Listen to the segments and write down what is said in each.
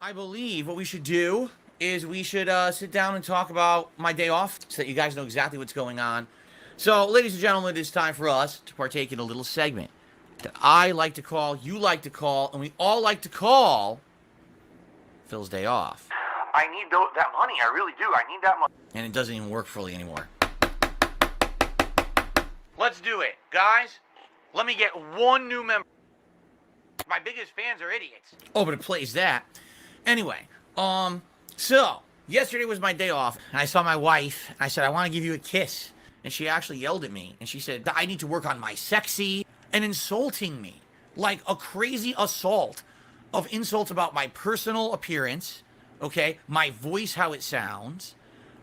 I believe what we should do is we should sit down and talk about my day off so that you guys know exactly what's going on. So, ladies and gentlemen, it is time for us to partake in a little segment that I like to call, you like to call, and we all like to call Phil's Day Off. I need that money. I really do. I need that money. And it doesn't even work fully anymore. Let's do it. Guys, let me get one new member. My biggest fans are idiots. Oh, but it plays that. Anyway, so, yesterday was my day off, and I saw my wife, and I said, I want to give you a kiss. And she actually yelled at me, and she said, I need to work on my sexy, and insulting me. Like a crazy assault of insults about my personal appearance, okay, my voice, how it sounds,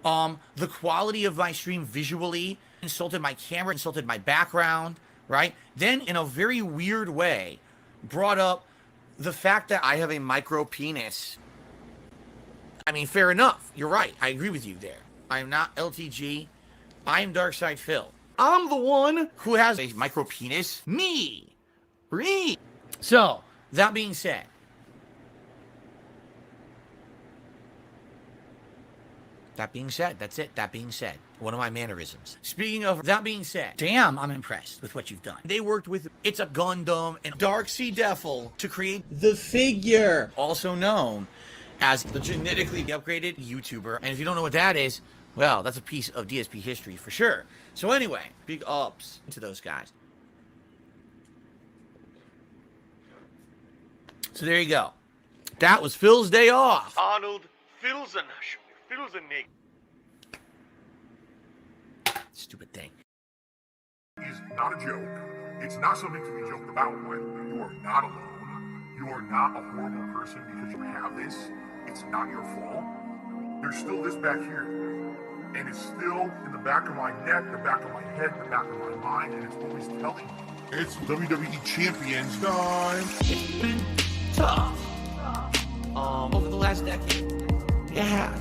the quality of my stream visually, insulted my camera, insulted my background, right? Then, in a very weird way, brought up the fact that I have a micro penis. I mean, fair enough. You're right. I agree with you there. I am not LTG. I am Darkside Phil. I'm the one who has a micro penis. Me. So, that being said. That's it. That being said. One of my mannerisms. Speaking of that being said, damn, I'm impressed with what you've done. They worked with It's a Gundam and Darksy Devil to create the figure, also known as the genetically upgraded YouTuber. And if you don't know what that is, well, that's a piece of DSP history for sure. So anyway, big ups to those guys. So there you go. That was Phil's Day Off. Arnold, Phil's a nigga. Stupid thing. Is not a joke. It's not something to be joked about with. You are not alone. You are not a horrible person because you have this. It's not your fault. There's still this back here. And it's still in the back of my neck, the back of my head, the back of my mind, and it's always telling me. It's WWE Champions time. It's been tough. Over the last decade. It has.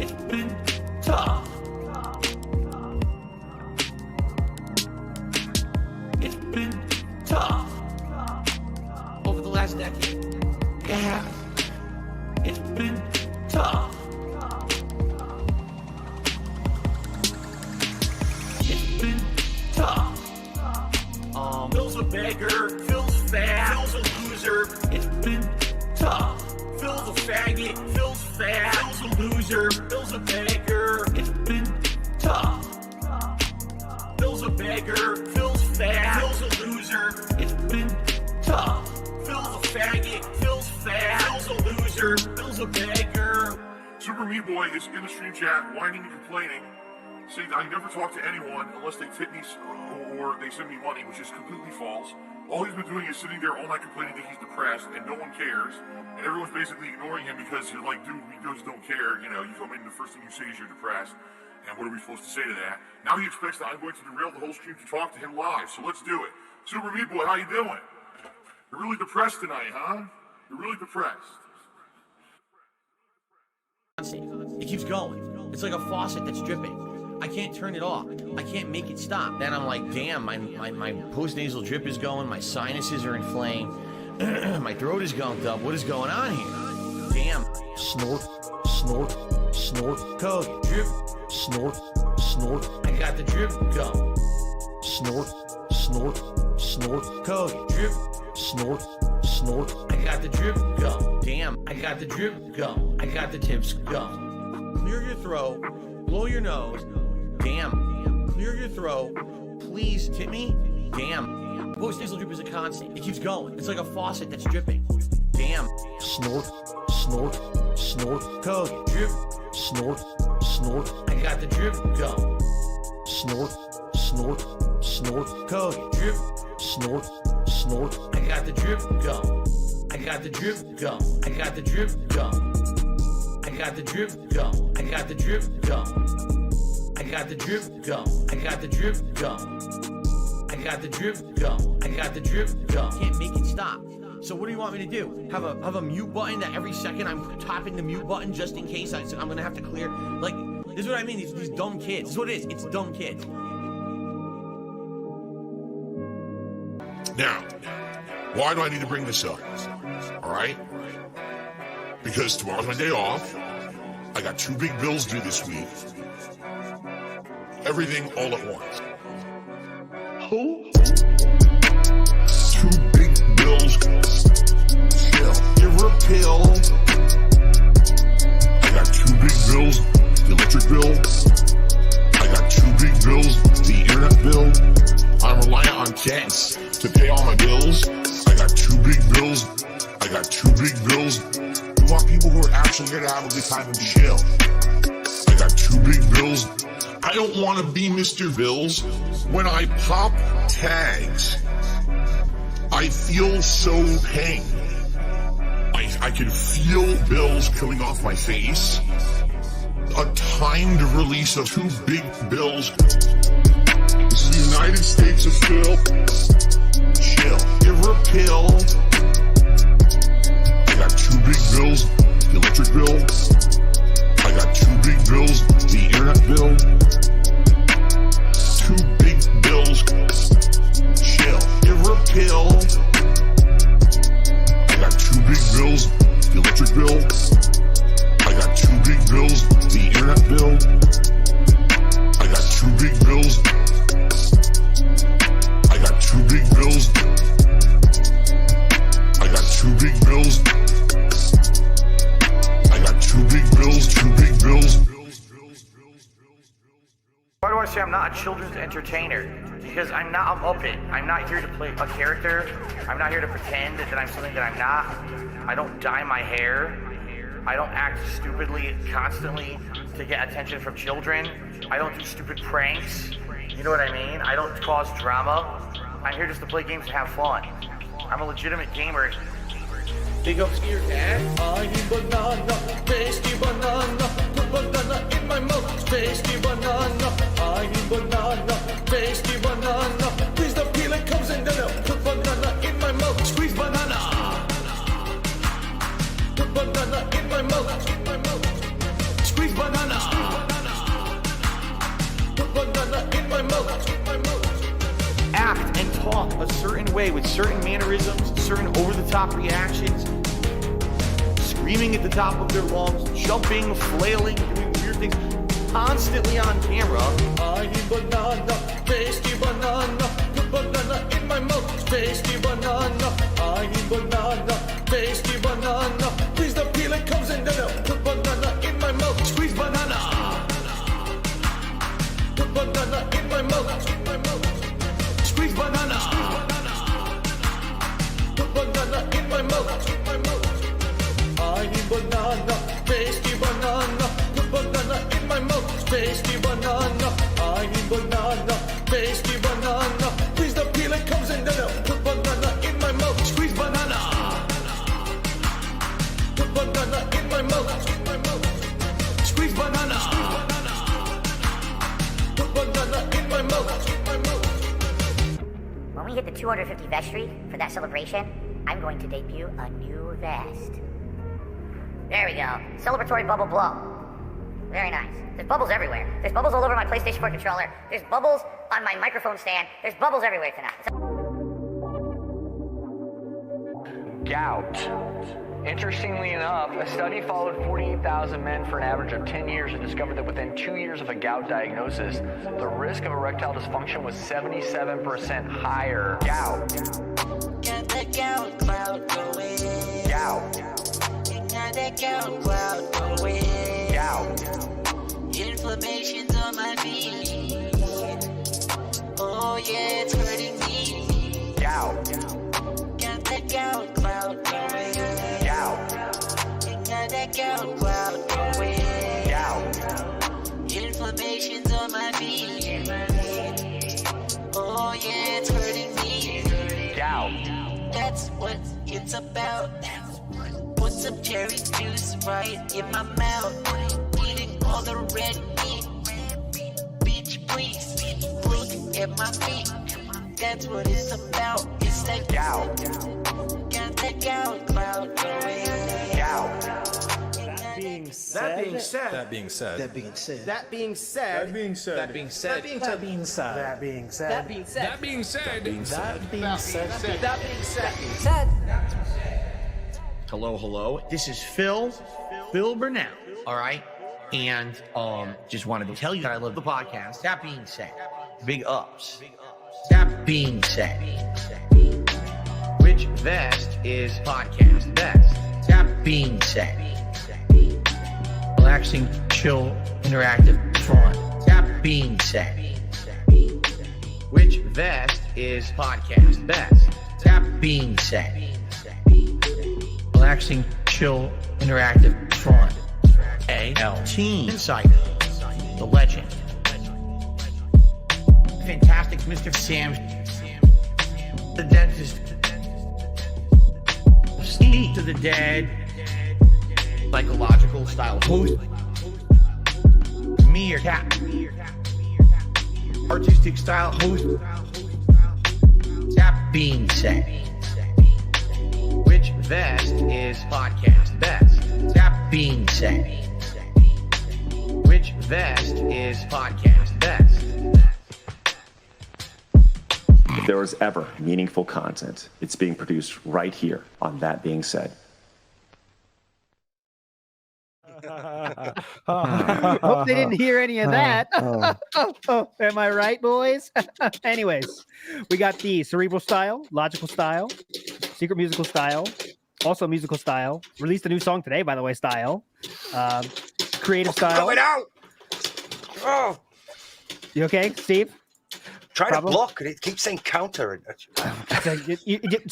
It's been tough. It's been tough. Over the last decade. It has. It's been tough. It's been tough. Phil's a beggar. Phil's fat. Phil's a loser. It's been tough. Phil's a faggot. Phil's fat. Phil's a loser. Phil's a beggar. It's been tough. Phil's a beggar. Phil's fat. Phil's a loser. It's been tough. Phil's a faggot. Phil's fat. Phil's a loser. Phil's a beggar. Super Meat Boy is in the stream chat, whining and complaining, saying I never talk to anyone unless they tip me or they send me money, which is completely false. All he's been doing is sitting there all night complaining that he's depressed and no one cares. And everyone's basically ignoring him because you're like, dude, we just don't care. You know, you come in, the first thing you say is you're depressed. And what are we supposed to say to that? Now he expects that I'm going to derail the whole stream to talk to him live. So let's do it. Super Meat Boy, how you doing? You're really depressed tonight, huh? You're really depressed. It keeps going. It's like a faucet that's dripping. I can't turn it off. I can't make it stop. Then I'm like, damn, my post-nasal drip is going. My sinuses are inflamed. My throat is gunked up. What is going on here? Damn. Snort, snort, snort, coke. Drip, snort, snort. I got the drip going. Snort, snort, snort, coke. Drip, snort, snort. I got the drip going. Damn, I got the drip going. I got the tips going. Clear your throat. Blow your nose. Damn. Clear your throat. Please tip me. Damn. Post-nasal drip is a constant. It keeps going. It's like a faucet that's dripping. Damn. Snort, snort, snort, coke. Drip, snort, snort. I got the drip going. Snort, snort, snort, coke. Drip, snort, snort. I got the drip going. I got the drip going. I got the drip going. I got the drip going. I got the drip going. I got the drip going. I got the drip going. I got the drip going. I got the drip going. Can't make it stop. So what do you want me to do? Have a mute button that every second I'm tapping the mute button just in case I'm gonna have to clear? Like, this is what I mean. These dumb kids. This is what it is. It's dumb kids. Now, why do I need to bring this up? All right? because tomorrow's my day off. I got 2 big bills due this week. Everything all at once. Who? 2 big bills. Chill. Give her a pill. I got 2 big bills. The electric bill. I got 2 big bills. The internet bill. I'm reliant on chance to pay all my bills. I got 2 big bills. I got 2 big bills. We want people who are actually here to have a good time and chill. I got 2 big bills. I don't want to be Mr. Bills. When I pop tags, I feel so pain. I can feel bills coming off my face. A timed release of 2 big bills. This is the United States of Phil. Chill. Give her a pill. I got 2 big bills. The electric bill. I got 2 big bills. The internet bill. 2 big bills. Chill. Give her a pill. I got 2 big bills. The electric bill. I got 2 big bills. The internet bill. I got 2 big bills. I got 2 big bills. I got 2 big bills. I got 2 big bills. 2 big bills. Why do I say I'm not a children's entertainer? Because I'm not a Muppet. I'm not here to play a character. I'm not here to pretend that I'm something that I'm not. I don't dye my hair. I don't act stupidly constantly to get attention from children. I don't do stupid pranks. You know what I mean? I don't cause drama. I'm here just to play games and have fun. I'm a legitimate gamer. Big ups to your dad. I eat banana, tasty banana. Put banana in my mouth, tasty banana. I eat banana, tasty banana. Please the peel it comes in there. Put banana in my mouth, squeeze banana. Put banana in my mouth, squeeze banana. Put banana in my mouth. Act and talk a certain way with certain mannerisms, certain over-the-top reactions, screaming at the top of their lungs, jumping, flailing, doing weird things, constantly on camera. I eat banana, tasty banana, put banana in my mouth, tasty banana. I eat banana, tasty banana. Please the peel it comes in there. Put banana in my mouth, squeeze banana. Put banana in my mouth. Squeeze banana. Put banana in my mouth. I eat banana, tasty banana. Put banana in my mouth, tasty banana. I eat banana, tasty banana. Please the peel it comes in there. Put banana in my mouth, squeeze banana. Put banana in my mouth. Squeeze banana. Put banana in my mouth. When we hit the 250 vestry for that celebration, I'm going to debut a new vest. There we go. Celebratory bubble blow. Very nice. There's bubbles everywhere. There's bubbles all over my PlayStation 4 controller. There's bubbles on my microphone stand. There's bubbles everywhere tonight. Gout. Interestingly enough, a study followed 48,000 men for an average of 10 years and discovered that within 2 years of a gout diagnosis, the risk of erectile dysfunction was 77% higher. Gout. Got that gout cloud going. Gout. Got that gout cloud going. Gout. Inflammation's on my feet. Oh yeah, it's hurting me. Gout. Got that gout cloud going. Gout. Got that gout cloud going. Gout. Inflammation's on my feet. Oh yeah, it's hurting me. Gout. That's what it's about. Put some cherry juice right in my mouth. Eating all the red meat. Bitch, please look at my feet. That's what it's about. It's that Gout. Got that gout cloud going. Gout. That being said. That being said. That being said. That being said. That being said. That being said. That being said. That being said. That being said. That being said. That being said. That being said. That being said. That being said. Hello. This is Phil Burnell, all right? And just wanted to tell you that I love the podcast. That being said, big ups. That being said, which vest is podcast best? That being said, relaxing, chill, interactive, fun. That being said, which vest is podcast best? That being said, relaxing, chill, interactive, fun. A.L. Team Insider, the legend. Fantastic Mr. Sam, the dentist. Speak to the dead, psychological style host. Meerkat, artistic style host. That being said, which vest is podcast best? That being said, which vest is podcast best? If there was ever meaningful content, it's being produced right here on That Being Said. Hope they didn't hear any of that. Am I right, boys? Anyways, we got the cerebral style, logical style, secret musical style, also musical style. Released a new song today, by the way, style. Creative style. Coming out! Oh, You okay, Steve? trying Problem? to block and it keeps saying counter. I need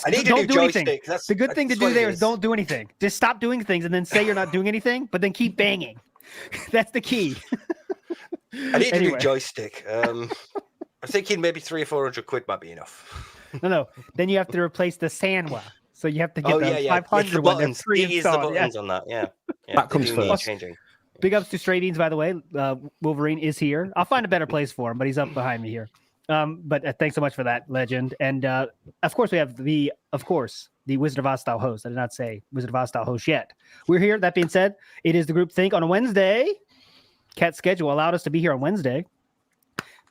a don't new do anything. joystick. That's- The good thing to that's do what it there is is. don't do anything. Just stop doing things and then say you're not doing anything, but then keep banging. That's the key. I need a Anyway. new joystick. I'm thinking maybe 300 or 400 quid might be enough. No. Then you have to replace the Sanwa. So you have to get Oh the yeah, yeah. 500 It's the one. They're buttons. It is the pre-installed. Yeah. buttons on that. Yeah. That comes they do need first. changing. Big ups to Stray Beans, by the way. Wolverine is here. I'll find a better place for him, but he's up behind me here. But thanks so much for that, legend. And of course, we have the Wizard of Oz style host. I did not say Wizard of Oz style host yet. We're here. That being said, it is the group Think on a Wednesday. Cat's schedule allowed us to be here on Wednesday.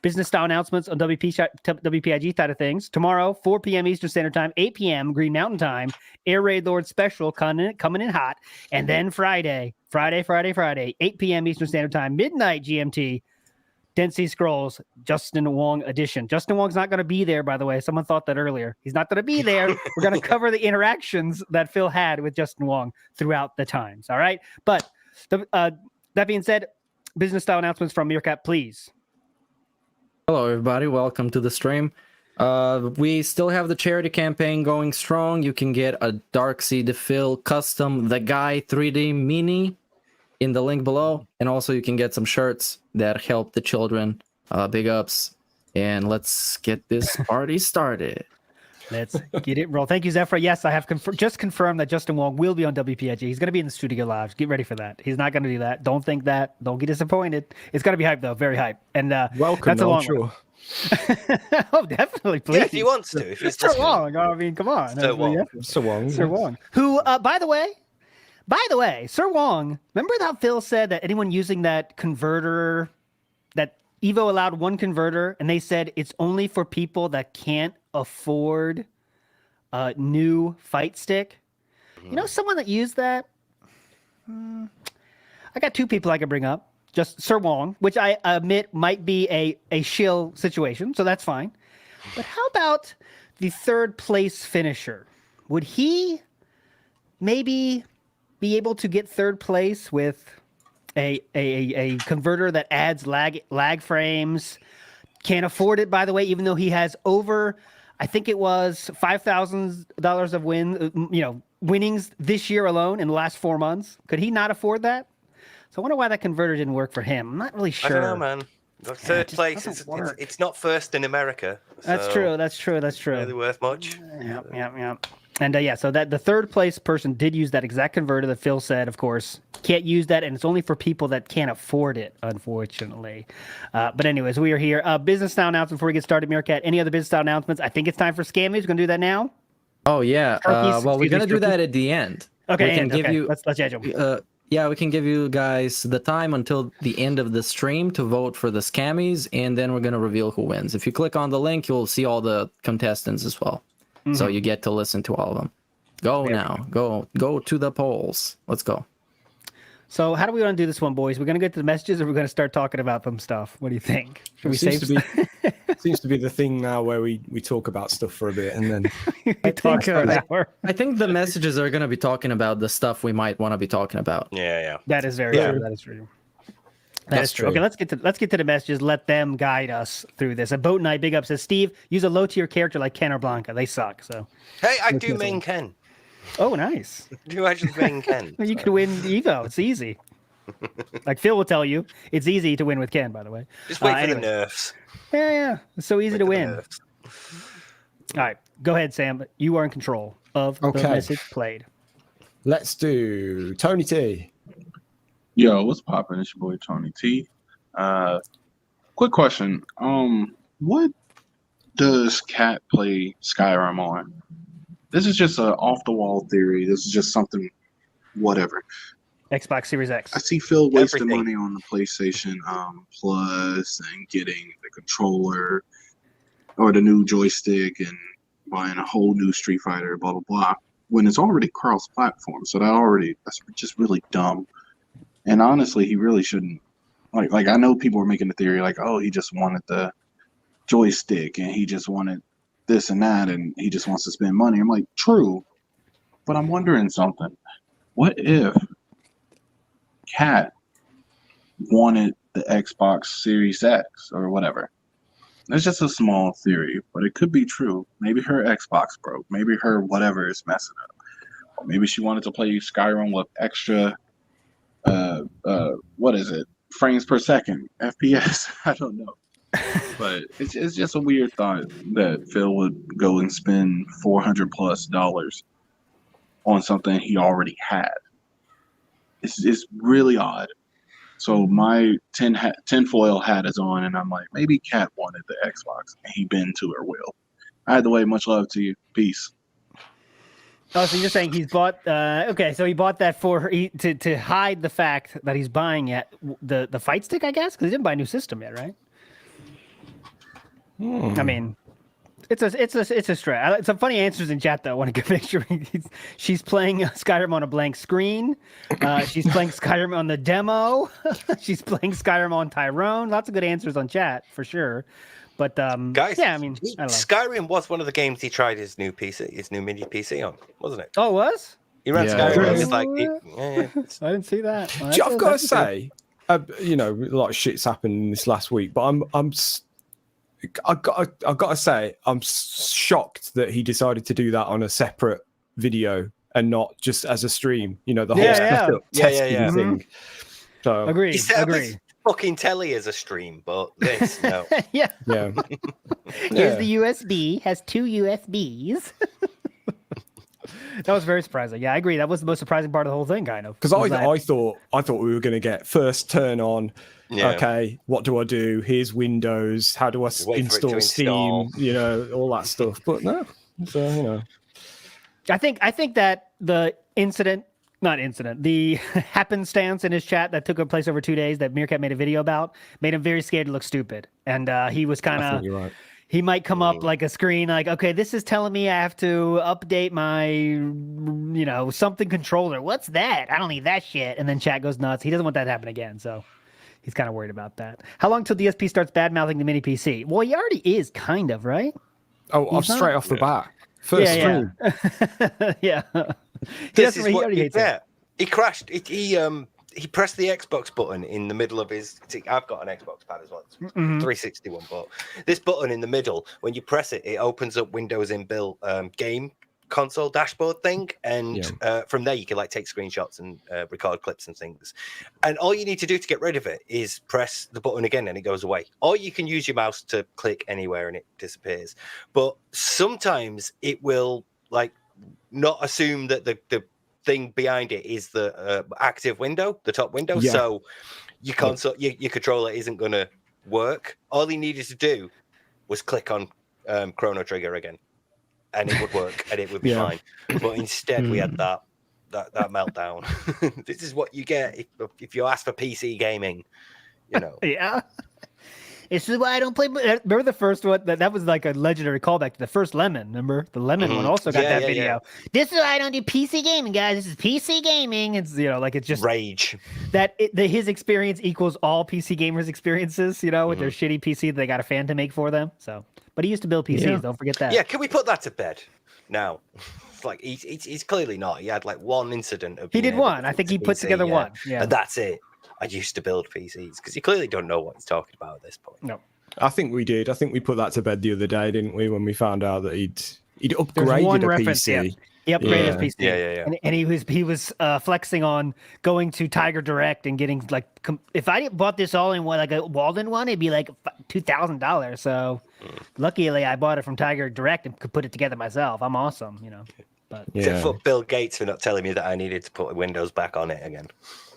Business style announcements on WPIG side of things. Tomorrow, 4 p.m. Eastern Standard Time, 8 p.m. Green Mountain Time. Air Raid Lord special coming in hot. And then Friday, 8 p.m. Eastern Standard Time, midnight GMT. Dead Sea Scrolls, Justin Wong edition. Justin Wong's not going to be there, by the way. Someone thought that earlier. He's not going to be there. We're going to cover the interactions that Phil had with Justin Wong throughout the times. All right. But that being said, business style announcements from Meerkat, please. Hello, everybody. Welcome to the stream. We still have the charity campaign going strong. You can get a Darksy DePhil custom The Guy 3D Mini in the link below. And also you can get some shirts that help the children. Big ups. And let's get this party started. Let's get it roll. Thank you, Zephyr. Yes, I have just confirmed that Justin Wong will be on WPIG. He's going to be in the studio live. Get ready for that. He's not going to do that. Don't think that. Don't get disappointed. It's going to be hype, though. Very hype. And Welcome, that's a long sure. Oh, definitely. Please. Yeah, if he wants to. If he's Sir listening. Wong. I mean, come on. Sir Wong. Sir Wong. Who, by the way, Sir Wong, remember that Phil said that anyone using that converter, that Evo allowed one converter, and they said it's only for people that can't afford a new fight stick? You know someone that used that? I got two people I could bring up. Just Sir Wong, which I admit might be a shill situation, so that's fine. But how about the third place finisher? Would he maybe be able to get third place with a converter that adds lag frames? Can't afford it, by the way, even though he has over, I think it was $5,000 of winnings this year alone in the last 4 months. Could he not afford that? So I wonder why that converter didn't work for him. I'm not really sure. I don't know, man. Look, third place, it's not first in America. That's so true. That's true. Really worth much. Yep. And so that the third place person did use that exact converter that Phil said, of course, can't use that. And it's only for people that can't afford it, unfortunately. But anyways, we are here. Business style announcement before we get started, Meerkat. Any other business style announcements? I think it's time for SCAMMY. We're going to do that now. Oh, yeah. Well, we're going to do that at the end. Okay, we can give you, let's edge them. Yeah, we can give you guys the time until the end of the stream to vote for the Scammies, and then we're going to reveal who wins. If you click on the link, you'll see all the contestants as well. So you get to listen to all of them. Go now. Go to the polls. Let's go. So how do we want to do this one, boys? We're going to get to the messages, or we're going to start talking about some stuff? What do you think? Should we save? Seems to be the thing now where we talk about stuff for a bit and then we talk for an hour. I think the messages are going to be talking about the stuff we might want to be talking about. Yeah. That is very true. That is true. That's true. Okay, let's get to the messages. Let them guide us through this. A Boat Night Big Up says, Steve, use a low tier character like Ken or Blanca. They suck. So hey, I do main Ken. Oh, nice. Do I just main Ken? You could win Evo. It's easy. Like Phil will tell you, it's easy to win with Ken. By the way, just wait for the nerfs. Yeah. It's so easy to win. All right, go ahead, Sam. You are in control of the message played. Let's do Tony T. Yo, what's poppin'? It's your boy Tony T. Quick question. What does Cat play Skyrim on? This is just an off-the-wall theory. This is just something, whatever. Xbox Series X. I see Phil wasting money on the PlayStation Plus and getting the controller or the new joystick and buying a whole new Street Fighter, blah, blah, blah, when it's already cross-platform. So that's just really dumb. And honestly, he really shouldn't. Like I know people are making the theory like, oh, he just wanted the joystick and he just wanted this and that and he just wants to spend money. I'm like, true, but I'm wondering something. What if Kat wanted the Xbox Series X or whatever? It's just a small theory, but it could be true. Maybe her Xbox broke. Maybe her whatever is messing up. Or maybe she wanted to play Skyrim with extra what is it? Frames per second, FPS. I don't know. But it's just a weird thought that Phil would go and spend $400+ on something he already had. It's really odd. So my tinfoil hat is on, and I'm like, maybe Kat wanted the Xbox, and he bent to her will. Either way, much love to you. Peace. Oh, so you're saying he's bought? Okay, so he bought that for her, to hide the fact that he's buying the fight stick, I guess, because he didn't buy a new system yet, right? I mean, it's a strat. Some funny answers in chat though. I want to make sure she's playing Skyrim on a blank screen. She's playing Skyrim on the demo. She's playing Skyrim on Tyrone. Lots of good answers on chat for sure. But guys, yeah, I mean, I don't know. Skyrim was one of the games he tried his new mini PC on, wasn't it? Oh, it was? He ran Skyrim. It was like, I didn't see that. Well, I've got to say, you know, a lot of shit's happened in this last week, but I've got to say, I'm shocked that he decided to do that on a separate video and not just as a stream. You know, the whole testing thing. So agree. Fucking telly as a stream, but this no. yeah. Here's the USB. Has 2 USBs. That was very surprising. Yeah, I agree. That was the most surprising part of the whole thing, kind of. Because I thought we were going to get first turn on. Yeah. Okay, what do I do? Here's Windows. How do I install Steam? You know, all that stuff. But no, so you know. I think that the happenstance in his chat that took place over 2 days that Meerkat made a video about made him very scared to look stupid, and he was kind of. Right. He might come up like a screen like, okay, this is telling me I have to update my, something controller. What's that? I don't need that shit. And then chat goes nuts. He doesn't want that to happen again, so he's kind of worried about that. How long till DSP starts bad-mouthing the mini PC? Well, he already is, kind of, right? Oh, straight off the bat. First stream. Yeah. This is what he did. He crashed. He pressed the Xbox button in the middle of his. I've got an Xbox pad as well, it's 361. But this button in the middle, when you press it, it opens up Windows inbuilt game console dashboard thing, and from there you can like take screenshots and record clips and things. And all you need to do to get rid of it is press the button again, and it goes away. Or you can use your mouse to click anywhere, and it disappears. But sometimes it will like not assume that the thing behind it is the active window, the top window. Yeah. So your console, your controller isn't going to work. All he needed to do was click on Chrono Trigger again, and it would work, and it would be fine. But instead, we had that meltdown. This is what you get if you ask for PC gaming, you know. Yeah. This is why I don't play. Remember the first one? That was like a legendary callback to the first Lemon. Remember the Lemon one also got that video. Yeah. This is why I don't do PC gaming, guys. This is PC gaming. It's like it's just rage. His experience equals all PC gamers' experiences. With their shitty PC that they got a fan to make for them. So, but he used to build PCs. Don't forget that. Yeah, can we put that to bed now? Like he's clearly not. He had like one incident. He did one. I think he put together one. Yeah, and that's it. I used to build PCs because you clearly don't know what he's talking about at this point. No, I think we did. I think we put that to bed the other day, didn't we? When we found out that he'd upgraded a PC. Yeah. He upgraded his PC. Yeah. And he was flexing on going to Tiger Direct and getting like if I bought this all in one like a Walden one, it'd be like $2,000. So luckily I bought it from Tiger Direct and could put it together myself. I'm awesome, But except for Bill Gates for not telling me that I needed to put Windows back on it again.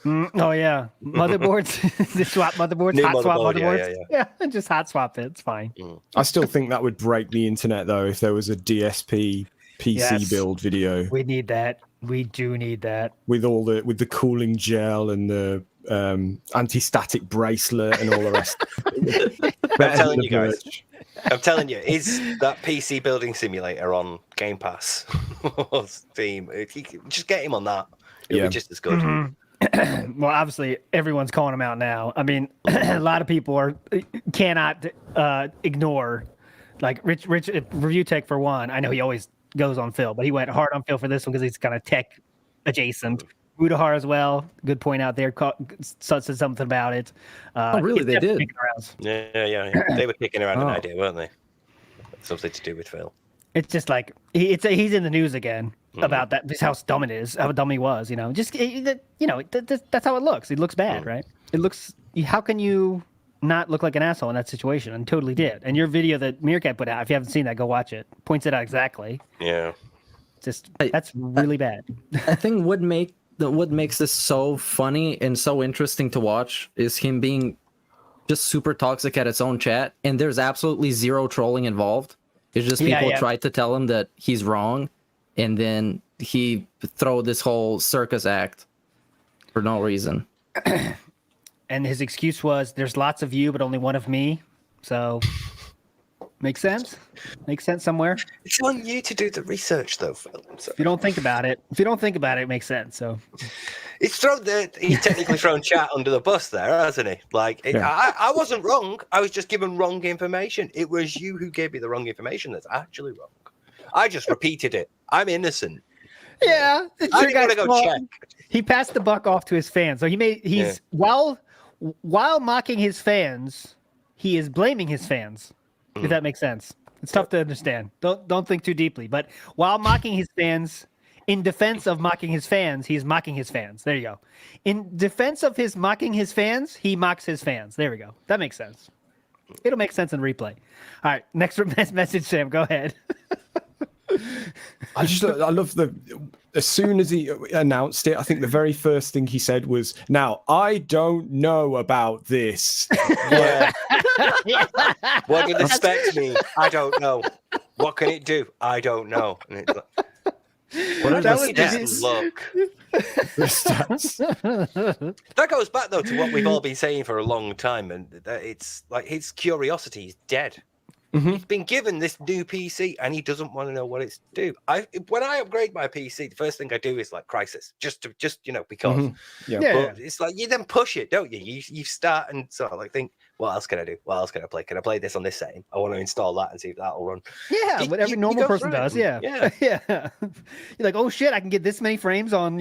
Oh yeah, motherboards. Just swap motherboards. New hot swap motherboard, motherboards. Yeah, just hot swap it. It's fine. I still think that would break the internet though if there was a DSP PC build video. We need that. We do need that. With the cooling gel and the anti-static bracelet and all the rest. I'm telling you guys. I'm telling you, is that PC building simulator on Game Pass or Steam? Just get him on that. It'll be just as good. Well, obviously, everyone's calling him out now. I mean, a lot of people cannot ignore, like Rich Review Tech for one. I know he always goes on Phil, but he went hard on Phil for this one because he's kind of tech adjacent. Rudahar as well. Good point out there. Said something about it. Really? They did? Yeah. They were kicking around an idea, weren't they? Something to do with Phil. It's just like he's in the news again about that. Just how dumb it is. How dumb he was. Just that's how it looks. It looks bad, right? It looks. How can you not look like an asshole in that situation? And totally did. And your video that Meerkat put out, if you haven't seen that, go watch it. Points it out exactly. Yeah. That's really bad. I think what makes this so funny and so interesting to watch is him being just super toxic at his own chat, and there's absolutely zero trolling involved. It's just people try to tell him that he's wrong, and then he throw this whole circus act for no reason. And his excuse was, "There's lots of you, but only one of me." So, makes sense. Makes sense somewhere. It's on you to do the research, though, Phil. If you don't think about it, it makes sense. So, he's technically thrown chat under the bus there, hasn't he? Like, I wasn't wrong. I was just given wrong information. It was you who gave me the wrong information that's actually wrong. I just repeated it. I'm innocent. Yeah, I didn't want to go check. He passed the buck off to his fans. So while mocking his fans, he is blaming his fans. If that makes sense. It's tough to understand. Don't think too deeply. But while mocking his fans, in defense of mocking his fans, he's mocking his fans. There you go. In defense of his mocking his fans, he mocks his fans. There we go. That makes sense. It'll make sense in replay. All right, next message, Sam. Go ahead. I love as soon as he announced it, I think the very first thing he said was, "Now I don't know about this." Yeah. What did this expect me? I don't know. What can it do? I don't know. And it's like, what are the stats look? That goes back though to what we've all been saying for a long time, and it's like his curiosity is dead. He's been given this new PC and he doesn't want to know what it's do. When I upgrade my PC, the first thing I do is like Crisis, just because. But it's like you then push it, don't you? You start and sort of like think, what else can I do? What else can I play? Can I play this on this setting? I want to install that and see if that'll run. Yeah, what every normal person does. Yeah. You're like, oh shit, I can get this many frames on,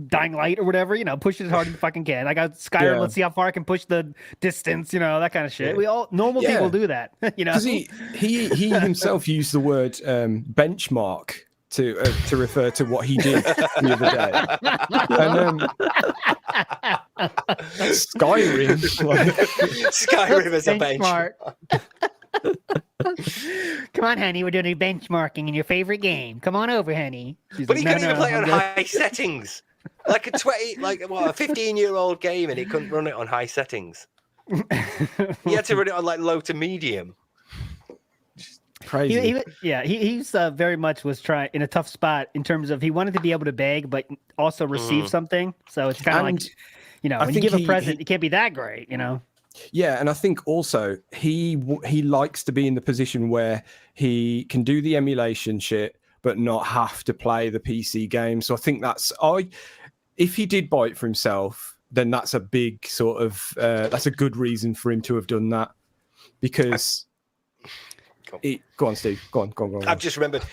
Dying Light or whatever. Push it as hard as you fucking can. I got Skyrim. Let's see how far I can push the distance. That kind of shit. We all normal people do that. Because he himself used the word benchmark to refer to what he did the other day. And Skyrim. Skyrim is a benchmark. Come on, honey, we're doing benchmarking in your favorite game. Come on over, honey. But he couldn't even play on high settings. Like a 15-year-old game, and he couldn't run it on high settings. He had to run it on like low to medium. Crazy. He's very much was trying in a tough spot in terms of he wanted to be able to beg, but also receive something. So it's kind of like, when you give a present, it can't be that great, Yeah, and I think also he likes to be in the position where he can do the emulation shit, but not have to play the PC game. So I think if he did buy it for himself, then that's a big sort of that's a good reason for him to have done that, because. Go on, Steve. Go on. I've just remembered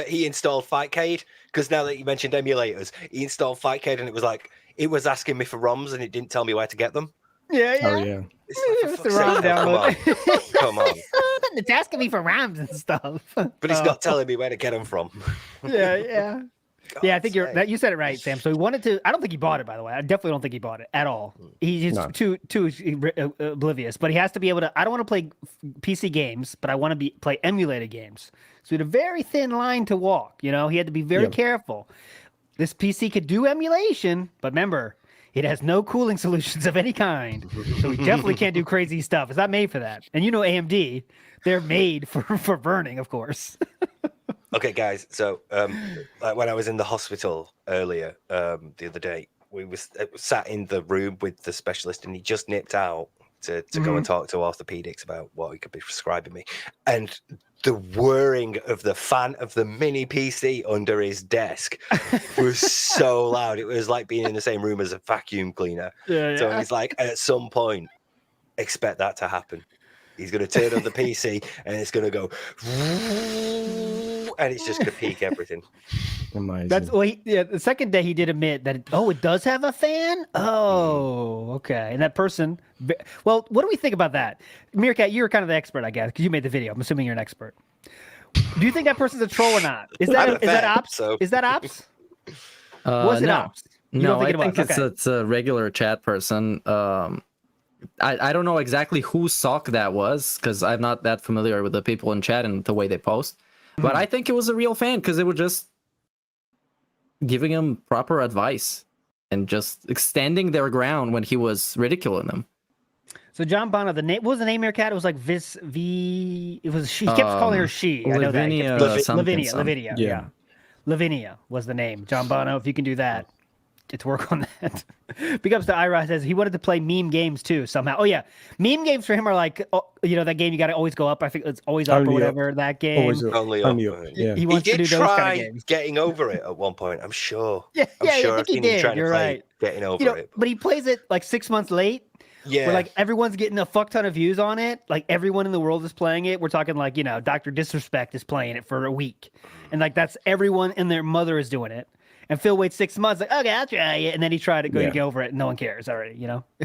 he installed Fightcade, because now that you mentioned emulators, he installed Fightcade and it was asking me for ROMs and it didn't tell me where to get them. Yeah. Oh yeah. It's the ROM download. Come on. It's asking me for ROMs and stuff. But it's not telling me where to get them from. Yeah. Yeah, I think you said it right, Sam. So he wanted to. I don't think he bought it, by the way. I definitely don't think he bought it at all. He's too oblivious. But he has to be able to. I don't want to play PC games, but I want to play emulated games. So he had a very thin line to walk. He had to be very careful. This PC could do emulation, but remember, it has no cooling solutions of any kind. So we definitely can't do crazy stuff. It's not made for that. And AMD, they're made for burning, of course. Okay, guys. So, when I was in the hospital earlier the other day, we sat in the room with the specialist, and he just nipped out to go and talk to orthopedics about what he could be prescribing me. And the whirring of the fan of the mini PC under his desk was so loud. It was like being in the same room as a vacuum cleaner. So he's like, at some point, expect that to happen. He's going to turn on the PC and it's going to go, and it's just going to peak everything. Amazing. The second day he did admit that, it does have a fan? Oh, okay. And that person, well, what do we think about that? Meerkat, you're kind of the expert, I guess, because you made the video. I'm assuming you're an expert. Do you think that person's a troll or not? Is that ops? So. Is that ops? Was it ops? No, I think it's a regular chat person. I don't know exactly whose sock that was, because I'm not that familiar with the people in chat and the way they post. But I think it was a real fan, because they were just giving him proper advice and just extending their ground when he was ridiculing them. So John Bono, what was the name of your cat? It was like she. He kept calling her she. I know that. Lavinia. Yeah. Lavinia was the name. John Bono, if you can do that, get to work on that. Big ups to Ira, says he wanted to play meme games too somehow. Oh yeah, meme games for him are like, that game you got to always go up. I think it's always up or whatever. That game. Only up. Yeah. He wants to do those kind of games. Getting over it at one point. I'm sure. Yeah, I'm sure I think he did. You're right. Getting over it. But he plays it like 6 months late. Yeah. Where like everyone's getting a fuck ton of views on it. Like everyone in the world is playing it. We're talking like, Dr. Disrespect is playing it for a week. And like that's everyone and their mother is doing it. And Phil waits 6 months, like, okay, I'll try it. And then he tried to get over it and no one cares already,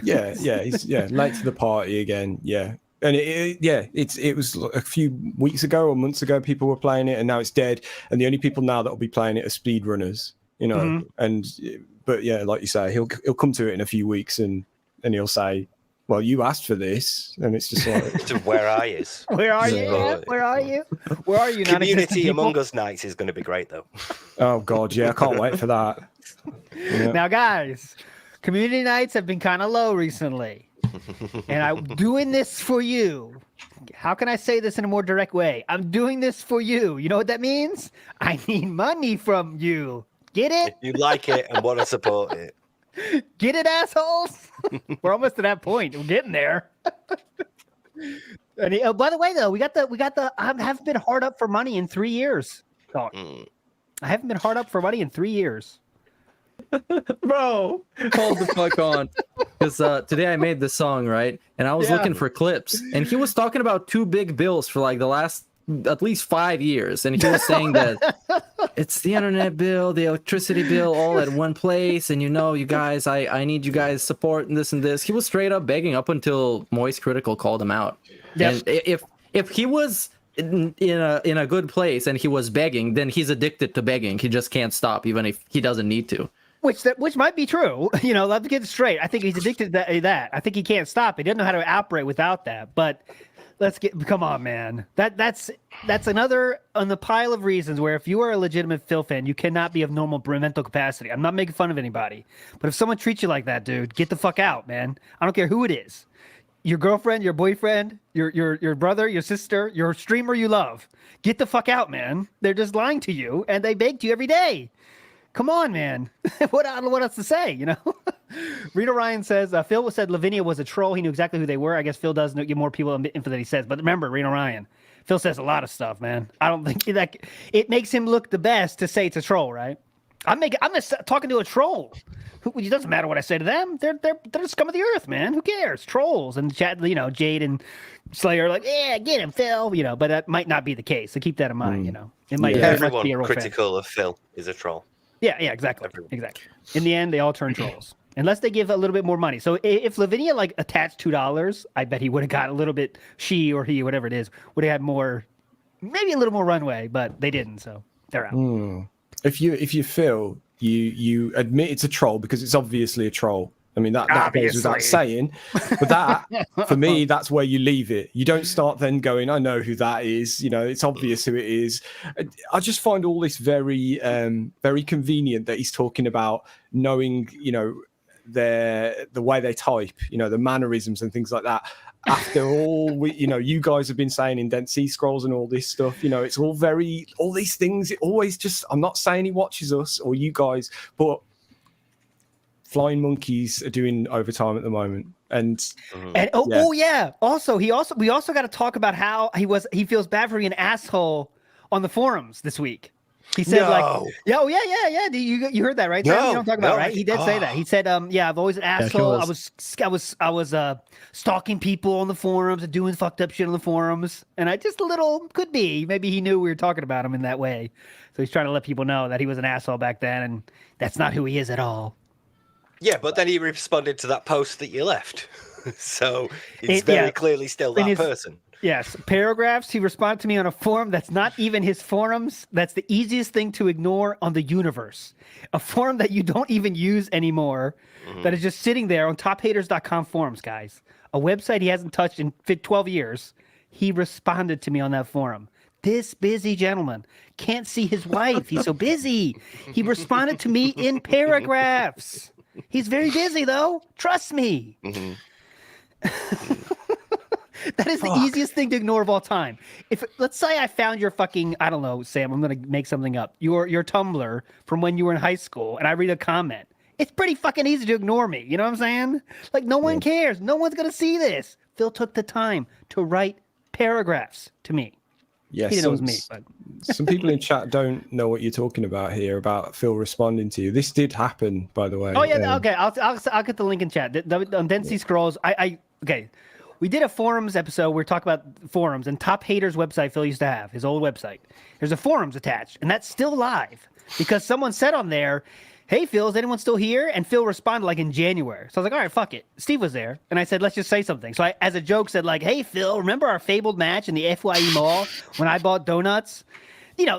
Yeah, he's late to the party again. Yeah. And it was a few weeks ago or months ago, people were playing it, and now it's dead. And the only people now that will be playing it are speedrunners, but yeah, like you say, he'll come to it in a few weeks and he'll say, well, you asked for this, and it's just like, where are you? Where are you? Where are you? Where are you? Community Among Us nights is going to be great, though. Oh God, yeah, I can't wait for that. Yeah. Now, guys, community nights have been kind of low recently, and I'm doing this for you. How can I say this in a more direct way? I'm doing this for you. You know what that means? I need money from you. Get it? If you like it and want to support it. Get it, assholes? We're almost at that point. We're getting there. And by the way, though, we got the. I haven't been hard up for money in 3 years. I haven't been hard up for money in 3 years. Bro, hold the fuck on. Because today I made the song, right? And I was looking for clips, and he was talking about 2 big bills for like the last at least 5 years, and he was saying that it's the internet bill, the electricity bill, all at one place, and you guys, I need you guys support and this and this. He was straight up begging up until Moist Critical called him out. Yep. And if he was in a good place and he was begging, then he's addicted to begging. He just can't stop, even if he doesn't need to. Which might be true. Let's get it straight. I think he's addicted to that. I think he can't stop. He doesn't know how to operate without that. But come on, man. That's another on the pile of reasons where if you are a legitimate Phil fan, you cannot be of normal mental capacity. I'm not making fun of anybody, but if someone treats you like that, dude, get the fuck out, man. I don't care who it is. Your girlfriend, your boyfriend, your brother, your sister, your streamer you love. Get the fuck out, man. They're just lying to you and they beg to you every day. Come on, man. What else to say, Rita Ryan says, Phil said Lavinia was a troll. He knew exactly who they were. I guess Phil does get more people info than he says. But remember, Rita Ryan, Phil says a lot of stuff, man. I don't think it makes him look the best to say it's a troll, right? I'm just talking to a troll. It doesn't matter what I say to them. They're the scum of the earth, man. Who cares? Trolls. And chat, Jade and Slayer are like, yeah, get him, Phil. But that might not be the case. So keep that in mind. It might. Everyone be a real critical of Phil is a troll. Yeah, exactly. Exactly. In the end, they all turn trolls. Unless they give a little bit more money. So if Lavinia attached $2, I bet he would have got a little bit, she or he, whatever it is, would have had more, maybe a little more runway, but they didn't, so they're out. If you feel you admit it's a troll because it's obviously a troll. I mean that goes without saying. But that for me, that's where you leave it. You don't start then going, I know who that is. It's obvious who it is. I just find all this very very convenient that he's talking about knowing, the way they type, the mannerisms and things like that. After all, you guys have been saying in Dead Sea Scrolls and all this stuff, it's all these things. It always just, I'm not saying he watches us or you guys, but Flying Monkeys are doing overtime at the moment. And Also, we also got to talk about how he feels bad for being an asshole on the forums this week. He said yeah. You heard that, right? Sam? You don't talk about it, right? He did say that. He said, I've always an asshole. I was stalking people on the forums and doing fucked up shit on the forums. And I just could be. Maybe he knew we were talking about him in that way. So he's trying to let people know that he was an asshole back then, and that's not who he is at all. Yeah, but then he responded to that post that you left. So it's very clearly still that person. Yes, paragraphs. He responded to me on a forum that's not even his forums. That's the easiest thing to ignore on the universe. A forum that you don't even use anymore, that is just sitting there on tophaters.com forums, guys. A website he hasn't touched in 12 years. He responded to me on that forum. This busy gentleman can't see his wife. He's so busy. He responded to me in paragraphs. He's very busy, though. Trust me. That is the easiest thing to ignore of all time. Let's say I found your fucking, I don't know, Sam, I'm going to make something up. Your Tumblr from when you were in high school, and I read a comment. It's pretty fucking easy to ignore me. You know what I'm saying? No one cares. No one's going to see this. Phil took the time to write paragraphs to me. Yes, he didn't know it was me. But... some people in chat don't know what you're talking about here about Phil responding to you. This did happen, by the way. Oh yeah, okay. I'll get the link in chat. On Dead Sea Scrolls, okay. We did a forums episode. We're talking about forums and Top Haters website Phil used to have, his old website. There's a forums attached, and that's still live because someone said on there, hey, Phil, is anyone still here? And Phil responded in January. So I was like, all right, fuck it. Steve was there. And I said, let's just say something. So I, as a joke, said hey, Phil, remember our fabled match in the FYE mall when I bought donuts?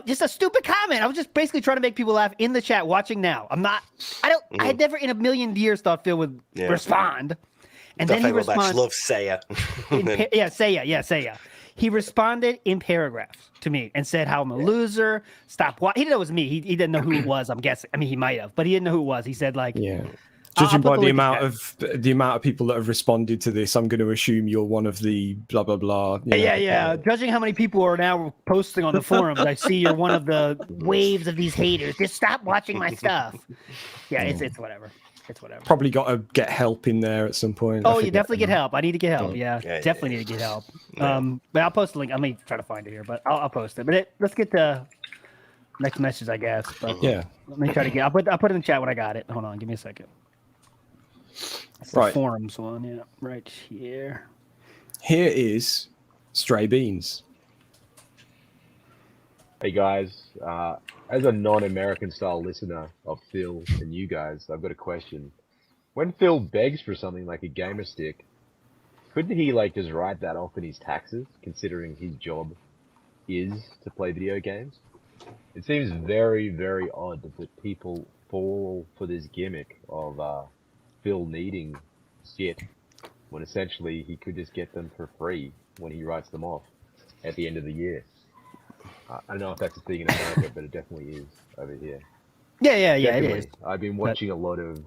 Just a stupid comment. I was just basically trying to make people laugh in the chat watching now. I had never in a million years thought Phil would respond. And then he responded. Love Saya. Saya. He responded in paragraphs to me and said how I'm a loser. Stop. He didn't know it was me. He didn't know who it was. I'm guessing. I mean, he might have, but he didn't know who it was. He said Judging by the amount of people that have responded to this, I'm going to assume you're one of the blah blah blah. Yeah. Judging how many people are now posting on the forums, I see you're one of the waves of these haters. Just stop watching my stuff. Yeah, it's whatever. It's whatever. Probably got to get help in there at some point. Oh, you definitely get help. I need to get help. Yeah, definitely need to get help. But I'll post the link. I may try to find it here, but I'll post it. But let's get to next message, I guess. But yeah, let me try to get. I'll put it in the chat when I got it. Hold on, give me a second. That's the forums one. Yeah, right here. Here is Stray Beans. Hey guys, as a non-American style listener of Phil and you guys, I've got a question. When Phil begs for something like a gamer stick, couldn't he just write that off in his taxes, considering his job is to play video games? It seems very, very odd that people fall for this gimmick of Phil needing shit when essentially he could just get them for free when he writes them off at the end of the year. I don't know if that's a thing in America, but it definitely is over here. Yeah, it is. I've been watching a lot of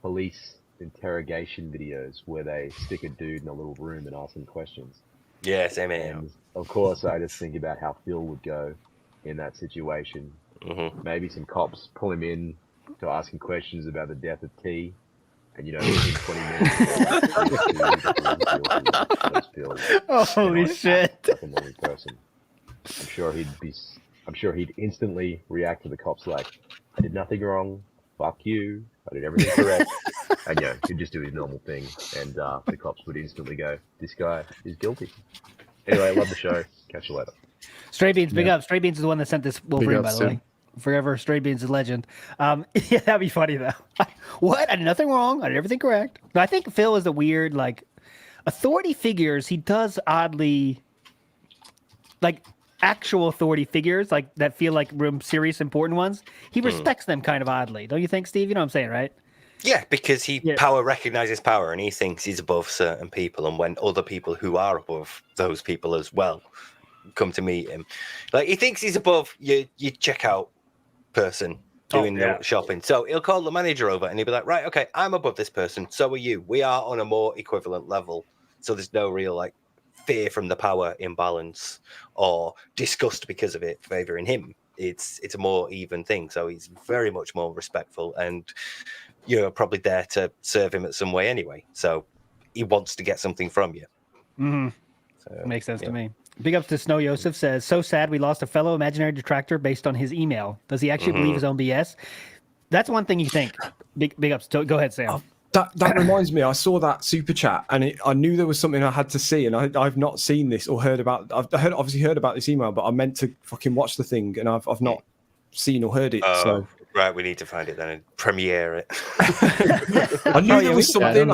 police interrogation videos where they stick a dude in a little room and ask him questions. Yeah, same here. And of course, I just think about how Phil would go in that situation. Maybe some cops pull him in to ask him questions about the death of T, And you know, within 20 minutes, holy shit! Like a normal person. I'm sure he'd instantly react to the cops like, I did nothing wrong. Fuck you. I did everything correct. And yeah, he'd just do his normal thing, and the cops would instantly go, "This guy is guilty." Anyway, I love the show. Catch you later. Stray Beans, big up. Stray Beans is the one that sent this Wolverine, by the way. Forever, Stray Beans is a legend. Yeah, that'd be funny though. What? I did nothing wrong. I did everything correct. No, I think Phil is a weird, like, authority figures. He does oddly, like, actual authority figures, like that feel like serious, important ones. He respects them kind of oddly, don't you think, Steve? You know what I'm saying, right? Yeah, because power recognizes power, and he thinks he's above certain people. And when other people who are above those people as well come to meet him, like he thinks he's above your checkout person doing the shopping. So he'll call the manager over, and he'll be like, "Right, okay, I'm above this person. So are you. We are on a more equivalent level. So there's no real like fear from the power imbalance or disgust because of it favoring him. It's a more even thing. So he's very much more respectful, and you're probably there to serve him at some way anyway. So he wants to get something from you." Mm-hmm. So, makes sense to me. Big ups to Snow Yosef says, "So sad we lost a fellow imaginary detractor based on his email. Does he actually believe his own BS?" That's one thing you think. Big ups. Go ahead, Sam. That reminds me, I saw that super chat, and I knew there was something I had to see, and I've not seen this or heard about. Obviously heard about this email, but I meant to fucking watch the thing, and I've not seen or heard it. So right, we need to find it then and premiere it. I knew there was something.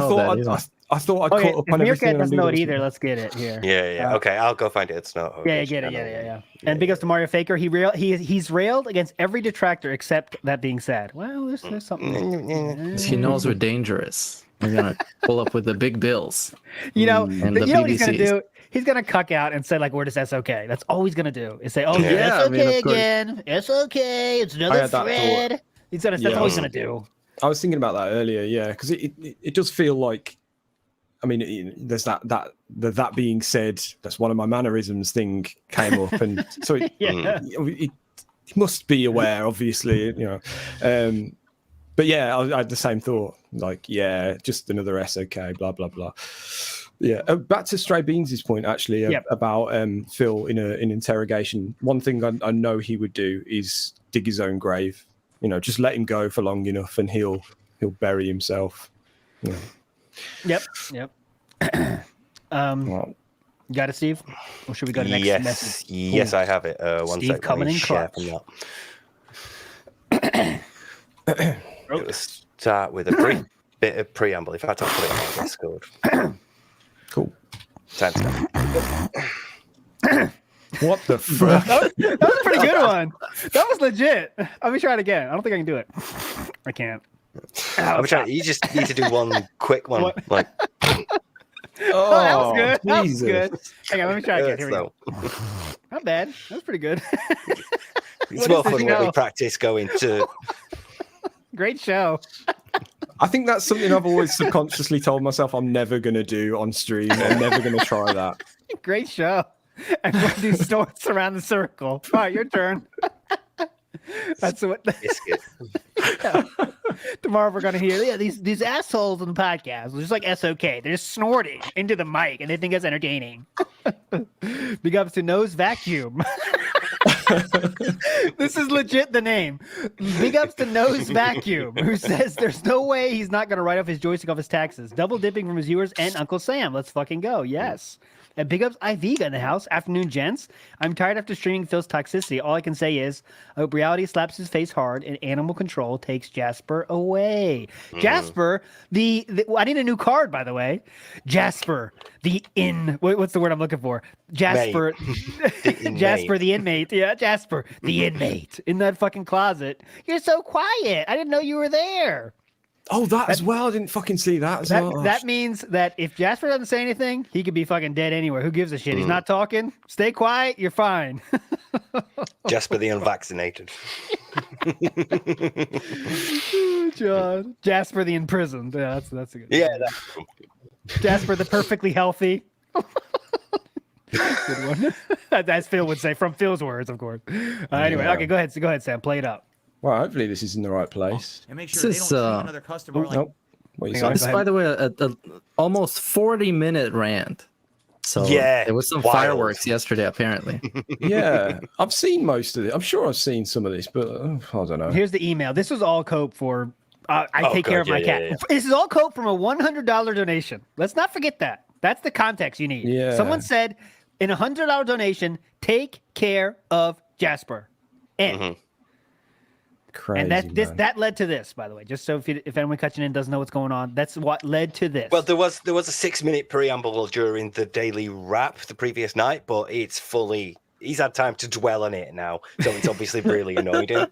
I thought I'd caught up on everything. Meerkat doesn't know it either. Let's get it here. Yeah. Okay, I'll go find it. It's not. Yeah, get it. Yeah. And big ups to Mario Faker. He's railed against every detractor except that being said. Well, there's something. He knows we're dangerous. We're gonna pull up with the big bills. You know, and you know what he's gonna do? He's gonna cuck out and say like, "Where does SOK?" That's all he's gonna do is say, "Oh yeah, SOK again. SOK. It's another thread." That's all he's gonna do. I was thinking about that earlier. Yeah, because it does feel like. I mean, there's that being said, that's one of my mannerisms thing came up, and so it must be aware, obviously, you know. But yeah, I had the same thought, like, yeah, just another SOK, blah blah blah. Yeah, back to Stray Beans' point actually about Phil in an interrogation. One thing I know he would do is dig his own grave. You know, just let him go for long enough, and he'll bury himself. You know. Yep. Got it, Steve? Or should we go to next message? Yes, I have it. One Steve coming in clutch. We'll start with a bit of preamble. In fact, I'll put it on my Discord. Cool. Time to go. What the fuck? That was a pretty good one. That was legit. Let me try it again. I don't think I can do it. I can't. You just need to do one quick one. Like, that was good. That was good. Hang on, let me try again. Here we go. Not bad. That was pretty good. It's more fun when we practice going to. Great show. I think that's something I've always subconsciously told myself I'm never going to do on stream. I'm never going to try that. Great show. Everyone do snorts around the circle. All right, your turn. That's what. Tomorrow we're gonna hear these assholes on the podcast, just like SOK. They're just snorting into the mic and they think it's entertaining. Big ups to Nose Vacuum. This is legit the name. Big ups to Nose Vacuum, who says there's no way he's not gonna write off his joystick off his taxes. Double dipping from his viewers and Uncle Sam. Let's fucking go. Yes. And big ups Iviga in the house. Afternoon, gents. I'm tired after streaming Phil's toxicity. All I can say is, I hope reality slaps his face hard and animal control takes Jasper away. Jasper, I need a new card, by the way. Jasper, what's the word I'm looking for? Jasper, Jasper, the inmate. Yeah, Jasper, the inmate in that fucking closet. You're so quiet. I didn't know you were there. Oh, that as well. I didn't fucking see that as well. That means that if Jasper doesn't say anything, he could be fucking dead anywhere. Who gives a shit? He's not talking. Stay quiet. You're fine. Jasper the unvaccinated. John. Jasper the imprisoned. Yeah, that's a good. Yeah. Jasper the perfectly healthy. Good one. As Phil would say, from Phil's words, of course. Anyway, okay, go ahead, Sam. Play it up. Well, hopefully this is in the right place. And make sure they don't treat another customer like... Nope. What you Hang on, saying? This, by the way, a almost 40-minute rant. So Yeah, there was some wild. fireworks yesterday, apparently. Yeah, I've seen most of it. I'm sure I've seen some of this, but I don't know. Here's the email. This was all cope for. I take care of my cat. yeah. This is all cope from a $100 donation. Let's not forget that. That's the context you need. Yeah. Someone said, in a $100 donation, take care of Jasper. And Crazy, and that led to this, by the way. Just so if anyone catching in doesn't know what's going on, that's what led to this. Well, there was a 6-minute preamble during the daily wrap the previous night, but it's fully. He's had time to dwell on it now, so it's obviously really annoyed him.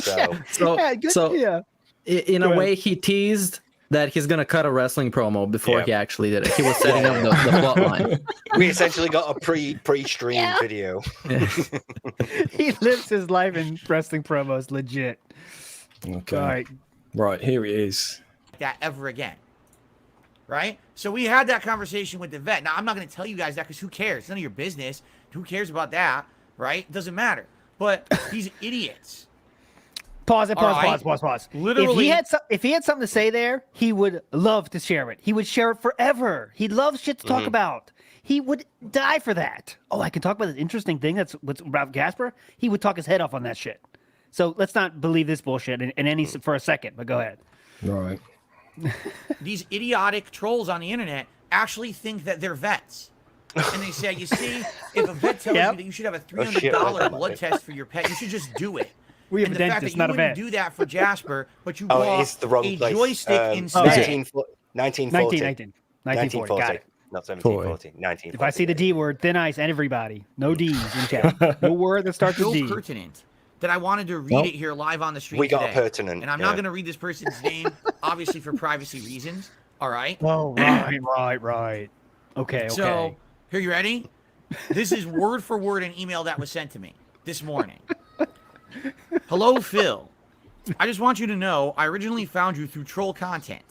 Yeah. In a way, he teased that he's gonna cut a wrestling promo before he actually did it. He was setting up the plot line. We essentially got a pre-stream video. He lives his life in wrestling promos, legit. Okay. All right. Right, here it is. That ever again. Right? So we had that conversation with the vet. Now, I'm not going to tell you guys that because who cares? It's none of your business. Who cares about that? Right? It doesn't matter. But these idiots. Pause. Right? Pause. Literally. If he had something to say there, he would love to share it. He would share it forever. He loves shit to talk about. He would die for that. Oh, I can talk about this interesting thing that's what's about Gasper. He would talk his head off on that shit. So let's not believe this bullshit in any for a second. But go ahead. Right. These idiotic trolls on the internet actually think that they're vets. And they say, you see, if a vet tells you that you should have a $300 blood test for your pet, you should just do it. We have and a the dentist, fact that you not a wouldn't vet. do that for Jasper, but you Oh, bought it's the wrong a place. joystick instead. 1940. 1940. Got it. Not 1740. 1940. If I see the D word, thin ice, and everybody, no D's in chat. No word that starts with So D. pertinent that I wanted to read it here live on the stream We got today. pertinent, And I'm not going to read this person's name, obviously for privacy reasons. All right? Oh, right. Okay. So, here, you ready? This is word for word an email that was sent to me this morning. Hello, Phil. I just want you to know I originally found you through troll content.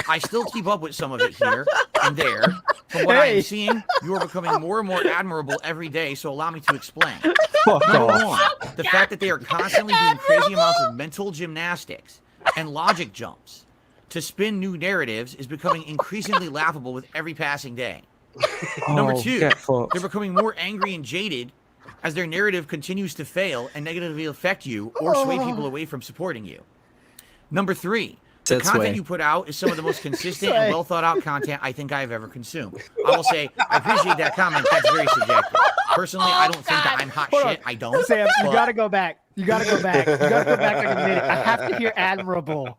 I still keep up with some of it here and there. From what I am seeing, you are becoming more and more admirable every day, so allow me to explain. Number one, the fact that they are constantly doing crazy amounts of mental gymnastics and logic jumps to spin new narratives is becoming increasingly laughable with every passing day. Number two, they're becoming more angry and jaded as their narrative continues to fail and negatively affect you or sway people away from supporting you. Number three, the content you put out is some of the most consistent and well thought out content I think I have ever consumed. I will say, I appreciate that comment. That's very subjective. Personally, I don't think that I'm hot shit. I don't. Sam, you gotta go back. You gotta go back like a minute. I have to hear admirable.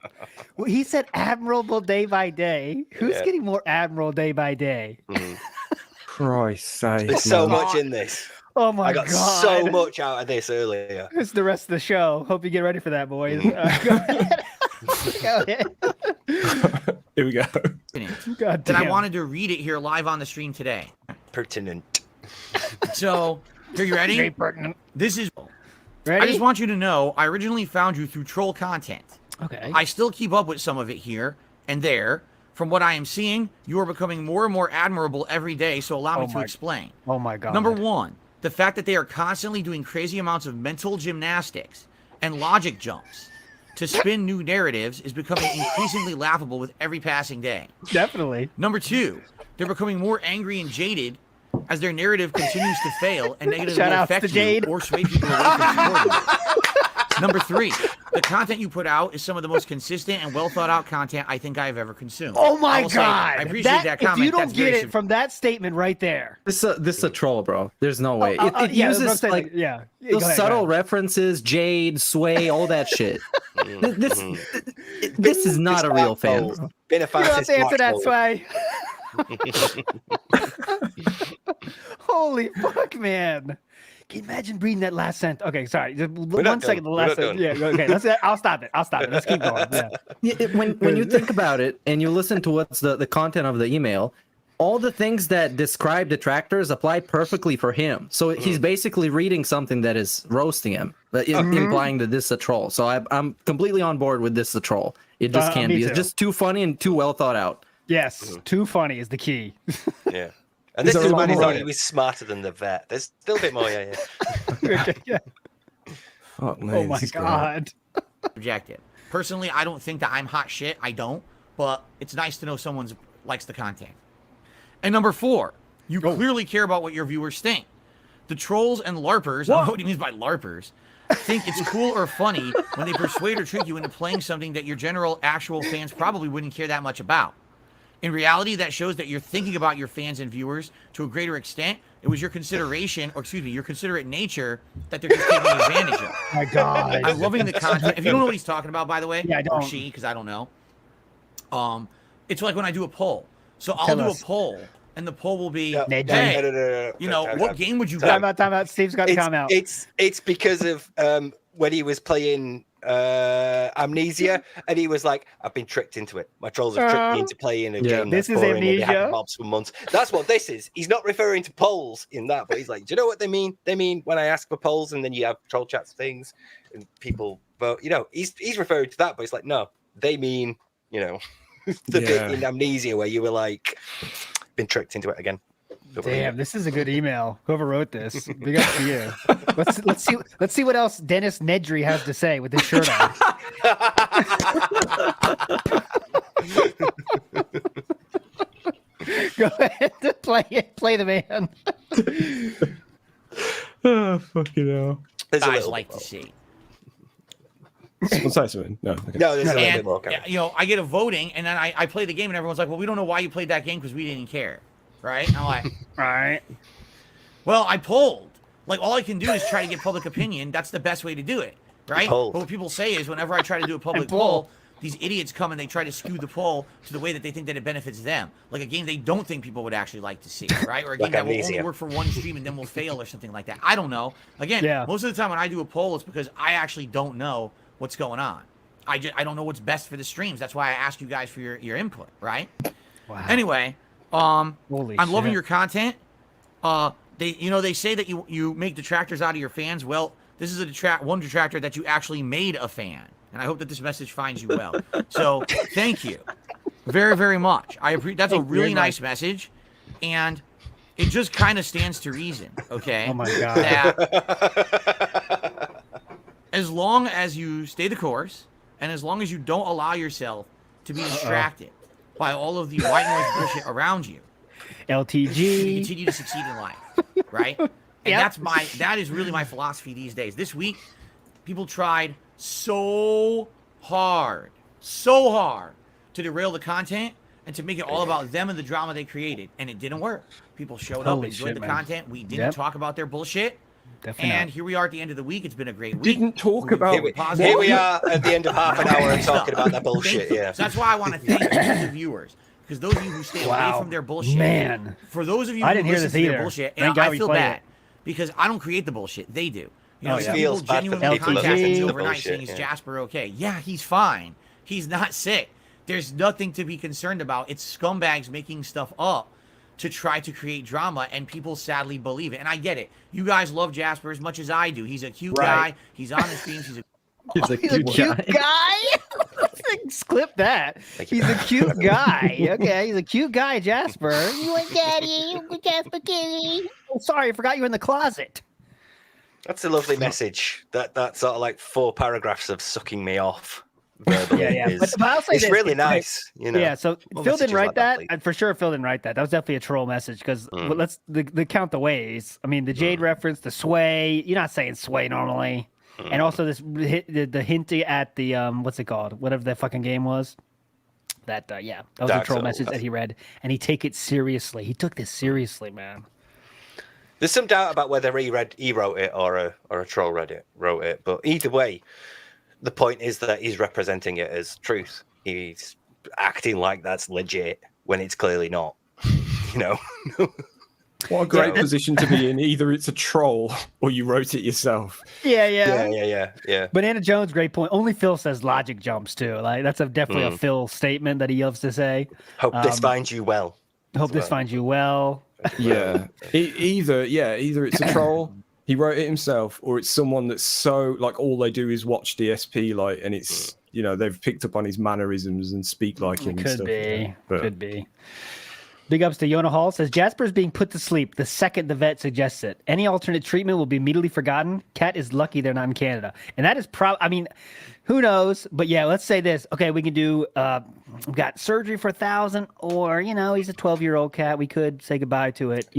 Well, he said admirable day by day. Who's getting more admirable day by day? Christ's sake. There's so much in this. Oh my I got God. so much out of this earlier. It's the rest of the show. Hope you get ready for that, boys. Go ahead. Go ahead. Here we go. God That I damn. wanted to read it here live on the stream today. Pertinent. So, are you ready? Very pertinent. This is. Ready? I just want you to know I originally found you through troll content. Okay. I still keep up with some of it here and there. From what I am seeing, you are becoming more and more admirable every day, so allow me to explain. Oh my God. Number one, the fact that they are constantly doing crazy amounts of mental gymnastics and logic jumps to spin new narratives is becoming increasingly laughable with every passing day. Definitely. Number two, they're becoming more angry and jaded as their narrative continues to fail and negatively Shout-outs to affect you Jade. or sway people away from supporting you. Number three, the content you put out is some of the most consistent and well thought out content I think I've ever consumed. Oh my I will say, God. I appreciate that comment. If you don't That's get very it from that statement right there. This is a troll, bro. There's no way. It yeah, uses I'm saying, like yeah. those Go ahead, subtle go ahead. references, jade, sway, all that shit. This is not a real fan, bro. Been a You don't have to answer that, Sway. Holy fuck, man. Can you imagine reading that last sentence? Okay, sorry. Just one second. The last sentence. Yeah, okay. I'll stop it. Let's keep going. Yeah. When you think about it and you listen to what's the content of the email, all the things that describe detractors apply perfectly for him. So he's basically reading something that is roasting him, implying that this is a troll. So I'm completely on board with this is a troll. It just can't me be. too. It's just too funny and too well thought out. Yes, too funny is the key. Yeah. And this is when he's like, he was smarter than the vet. There's still a bit more, yeah. Yeah. Fuck me. Oh my this is great. God. Objective. Personally, I don't think that I'm hot shit. I don't. but it's nice to know someone likes the content. And number 4, you clearly care about what your viewers think. The trolls and LARPers, I don't know what he means by LARPers, think it's cool or funny when they persuade or trick you into playing something that your general actual fans probably wouldn't care that much about. In reality, that shows that you're thinking about your fans and viewers to a greater extent. It was your consideration, or excuse me, your considerate nature that they're just taking advantage of. Oh my God. I'm loving the content. If you don't know what he's talking about, by the way, yeah, I don't. or she, because I don't know. It's like when I do a poll. So I'll do a poll, and the poll will be, hey, you know, what game would you go? Time out. Steve's got to come out. It's because of when he was playing Amnesia, and he was like, I've been tricked into it. My trolls have tricked me into playing a game that's boring and they haven't mobs for months. That's what this is. He's not referring to polls in that, but he's like, do you know what they mean? They mean when I ask for polls and then you have troll chats things and people vote. You know, he's referring to that, but he's like, no, they mean, you know, the bit in Amnesia where you were like, been tricked into it again. Damn, this is a good email. Whoever wrote this, big up to you. Let's see what else Dennis Nedry has to say with his shirt on. Go ahead, play the man. Oh, fucking hell! Guys like to see. Someone say something. No, okay. No, there's a little bit more. You know, I get a voting, and then I play the game, and everyone's like, "Well, we don't know why you played that game because we didn't care." Right? And I'm like, all right. Well, I polled. Like, all I can do is try to get public opinion. That's the best way to do it, right? But what people say is whenever I try to do a public poll, these idiots come and they try to skew the poll to the way that they think that it benefits them. Like a game they don't think people would actually like to see, right? Or a game that will only work for one stream and then will fail or something like that. I don't know. Again, most of the time when I do a poll, it's because I actually don't know what's going on. I don't know what's best for the streams. That's why I ask you guys for your input, right? Wow. Anyway, I'm loving your content. They say that you make detractors out of your fans. Well, this is one detractor that you actually made a fan, and I hope that this message finds you well. So thank you very, very much. That's a really nice message, and it just kind of stands to reason. Okay. Oh my God. That as long as you stay the course, and as long as you don't allow yourself to be distracted by all of the white noise bullshit around you, LTG, you continue to succeed in life, right? And that is really my philosophy these days. This week, people tried so hard to derail the content and to make it all about them and the drama they created, and it didn't work. People showed up, enjoyed the content. We didn't talk about their bullshit. And here we are at the end of the week. It's been a great week. Didn't talk about here we are at the end of half an hour and talking about that bullshit. Yeah. So that's why I want to thank the viewers, because those of you who stay away from their bullshit, man. For those of you I who didn't hear listen this to their either. bullshit, Thank I God we feel played bad it. because I don't create the bullshit. They do. You know, some feels people bad for the genuinely people that contact listen me to the overnight bullshit, saying, "Is Jasper okay?" Yeah, he's fine. He's not sick. There's nothing to be concerned about. It's scumbags making stuff up to try to create drama, and people sadly believe it. And I get it. You guys love Jasper as much as I do. He's a cute guy. He's on the streams. He's a cute guy. Clip that. He's a cute guy. Okay, he's a cute guy, Jasper. You like Daddy? You Jasper Kitty? Oh, sorry, I forgot you were in the closet. That's a lovely message. That sort of like 4 paragraphs of sucking me off. Yeah. But I'll say it's this, really nice. You know. Yeah. So Phil didn't write that, and for sure Phil didn't write that. That was definitely a troll message because let's the count the ways. I mean, the Jade reference, the sway. You're not saying sway normally, and also the hinty at the what's it called? Whatever the fucking game was. That that was a troll message that he read, and he took it seriously. He took this seriously, man. There's some doubt about whether he wrote it or a troll wrote it, but either way. The point is that he's representing it as truth. He's acting like that's legit when it's clearly not. You know. What a great position to be in. Either it's a troll or you wrote it yourself. Yeah. Banana Jones, great point. Only Phil says logic jumps too. Like that's definitely a Phil statement that he loves to say. Hope this finds you well. Hope this finds you well. Yeah. Either it's a troll. He wrote it himself, or it's someone that's so like all they do is watch DSP, like, and it's they've picked up on his mannerisms and speak like him. Could be. Big ups to Yona Hall. Says Jasper's being put to sleep the second the vet suggests it. Any alternate treatment will be immediately forgotten. Cat is lucky they're not in Canada. And that is I mean, who knows? But yeah, let's say this. Okay, we can do, we've got surgery for 1,000, or, he's a 12-year-old cat. We could say goodbye to it.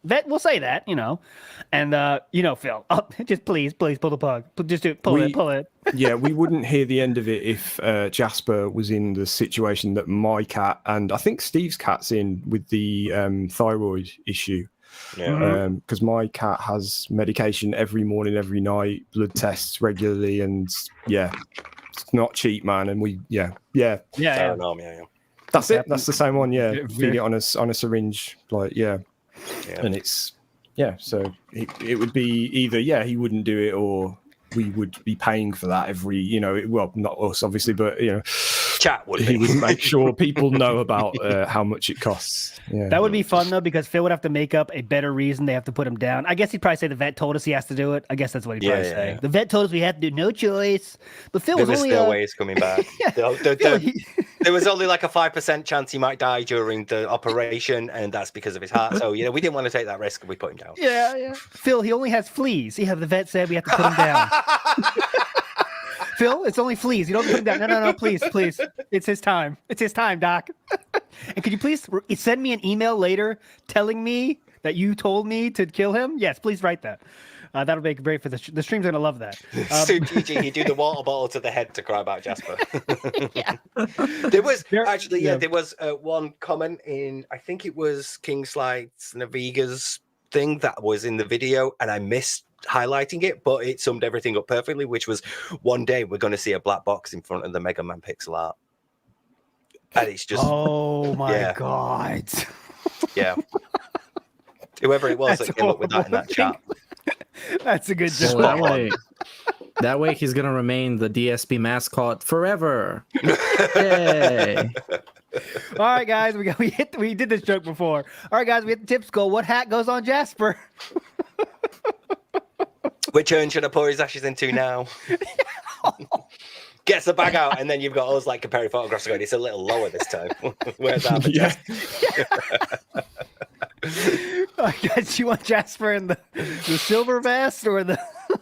Vet, we'll say that, And, Phil, just please pull the plug. Just pull it. Yeah, we wouldn't hear the end of it if Jasper was in the situation that my cat and I think Steve's cat's in with the thyroid issue. Yeah. Because my cat has medication every morning, every night, blood tests regularly, and it's not cheap, man. And Yeah. That's it. That's the same one. Yeah, feed it on a syringe, and it's So it would be either he wouldn't do it, or we would be paying for that every, well, not us obviously, but chat would he would make sure people know about how much it costs. Yeah, that would be fun though, because Phil would have to make up a better reason they have to put him down. I guess he'd probably say the vet told us he has to do it. I guess that's what he'd probably say. Yeah. The vet told us we had to do, no choice. But Phil was only still ways coming back. There was only like a 5% chance he might die during the operation, and that's because of his heart. So we didn't want to take that risk, and we put him down. Yeah. Phil, he only has fleas. The vet said we have to put him down. Phil, it's only fleas. You don't put him down. No, please. It's his time. It's his time, Doc. And could you please send me an email later telling me that you told me to kill him? Yes, please write that. That'll make great for the stream's going to love that. So, GG, you do the water bottle to the head to cry about Jasper. There was one comment in, I think it was King Slide's Naviga's thing that was in the video, and I missed highlighting it, but it summed everything up perfectly, which was one day we're going to see a black box in front of the Mega Man pixel art. And it's just... Oh, my God. Yeah. Whoever it was that came up with that in that chat. That's a good joke. Well, that way he's going to remain the DSP mascot forever. Yay. All right, guys, we did this joke before. All right, guys, we hit the tips goal. What hat goes on Jasper? Which urn should I pour his ashes into now? Gets the bag out, and then you've got us like comparing photographs going, it's a little lower this time. Where's that? Guys, you want Jasper in the silver vest or the...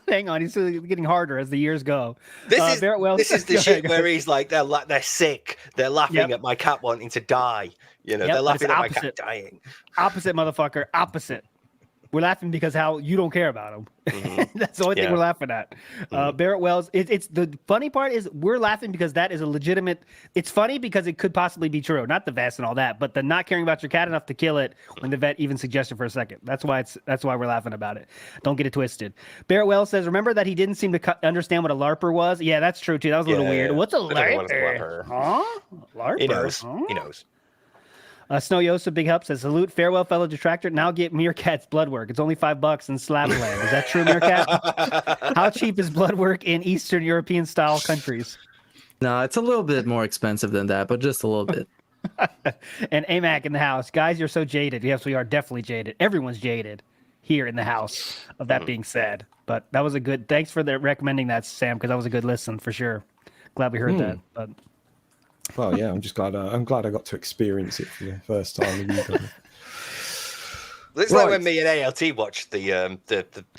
Hang on, he's getting harder as the years go. This is the shit where he's like, they're sick. They're laughing at my cat wanting to die. They're laughing at my cat dying. Opposite, motherfucker. Opposite. We're laughing because how you don't care about him. Mm-hmm. That's the only thing we're laughing at. Barrett Wells, it's the funny part is we're laughing because that is a legitimate. It's funny because it could possibly be true. Not the vest and all that, but the not caring about your cat enough to kill it when the vet even suggested for a second. That's why we're laughing about it. Don't get it twisted. Barrett Wells says, remember that he didn't seem to understand what a LARPer was? Yeah, that's true too. That was a little weird. What's a LARPer? Huh? LARPer? He knows. Huh? He knows. Snow Yosa Big Hup says, salute, farewell, fellow detractor. Now get Meerkat's blood work. It's only $5 in Slabland. Is that true, Meerkat? How cheap is blood work in Eastern European style countries? No, it's a little bit more expensive than that, but just a little bit. And AMAC in the house. Guys, you're so jaded. Yes, we are definitely jaded. Everyone's jaded here in the house, of that being said. But that was a good, thanks for recommending that, Sam, because that was a good listen for sure. Glad we heard that. But well, yeah, I'm just glad. I'm glad I got to experience it for the first time with you guys. It's like when me and ALT watched the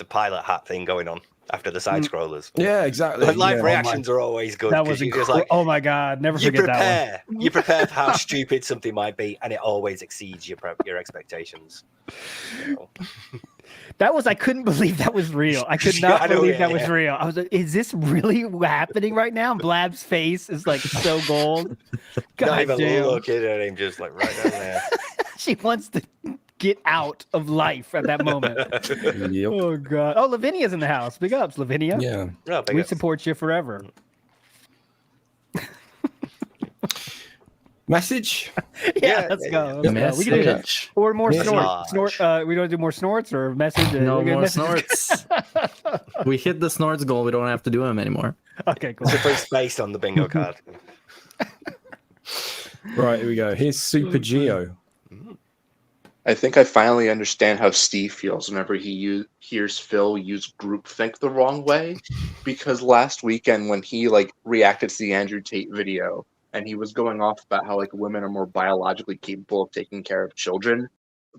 pilot hat thing going on after the side scrollers. Yeah, exactly. But live reactions are always good. That was like, oh my god, never forget that one. You prepare for how stupid something might be, and it always exceeds your expectations. That was, I couldn't believe that was real. I could not believe that was real. I was like, is this really happening right now? Blab's face is like so gold. God not even damn. looking at him, just like right down there. She wants to get out of life at that moment. Yep. Oh god. Oh, Lavinia's in the house. Big ups, Lavinia. Yeah. Oh, we support you forever. Message? Yeah, let's go. Message. We can do or more snort. We don't do more snorts or message. No more snorts. We hit the snorts goal. We don't have to do them anymore. Okay, cool. So put space on the bingo card. Right, here we go. Here's Super Geo. I think I finally understand how Steve feels whenever he hears Phil use groupthink the wrong way. Because last weekend when he reacted to the Andrew Tate video, and he was going off about how like women are more biologically capable of taking care of children.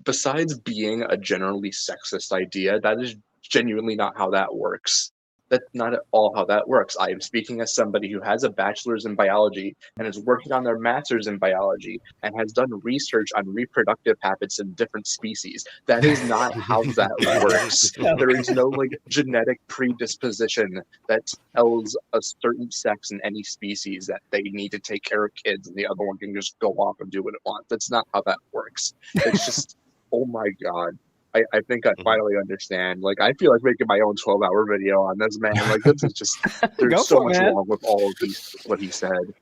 Besides being a generally sexist idea, that is genuinely not how that works. That's not at all how that works. I am speaking as somebody who has a bachelor's in biology and is working on their master's in biology and has done research on reproductive habits in different species. That is not how that works. There is no like genetic predisposition that tells a certain sex in any species that they need to take care of kids and the other one can just go off and do what it wants. That's not how that works. It's just, oh my God. I think I finally understand. Like, I feel like making my own 12-hour video on this, man. Like, this is just, there's so much wrong with all of what he said.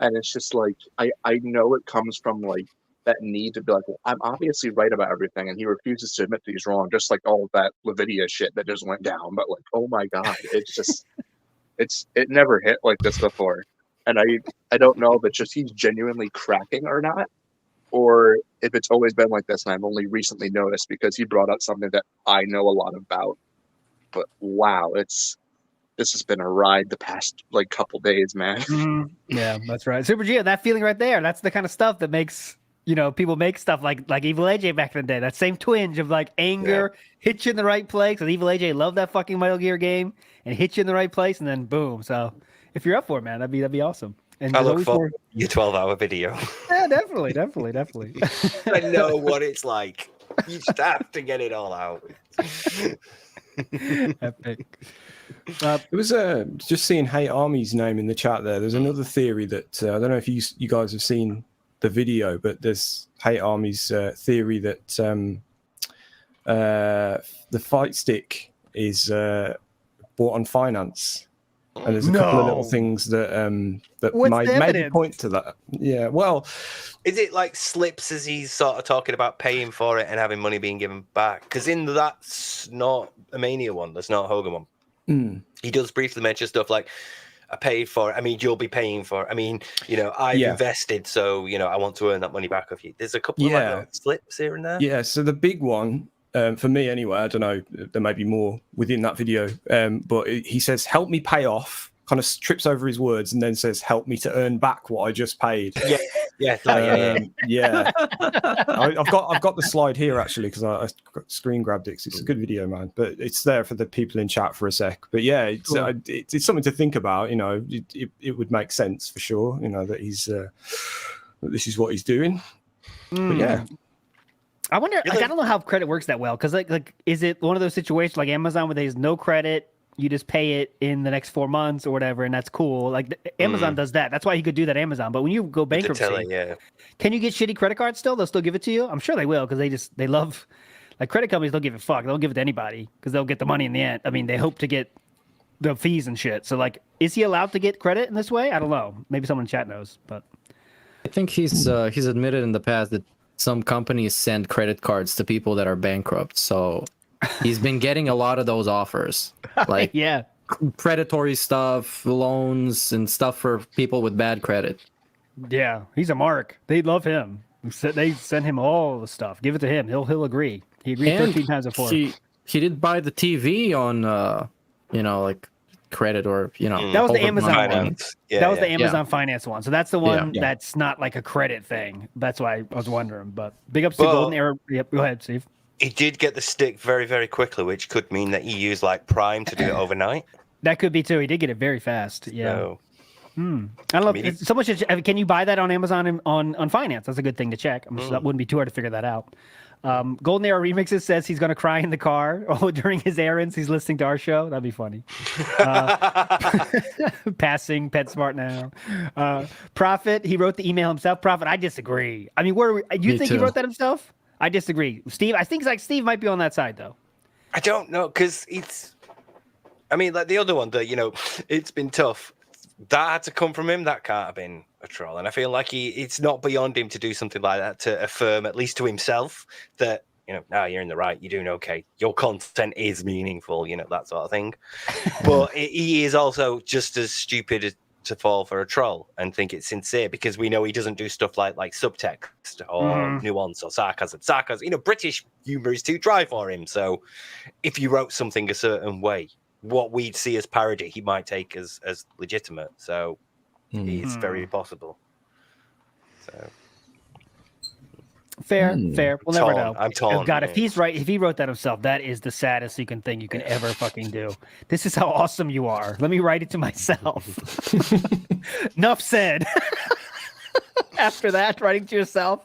And it's just like, I know it comes from like that need to be like, well, I'm obviously right about everything. And he refuses to admit that he's wrong, just like all of that Lavidia shit that just went down. But like, oh my God, it's just, it never hit like this before. And I don't know if it's just he's genuinely cracking or not, or if it's always been like this and I've only recently noticed because he brought up something that I know a lot about. But wow, this has been a ride the past like couple days, man. Yeah, that's right. Super Geo, that feeling right there, that's the kind of stuff that makes, people make stuff like Evil AJ back in the day. That same twinge of like anger, hit you in the right place. Because Evil AJ loved that fucking Metal Gear game and hit you in the right place and then boom. So if you're up for it, man, that'd be awesome. And I look for your 12-hour video. Yeah, definitely. I know what it's like. You just have to get it all out. Epic. It was just seeing Hate Army's name in the chat there. There's another theory that I don't know if you guys have seen the video, but there's Hate Army's theory that the fight stick is bought on finance. And there's a couple of little things that that maybe point to that. Yeah, well, is it like slips as he's sort of talking about paying for it and having money being given back? Because in that's not a Mania one, that's not a Hogan one. He does briefly mention stuff like, I paid for it. I mean, you'll be paying for it. I mean, I've invested, so I want to earn that money back off you. There's a couple of like slips here and there. Yeah, so the big one. For me anyway, I don't know, there may be more within that video, but he says, help me pay off, kind of trips over his words and then says, help me to earn back what I just paid. Yeah. I've got the slide here actually, because I screen grabbed it, 'cause it's a good video, man, but it's there for the people in chat for a sec. But yeah, it's something to think about. It would make sense for sure, that he's that this is what he's doing. But yeah. I wonder. I don't know how credit works that well. Because like, is it one of those situations like Amazon where there's no credit, you just pay it in the next 4 months or whatever, and that's cool. Like Amazon does that. That's why he could do that. Amazon. But when you go bankruptcy, can you get shitty credit cards still? They'll still give it to you. I'm sure they will because they love like credit companies. Don't give a fuck. They'll give it to anybody because they'll get the money in the end. I mean, they hope to get the fees and shit. So like, is he allowed to get credit in this way? I don't know. Maybe someone in chat knows. But I think he's admitted in the past that some companies send credit cards to people that are bankrupt, so he's been getting a lot of those offers, like predatory stuff, loans, and stuff for people with bad credit. Yeah, he's a mark. They love him. They send him all the stuff. Give it to him. He'll agree. He agreed 13 times before. He did buy the TV on, like credit or that was the Amazon one. That was the Amazon Yeah. finance one. So that's the one that's not like a credit thing. That's why I was wondering. But big ups to Golden Era. Yep, go ahead, Steve. He did get the stick very, very quickly, which could mean that he used like Prime to do it overnight. That could be too. He did get it very fast. Yeah. So, I don't know. Someone should. Can you buy that on Amazon on finance? That's a good thing to check. That wouldn't be too hard to figure that out. Golden Era Remixes says he's going to cry in the car during his errands. He's listening to our show. That'd be funny. Passing PetSmart now. Prophet, he wrote the email himself. Prophet, I disagree. I mean, you think he wrote that himself? I disagree. Steve, I think Steve might be on that side though. I don't know because like the other one that it's been tough. That had to come from him. That can't have been a troll. And I feel like it's not beyond him to do something like that to affirm, at least to himself, that, now you're in the right, you're doing okay. Your content is meaningful, that sort of thing. But he is also just as stupid to fall for a troll and think it's sincere because we know he doesn't do stuff like subtext or nuance or sarcasm. British humor is too dry for him. So if you wrote something a certain way, what we'd see as parody, he might take as legitimate. So it's very possible. So Fair. We'll never Torn. know. I'm torn. Oh, God, if he's right, if he wrote that himself, that is the saddest thing you can ever fucking do. This is how awesome you are. Let me write it to myself. Enough said. After that, writing to yourself.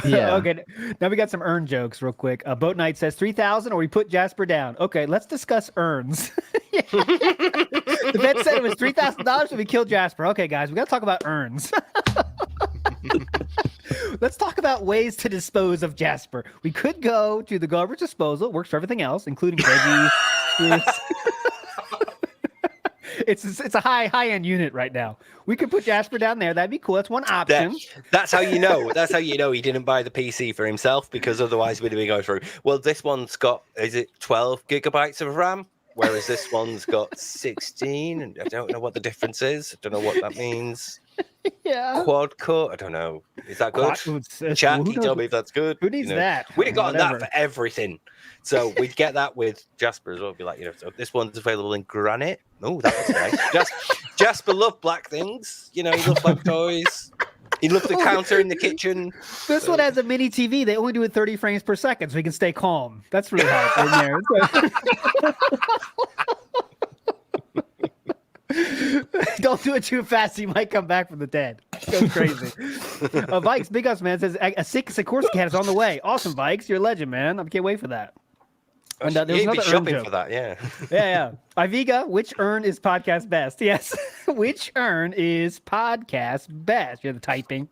Yeah. Okay. Now we got some urn jokes real quick. Boat Knight says 3,000 or we put Jasper down. Okay, let's discuss urns. The vet said it was $3,000 if we killed Jasper. Okay, guys, we got to talk about urns. Let's talk about ways to dispose of Jasper. We could go to the garbage disposal. It works for everything else, including veggies, fruits. It's a high-end unit right now. We could put Jasper down there. That'd be cool. That's one option. That's how you know. That's how you know he didn't buy the PC for himself, because otherwise we'd be going through. Well, this one's got 12 gigabytes of RAM, whereas this one's got 16, and I don't know what the difference is. I don't know what that means. Yeah. Quad core. I don't know. Is that good? Chat, can you tell me if that's good? Who needs that? We'd have gotten Whatever. that for everything. So we'd get that with Jasper as well. Be like, so this one's available in granite. Oh, that was nice. Jasper loved black things. He loved black toys. He loved the counter in the kitchen. This one has a mini TV. They only do it 30 frames per second, so we can stay calm. That's really hard in there. Don't do it too fast. You might come back from the dead. Go crazy. Vikes, Big Us Man says a sick Sikorsky cat is on the way. Awesome, Vikes. You're a legend, man. I can't wait for that. And there's You'd be another urn shopping joke. for that, yeah. Yeah. Iviga, which urn is podcast best? Yes. Which urn is podcast best? You're the typing.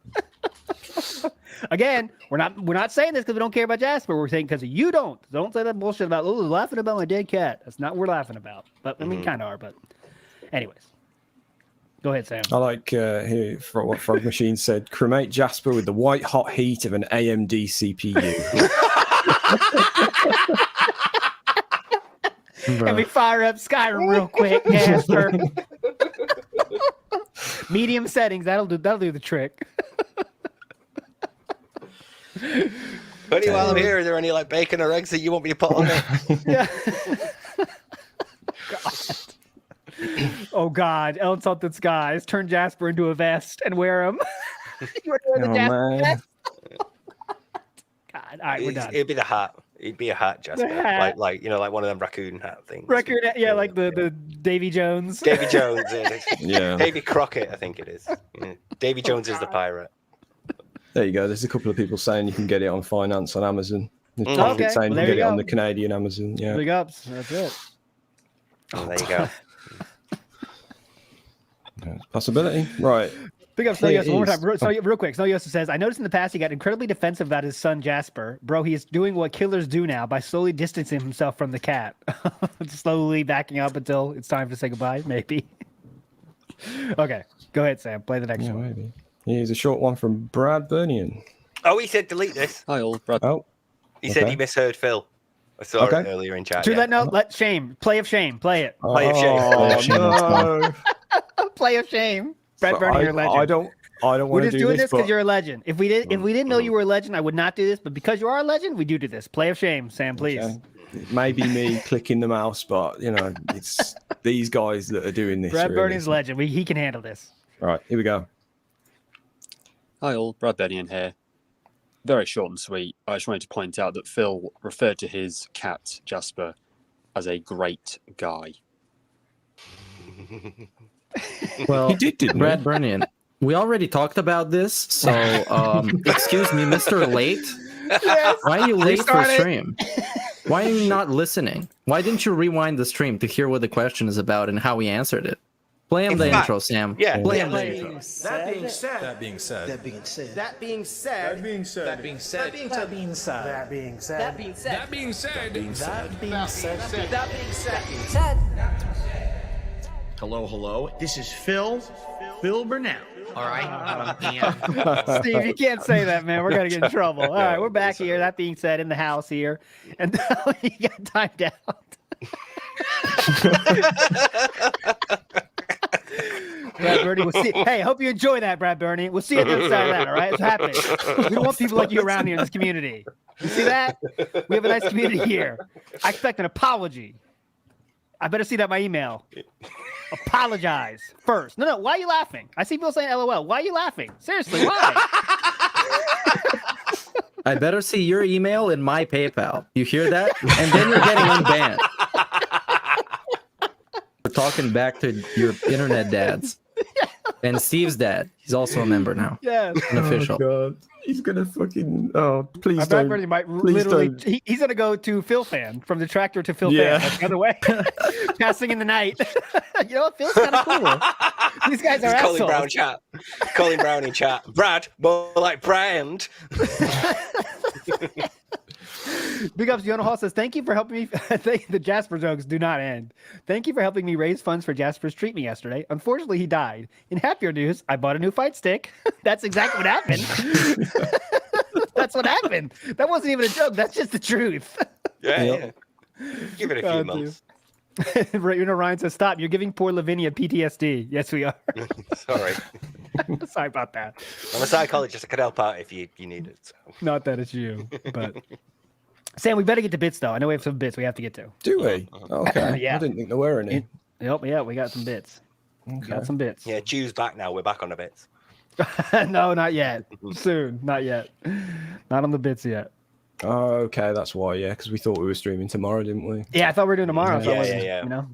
Again, we're not saying this because we don't care about Jasper. We're saying because you don't. Don't say that bullshit about laughing about my dead cat. That's not what we're laughing about. But I mean, kind of are. But anyways, go ahead, Sam. I like here for what Frog Machine said. Cremate Jasper with the white hot heat of an AMD CPU. And we fire up Skyrim real quick, Jasper. Medium settings. That'll do the trick. Buddy, while I'm here, are there any bacon or eggs that you want me to put on it? Yeah. Oh God, El Salted Skies, turn Jasper into a vest and wear him. You want to wear the Jasper vest? God, all right, we're done. It'd be the hat. It'd be a hat, Jasper. hat. Like one of them raccoon hat things. Record, yeah, like the Davy Jones. Davy Jones, Yeah. Davy Crockett, I think it is. Yeah. Davy Jones is the pirate. There you go. There's a couple of people saying you can get it on finance on Amazon. There's Okay. Target saying Well, you can there get you it on go. the Canadian Amazon. Yeah. Big ups. That's it. Oh, there you go. Possibility. Right. Big up Snow Yosa one more Please. time. Real quick. Snow Yosa says, I noticed in the past he got incredibly defensive about his son Jasper. Bro, he is doing what killers do now by slowly distancing himself from the cat. Slowly backing up until it's time to say goodbye, maybe. Okay. Go ahead, Sam. Play the next Yeah, one. maybe. Here's a short one from Brad Burnian. Oh, he said delete this. Hi, all. Brad. Oh. He said he misheard Phil. I saw it earlier in chat. To that note, let shame. Play of shame. Play it. Play of shame. No. Play of shame. Brad So Bernie, you're a legend. I don't We're want to just do doing this this because but- you're a legend. If we didn't know you were a legend, I would not do this. But because you are a legend, we do this. Play of shame, Sam, please. Okay. Maybe me clicking the mouse, but it's these guys that are doing this. Brad really. Bernie's legend. He can handle this. All right, here we go. Hi, all. Brad Bennion here. Very short and sweet. I just wanted to point out that Phil referred to his cat, Jasper, as a great guy. Well, He didn't Brad Bernian, we already talked about this, so excuse me, Mr. Late. Yes. Why are you late for Restart it. stream? Why are you not listening? Why didn't you rewind the stream to hear what the question is about and how we answered it? Play him the intro, Sam. Yeah. Play him the intro. That being said. That being said. That being said. That being said. That being said. That being said. That being said. That being said. That being said. That being said. That being said. That being said. That being said. Hello. This is Phil Burnell. All right. Steve, you can't say that, man. We're gonna get in trouble. All right, we're back here. That being said, in the house here, and now you got timed out. Brad Bernie, we'll see. Hey, I hope you enjoy that, Brad Bernie. We'll see you at the other side of that. All right, it's happening. We don't want people like you around here in this community. You see that? We have a nice community here. I expect an apology. I better see that in my email. Apologize first. No. Why are you laughing? I see people saying LOL. Why are you laughing? Seriously, why? I better see your email in my PayPal. You hear that? And then you're getting unbanned. We're talking back to your internet dads. And Steve's dad. He's also a member now. Yeah. An official. Oh, God. He's gonna fucking. Oh, please My don't. brother might Please literally. don't. He's gonna go to Phil Fan, from the tractor to Phil Yeah. Fan. That's the other way. Passing in the night. You know what? Phil's kind of cool. These guys are Colin assholes. Brown chat. Colin Brown in chat. Brad, more like Brand. Big ups, Yona Hall says, thank you for helping me. The Jasper jokes do not end. Thank you for helping me raise funds for Jasper's treatment yesterday. Unfortunately, he died. In happier news, I bought a new fight stick. That's exactly what happened. That's what happened. That wasn't even a joke. That's just the truth. Yeah. Give it a few God, months. Ryan says, stop. You're giving poor Lavinia PTSD. Yes, we are. Sorry. Sorry about that. I'm a psychologist. I could help out if you need it. So. Not that it's you, but Sam, we better get to bits though. I know we have some bits we have to get to. Do we? Okay. Yeah. I didn't think there were any. Yep. Yeah, we got some bits. Okay. Got some bits. Yeah, Jew's back now. We're back on the bits. No, not yet. Soon. Not yet. Not on the bits yet. Oh, okay. That's why. Yeah, because we thought we were streaming tomorrow, didn't we? Yeah, I thought we were doing tomorrow. So I Yeah, wasn't, yeah. You know.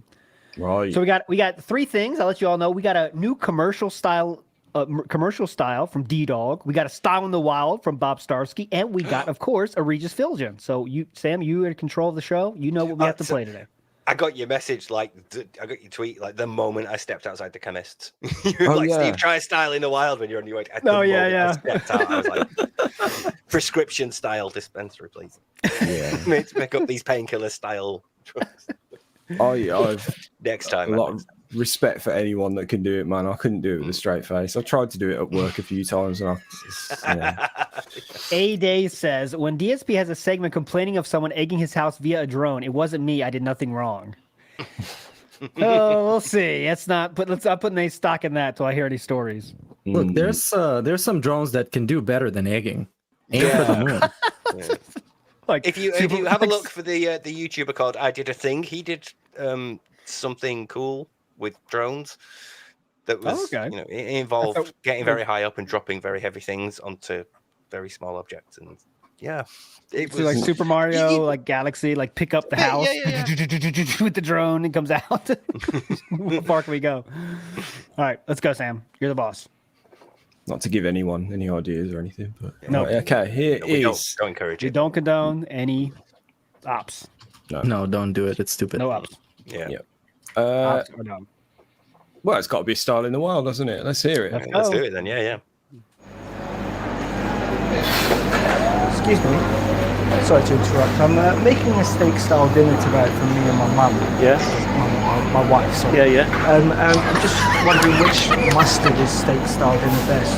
Right. So we got three things. I'll let you all know. We got a new commercial style from D-Dog. We got a Style in the Wild from Bob Starsky, and we got, of course, a Regis Filgen. So Sam, you are in control of the show. You know what we have to play today. I got your message, I got your tweet, the moment I stepped outside the chemist. You were Steve, try Style in the Wild when you're on your way. I stepped out, I was like, prescription style dispensary, please. Yeah. Make up these painkiller style drugs. Oh yeah, I've next time. a lot of respect for anyone that can do it, man. I couldn't do it with a straight face. I tried to do it at work a few times, and A-Day says, when DSP has a segment complaining of someone egging his house via a drone, it wasn't me. I did nothing wrong. Oh, we'll see. It's not. But I'm putting any stock in that till I hear any stories. Look, there's some drones that can do better than egging. Aim for the moon. Yeah. Like if you have a look for the YouTuber called I Did a Thing, he did something cool with drones that was it involved getting very high up and dropping very heavy things onto very small objects, and it was like Super Mario, like Galaxy, like pick up the house with the drone and comes out. How far can we go? All right, let's go, Sam. You're the boss. Not to give anyone any ideas or anything, but No. Right, okay, here is. Don't encourage You it. don't condone any ops. No, don't do it. It's stupid. No ops. Yeah. Ops or no. Well, it's got to be a Style in the Wild, doesn't it? Let's hear it. Let's do it then. Yeah. Excuse me. Sorry to interrupt. I'm making a steak style dinner tonight for me and my mum. Yes. My wife, sorry. Yeah. I'm just wondering which mustard is steak style dinner best.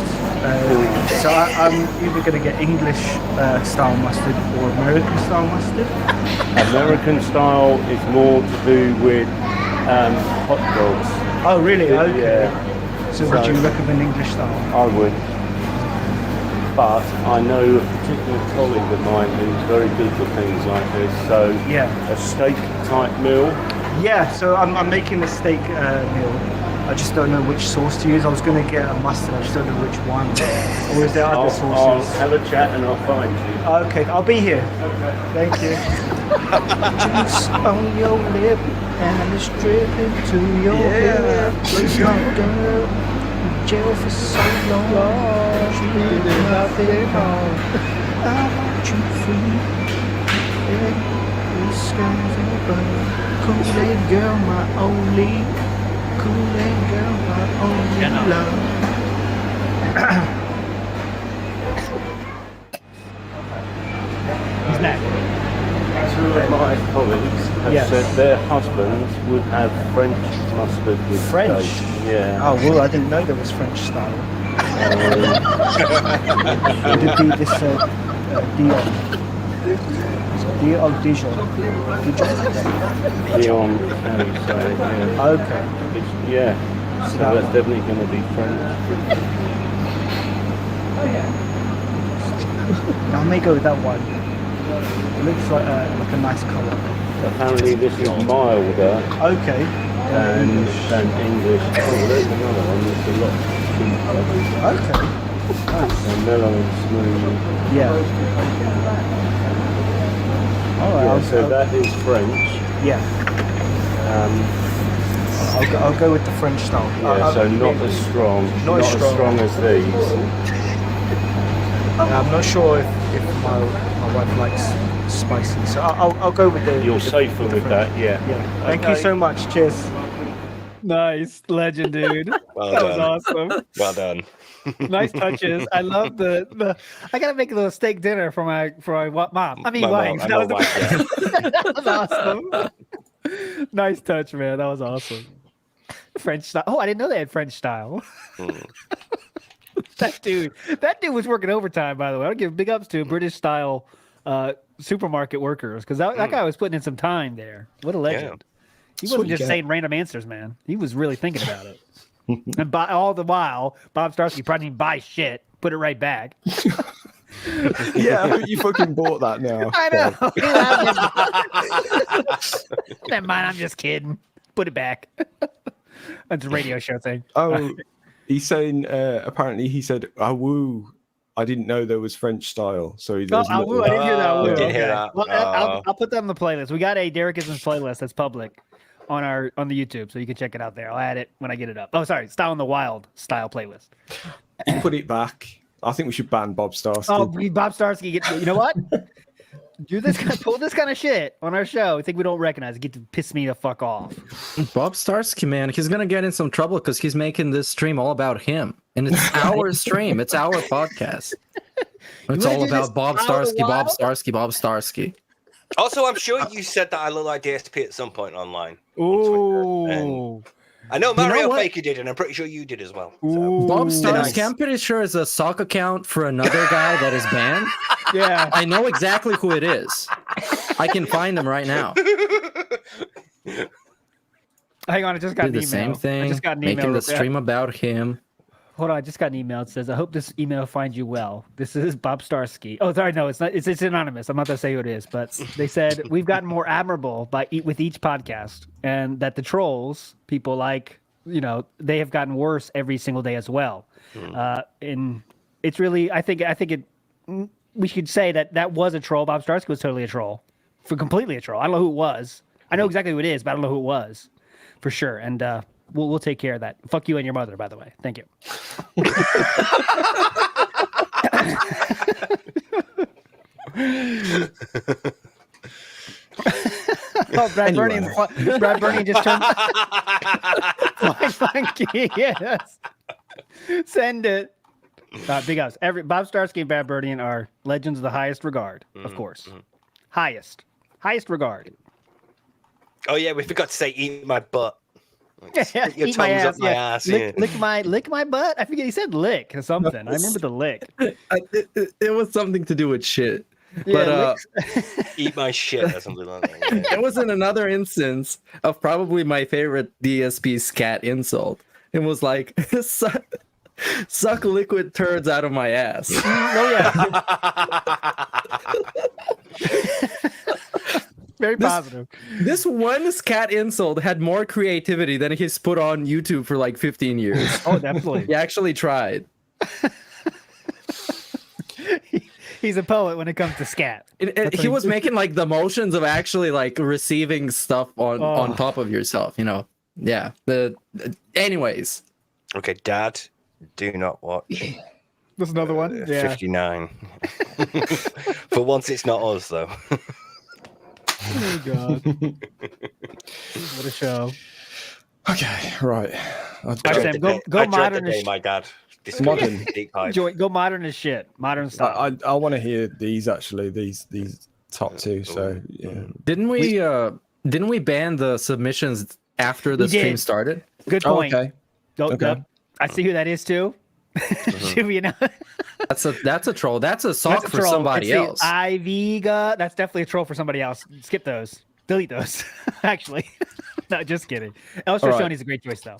So I'm either going to get English style mustard or American style mustard. American style is more to do with hot dogs. Oh, really? Okay. Yeah. So would you recommend English style? I would. But I know a particular colleague of mine who's very good for things like this. So a steak type meal. Yeah, so I'm making a steak meal. I just don't know which sauce to use. I was going to get a mustard, I just don't know which one. Or is there other sauces? I'll have a chat and I'll find you. Okay, I'll be here. Okay. Thank you. Juice on your lip and it's dripping to your head. Young girl, in jail for so long. She did nothing wrong. I want you free. These skies are burning. Kool-Aid girl, my only. Kool-Aid girl, my only love. Who's next? Two of my colleagues have said their husbands would have French mustard with French? steak. Yeah. Oh, well, I didn't know there was French style. Would it be this Dion? Dijon. Dion, how do you say it? Yeah. Okay. So that's definitely going to be French. I may go with that one. It looks like a nice colour. Apparently this is milder. Okay. Than English. Oh, there's another one that's a lot cheaper. Okay. And mellow and smooth. Yeah. All right. Yeah, so that is French. Yeah. I'll go with the French style. Yeah, so not as strong. Not as strong as these. I'm not sure if my wife likes spicy, so I'll go with the. You're safer with that, yeah. Yeah. Thank you so much. Cheers. Nice, legend, dude. Well that done. was awesome. Well done. Nice touches. I love the. I gotta make a little steak dinner for my mom. I mean, My wife. mom, That was, my wife, yeah. that was awesome. Nice touch, man. That was awesome. French style. Oh, I didn't know they had French style. That dude was working overtime. By the way, I'll give big ups to British style supermarket workers because that guy was putting in some time there. What a legend. He wasn't just saying random answers, man. He was really thinking about it. And all the while, Bob Starsky probably didn't buy shit, put it right back. Yeah, you fucking bought that now. I know. Never mind, I'm just kidding. Put it back. That's a radio show thing. Oh, he's saying, apparently he said, woo. I didn't know there was French style. So he I didn't hear that. I didn't hear that. Well, I'll put that on the playlist. We got a Derek Isn's playlist that's public on the YouTube, so you can check it out there. I'll add it when I get it up. Oh, sorry, Style in the Wild style playlist. Put it back. I think we should ban Bob Starsky. Oh, Bob Starsky, you know what? Pull this kind of shit on our show. I think we don't recognize it. Get to piss me the fuck off. Bob Starsky, man, he's gonna get in some trouble because he's making this stream all about him, and it's our stream. It's our podcast. It's all about Bob Starsky, Bob Starsky, Bob Starsky. Also, I'm sure you said that I look like DSP at some point online. Ooh. I know Mario Faker did, and I'm pretty sure you did as well. So. Bob Starsky, I'm pretty sure is a sock account for another guy that is banned. Yeah. I know exactly who it is. I can find him right now. Hang on, I just got an email. Do the same thing. I just got an email. Making the stream about him. Hold on, I just got an email. It says, I hope this email finds you well. This is Bob Starsky. Oh, sorry, no, it's not. It's anonymous. I'm not going to say who it is, but they said, we've gotten more admirable with each podcast, and that the trolls, people like, they have gotten worse every single day as well. And it's really, I think we should say that was a troll. Bob Starsky was totally a troll. Completely a troll. I don't know who it was. I know exactly who it is, but I don't know who it was. For sure. And we'll take care of that. Fuck you and your mother, by the way. Thank you. Oh, Brad Bernie just turned. Funky, yes. Send it. Big ups. Bob Starsky and Brad Bernie are legends of the highest regard, of course. Highest regard. Oh yeah, we forgot to say eat my butt. Stick your Eat my tongues ass, up my yeah. ass. Lick my butt. I forget he said lick or something. I remember the lick. It was something to do with shit. Yeah, But eat my shit or something like that. Yeah. it was in another instance of probably my favorite DSP scat insult. It was like suck liquid turds out of my ass. Oh yeah. Very positive. This one scat insult had more creativity than he's put on YouTube for like 15 years. Oh, definitely. He actually tried. He's a poet when it comes to scat. He was making like the motions of actually like receiving stuff on top of yourself, Yeah. Anyways. Okay, Dad, do not watch. There's another one. 59. For once, it's not us though. Oh God! What a show. Okay, right. Sam, go modern as my dad. Modern. Go modern as shit. Modern style. I want to hear these actually. These top two. So yeah. Didn't we ban the submissions after the stream started? Good point. Okay. Okay. I see who that is too. Should we know? That's a troll. That's a sock for somebody else. Iviga. That's definitely a troll for somebody else. Skip those. Delete those. Actually, no, just kidding. Elster Shoney's a great choice though.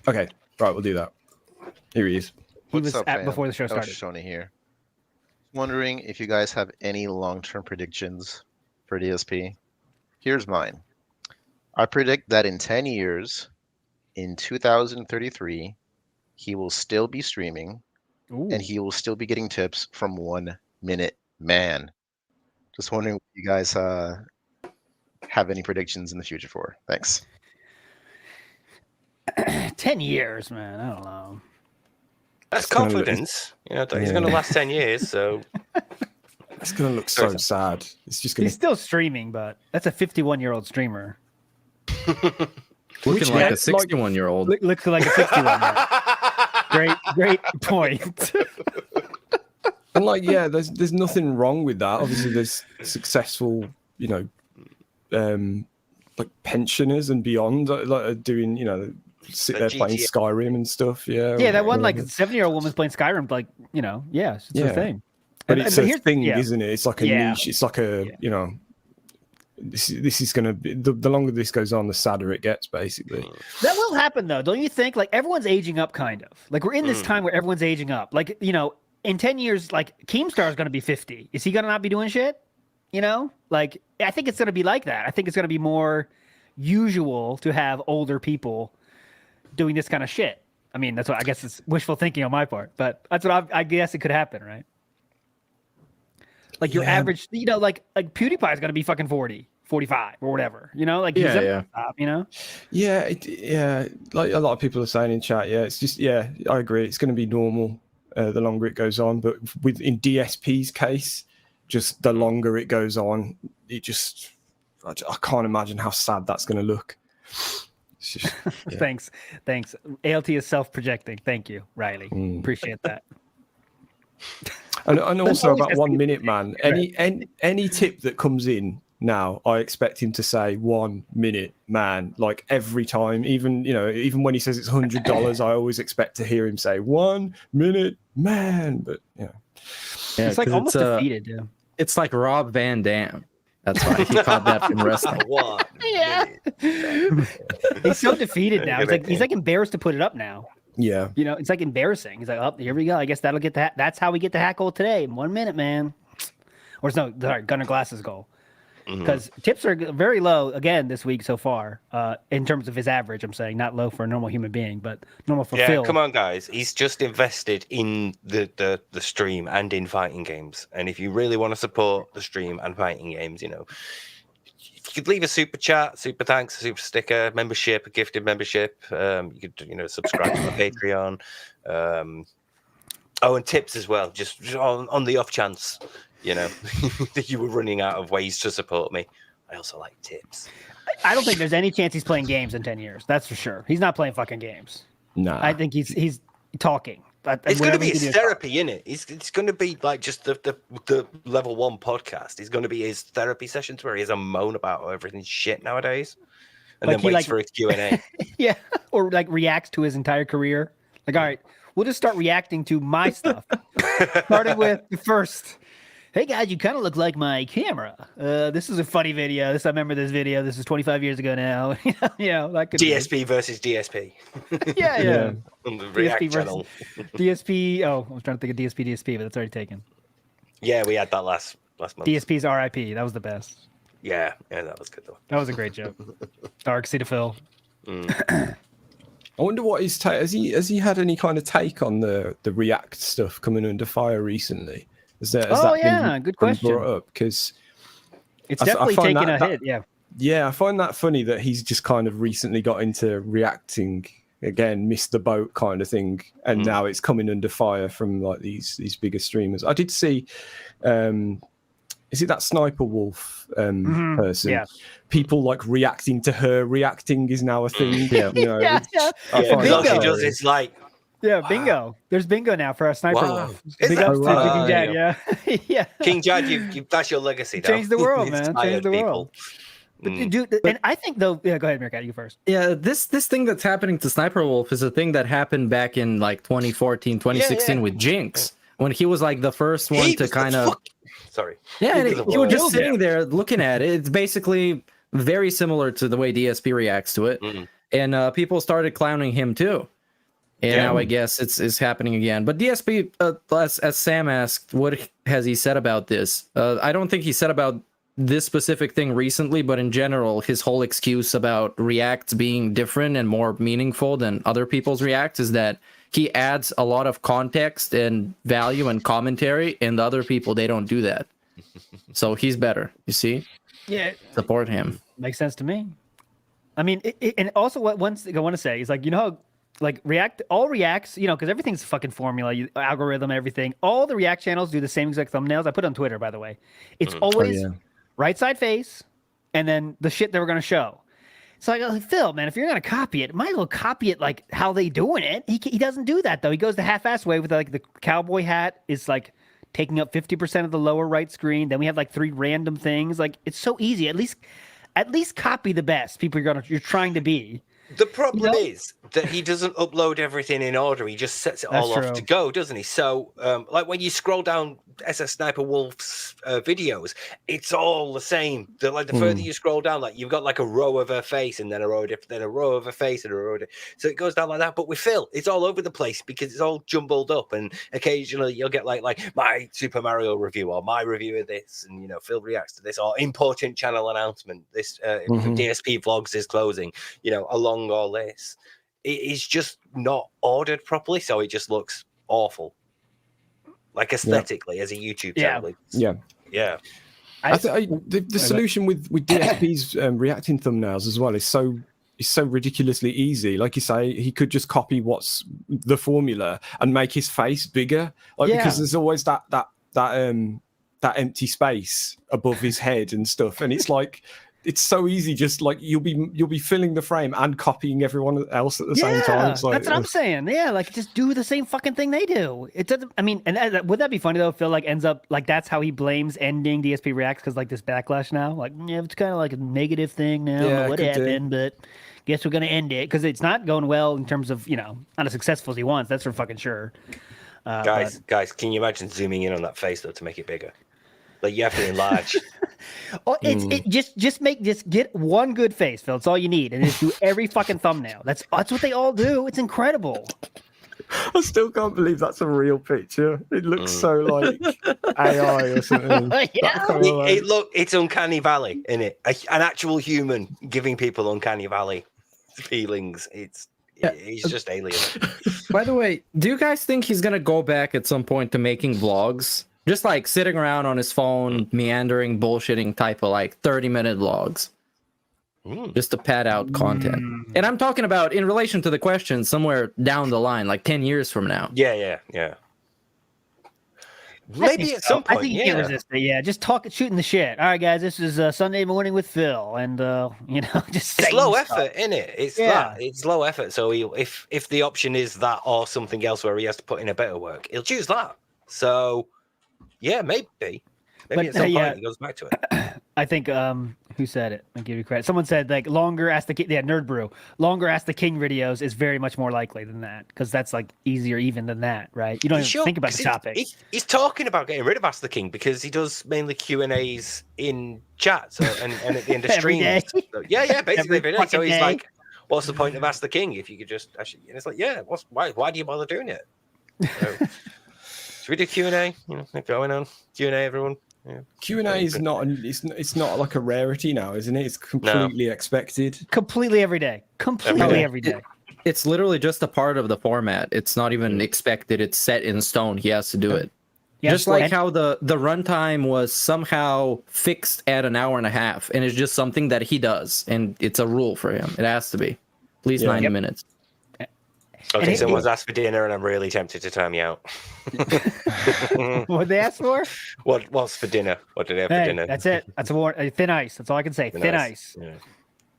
Okay, right, we'll do that. Here he is. He was at before the show started. Shoney here. Wondering if you guys have any long-term predictions for DSP. Here's mine. I predict that in 10 years, in 2033, he will still be streaming, and he will still be getting tips from 1 Minute Man. Just wondering what you guys have any predictions in the future for. Thanks. 10 years, man. I don't know. That's confidence. You know, he's going to last 10 years, so it's going to look so sad. It's just going He's still streaming, but that's a 51-year-old streamer. Looking like a 61-year-old. Looks like a 61-year-old. Great point. And like, yeah, there's nothing wrong with that. Obviously, there's successful, like pensioners and beyond, like doing, sit there playing Skyrim and stuff. Yeah. Yeah, that one like 70-year-old woman's playing Skyrim, like, it's a thing. But it's a thing, yeah. isn't it? It's like a niche. It's like a, this is going to be, the longer this goes on, the sadder it gets, basically. That will happen, though. Don't you think? Like, everyone's aging up, kind of. Like, we're in this time where everyone's aging up. Like, in 10 years, like, Keemstar is going to be 50. Is he going to not be doing shit? Like, I think it's going to be like that. I think it's going to be more usual to have older people doing this kind of shit. I mean, that's what I guess it's wishful thinking on my part, but that's what I guess it could happen, right? Like your average, like PewDiePie is going to be fucking 40, 45 or whatever, like he's stop, Yeah, like a lot of people are saying in chat, it's just, I agree. It's going to be normal the longer it goes on, but in DSP's case, just the longer it goes on, I can't imagine how sad that's going to look. Just, Thanks. ALT is self-projecting. Thank you, Riley. Appreciate that. And also about 1 Minute Man. Any tip that comes in now, I expect him to say 1 Minute Man, like every time. Even when he says it's $100, I always expect to hear him say 1 Minute Man. But it's like almost defeated. Yeah. It's like Rob Van Dam. That's why he caught that from wrestling. Yeah. He's so defeated now. He's like embarrassed to put it up now. Yeah. It's like embarrassing. He's like, oh, here we go. I guess that'll get that. That's how we get the hackle today. 1 minute, man. Or no, sorry, Gunnar Glass's goal. Because tips are very low again this week so far. In terms of his average, I'm saying not low for a normal human being, but normal for Phil. Come on, guys. He's just invested in the stream and in fighting games. And if you really want to support the stream and fighting games, you could leave a super chat, super thanks, a super sticker, membership, a gifted membership. You could subscribe to my Patreon. And tips as well, just on the off chance. That you were running out of ways to support me. I also like tips. I don't think there's any chance he's playing games in 10 years. That's for sure. He's not playing fucking games. No. I think he's talking. It's going to be his therapy, isn't it? It's going to be like just the level 1 podcast. It's going to be his therapy sessions where he has a moan about how everything's shit nowadays, and then waits for a Q&A. Yeah, or like reacts to his entire career. Like, all right, we'll just start reacting to my stuff, starting with the first. Hey guys, you kind of look like my camera. This is a funny video. I remember this video. This is 25 years ago now. That could DSP versus DSP. Yeah. On the React channel. DSP. Oh, I was trying to think of DSP, but that's already taken. Yeah, we had that last month. DSP's RIP. That was the best. Yeah, that was good though. That was a great joke. DARKSY to Phil. I wonder what his take. Has he had any kind of take on the React stuff coming under fire recently? Has that good question. Brought up? Because it's definitely taking a hit. Yeah, I find that funny that he's just kind of recently got into reacting again, missed the boat kind of thing, and now it's coming under fire from like these bigger streamers. I did see, is it that Sniper Wolf person? Yeah. People like reacting to her. Reacting is now a thing. Yeah, Bingo. It's like. Yeah, bingo. There's bingo now for our Sniper Wolf. Big ups to King Jad, yeah. King Jad, that's your legacy. Change the world, man. Change the world. But, dude, and I think though, go ahead, Meerkat, you first. Yeah, this thing that's happening to Sniper Wolf is a thing that happened back in like 2014, 2016 with Jinx, when he was like the first one to kind of. Sorry. Yeah, he was just sitting there looking at it. It's basically very similar to the way DSP reacts to it, and people started clowning him too. And now I guess it's happening again. But DSP, as Sam asked, what has he said about this? I don't think he said about this specific thing recently, but in general, his whole excuse about Reacts being different and more meaningful than other people's Reacts is that he adds a lot of context and value and commentary, and the other people, they don't do that. So he's better, you see? Yeah. Support him. Makes sense to me. I mean, and also what one thing I want to say is, like, you know how, like, all reacts, you know, because everything's fucking formula, algorithm, everything. All the React channels do the same exact thumbnails. I put it on Twitter, by the way. It's always right side face, and then the shit they were going to show. So I go, like, Phil, man, if you're going to copy it, might as well copy it like how they doing it. He doesn't do that, though. He goes the half-ass way with, like, the cowboy hat is, like, taking up 50% of the lower right screen. Then we have, like, 3 random things. Like, it's so easy. At least copy the best people you're trying to be. The problem is that he doesn't upload everything in order. He just sets it all off to go, doesn't he? So, like when you scroll down SS Sniper Wolf's videos, it's all the same. The further you scroll down, like you've got like a row of her face, and then a row of her face, and a row of so it goes down like that. But with Phil, it's all over the place because it's all jumbled up, and occasionally you'll get like my Super Mario review or my review of this, and Phil reacts to this or important channel announcement. This DSP vlogs is closing. Along all this, it's just not ordered properly, so it just looks awful, like aesthetically as a YouTube channel. The solution with DSP's reacting thumbnails as well is so ridiculously easy. Like you say, he could just copy what's the formula and make his face bigger, because there's always that empty space above his head and stuff, and it's like, it's so easy. Just like you'll be filling the frame and copying everyone else at the same time. It's like, that's what I'm saying. Yeah, like just do the same fucking thing they do. It doesn't. I mean, and would that be funny though? If Phil ends up like that's how he blames ending DSP Reacts because like this backlash now. Like, it's kind of like a negative thing now. I don't know what happened, but guess we're gonna end it because it's not going well in terms of not as successful as he wants. That's for fucking sure. Guys, can you imagine zooming in on that face though to make it bigger? Like you have to enlarge. Just get one good face, Phil. It's all you need, and just do every fucking thumbnail. That's what they all do. It's incredible. I still can't believe that's a real picture. It looks so like AI or something. It's Uncanny Valley, isn't it? An actual human giving people Uncanny Valley feelings. He's just alien. By the way, do you guys think he's gonna go back at some point to making vlogs? Just like sitting around on his phone, meandering, bullshitting type of like 30-minute vlogs. Just to pad out content. And I'm talking about in relation to the question somewhere down the line, like 10 years from now. Yeah. Maybe at some point, I think you can't resist it. Yeah, just shooting the shit. All right, guys, this is Sunday morning with Phil. And, just it's low effort, isn't it? It's low effort. So if the option is that or something else where he has to put in a better work, he'll choose that. So... yeah, maybe at some point he goes back to it. I think who said it? I'll give you credit. Someone said like longer Ask the King. Yeah, Nerd Brew. Longer Ask the King videos is very much more likely than that because that's like easier even than that, right? You don't even think about the topic. He's talking about getting rid of Ask the King because he does mainly Q&As in chat and at the end of streams. So, basically every day. So he's like, what's the point of Ask the King if you could just actually? And it's like, why do you bother doing it? So, should we do Q&A? Going on Q&A, everyone. Yeah. Q&A is not. It's not like a rarity now, isn't it? It's completely expected. Completely every day. Completely every day. It's literally just a part of the format. It's not even expected. It's set in stone. He has to do it. Yeah, just like how the runtime was somehow fixed at an hour and a half, and it's just something that he does, and it's a rule for him. It has to be at least 90 minutes. Okay, someone's asked for dinner, and I'm really tempted to time you out. What they asked for? What's for dinner? What did they have for dinner? That's it. That's a thin ice. That's all I can say. Thin ice. Yeah.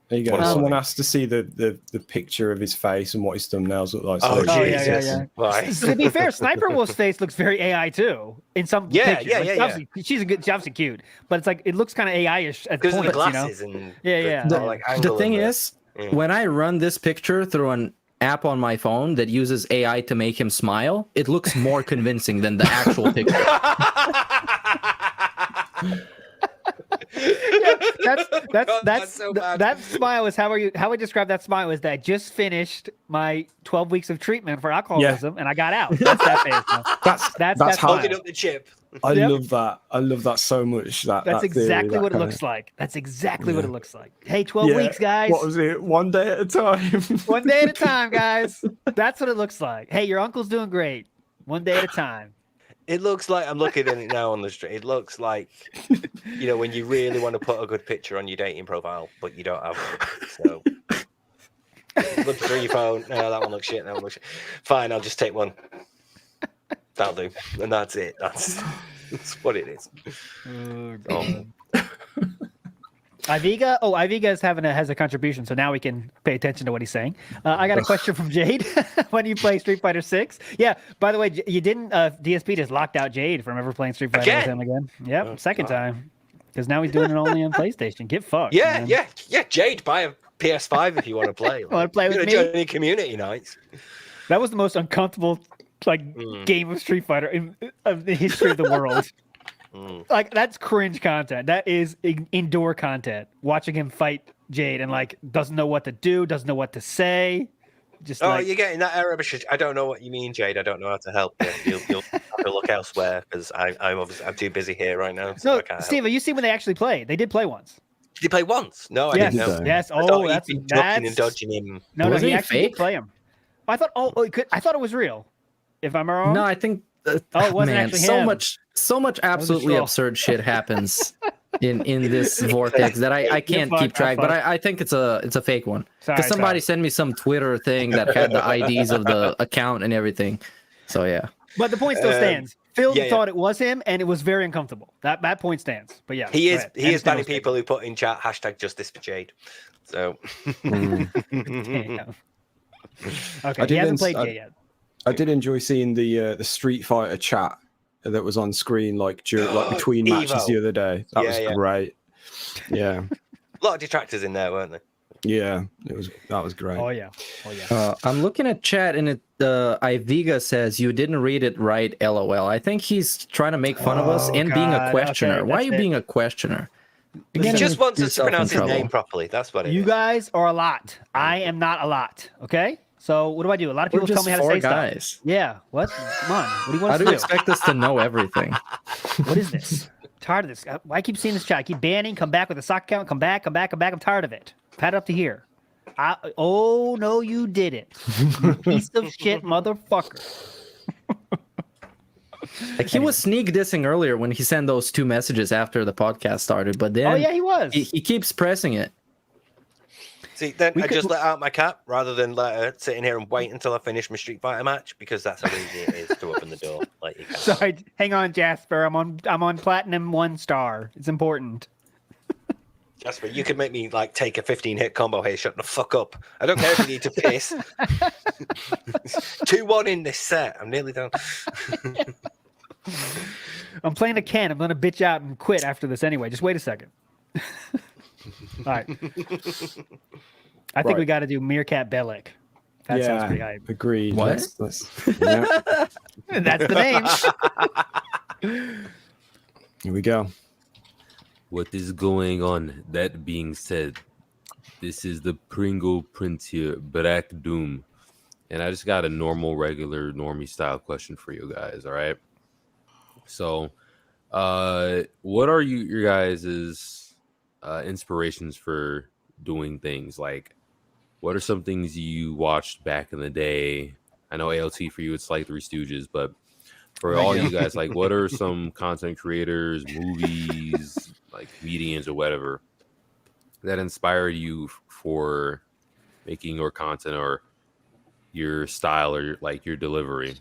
There you go. Someone asked to see the picture of his face and what his thumbnails look like. Jesus! Yeah. To be fair, Sniper Wolf's face looks very AI too. In some pictures. She's obviously cute, but it's like it looks kind of AI-ish at points. Because of the glasses and the thing is, when I run this picture through an app on my phone that uses AI to make him smile, it looks more convincing than the actual picture. That smile is how I describe that smile is that I just finished my 12 weeks of treatment for alcoholism and I got out. That's that face. Now. That's how holding up the chip. I love that. I love that so much. That's exactly what it looks like. That's exactly what it looks like. Hey, 12 weeks, guys. What was it? One day at a time. One day at a time, guys. That's what it looks like. Hey, your uncle's doing great. One day at a time. It looks like, I'm looking at it now on the street. It looks like, when you really want to put a good picture on your dating profile, but you don't have one. So look through your phone. No, that one looks shit. That one looks shit. Fine, I'll just take one. That'll do. And that's it. That's what it is. Iviga has a contribution, so now we can pay attention to what he's saying. I got a question from Jade. When you play Street Fighter 6? Yeah, by the way, you didn't DSP just locked out Jade from ever playing Street Fighter with him again. Yep, second time. Because now he's doing it only on PlayStation. Get fucked. Yeah, man. Yeah. Jade, buy a PS5 if you want to play. Want to play with me? Join any community nights. That was the most uncomfortable game of Street Fighter in the history of the world. Like, that's cringe content. That is indoor content. Watching him fight Jade and doesn't know what to do, doesn't know what to say. Just you're getting that error. I don't know what you mean, Jade. I don't know how to help you. You'll have to look elsewhere because I'm too busy here right now. So no, Steve, have you seen when they actually played? They did play once. Did he play once? No, I didn't know. Yes. That's ducking and dodging him. No, he actually did play him. I thought. I thought it was real. If I'm wrong. No, I think. It wasn't actually him. So much absolutely absurd shit happens in this vortex that I can't keep track. But I think it's a fake one because somebody sent me some Twitter thing that had the IDs of the account and everything. So yeah. But the point still stands. Phil thought it was him, and it was very uncomfortable. That point stands. But yeah, he is banning people who put in chat #justice for Jade. So. Okay, he hasn't played yet. I did enjoy seeing the Street Fighter chat that was on screen between matches the other day. That was great. Yeah. A lot of detractors in there, weren't there? Yeah, that was great. Oh yeah. I'm looking at chat and Iviga says you didn't read it right, LOL. I think he's trying to make fun of us and being a questioner. Okay, why are you being a questioner? He just wants us to pronounce his name properly. That's what it is. You guys are a lot. I am not a lot. Okay. So what do? A lot of people tell me how to say stuff. Yeah. What? Come on. What do you want How us do to you expect us to know everything? What is this? I'm tired of this. I keep seeing this chat. I keep banning. Come back with a sock count. Come back. I'm tired of it. Pat it up to here. Oh no, you didn't. You piece of shit, motherfucker. He was sneak dissing earlier when he sent those 2 messages after the podcast started, but then he was. He keeps pressing it. See, then I just let out my cat rather than let her sit in here and wait until I finish my Street Fighter match because that's how easy it is to open the door. Sorry, hang on, Jasper. I'm on platinum 1 star. It's important. Jasper, you could make me take a 15-hit combo here. Shut the fuck up. I don't care if you need to piss. 2-1 in this set. I'm nearly done. I'm playing a Ken. I'm gonna bitch out and quit after this anyway. Just wait a second. All right. I think we got to do Meerkat Bellic. That sounds pretty hype. Agreed. What? That's the name. Here we go. What is going on? That being said, this is the Pringle Prince here, Black Doom. And I just got a regular, normie style question for you guys, all right? So, what are your guys' inspirations for doing things? What are some things you watched back in the day? I know ALT for you, it's like Three Stooges, but for all you guys, what are some content creators, movies, comedians or whatever that inspired you for making your content or your style or your delivery?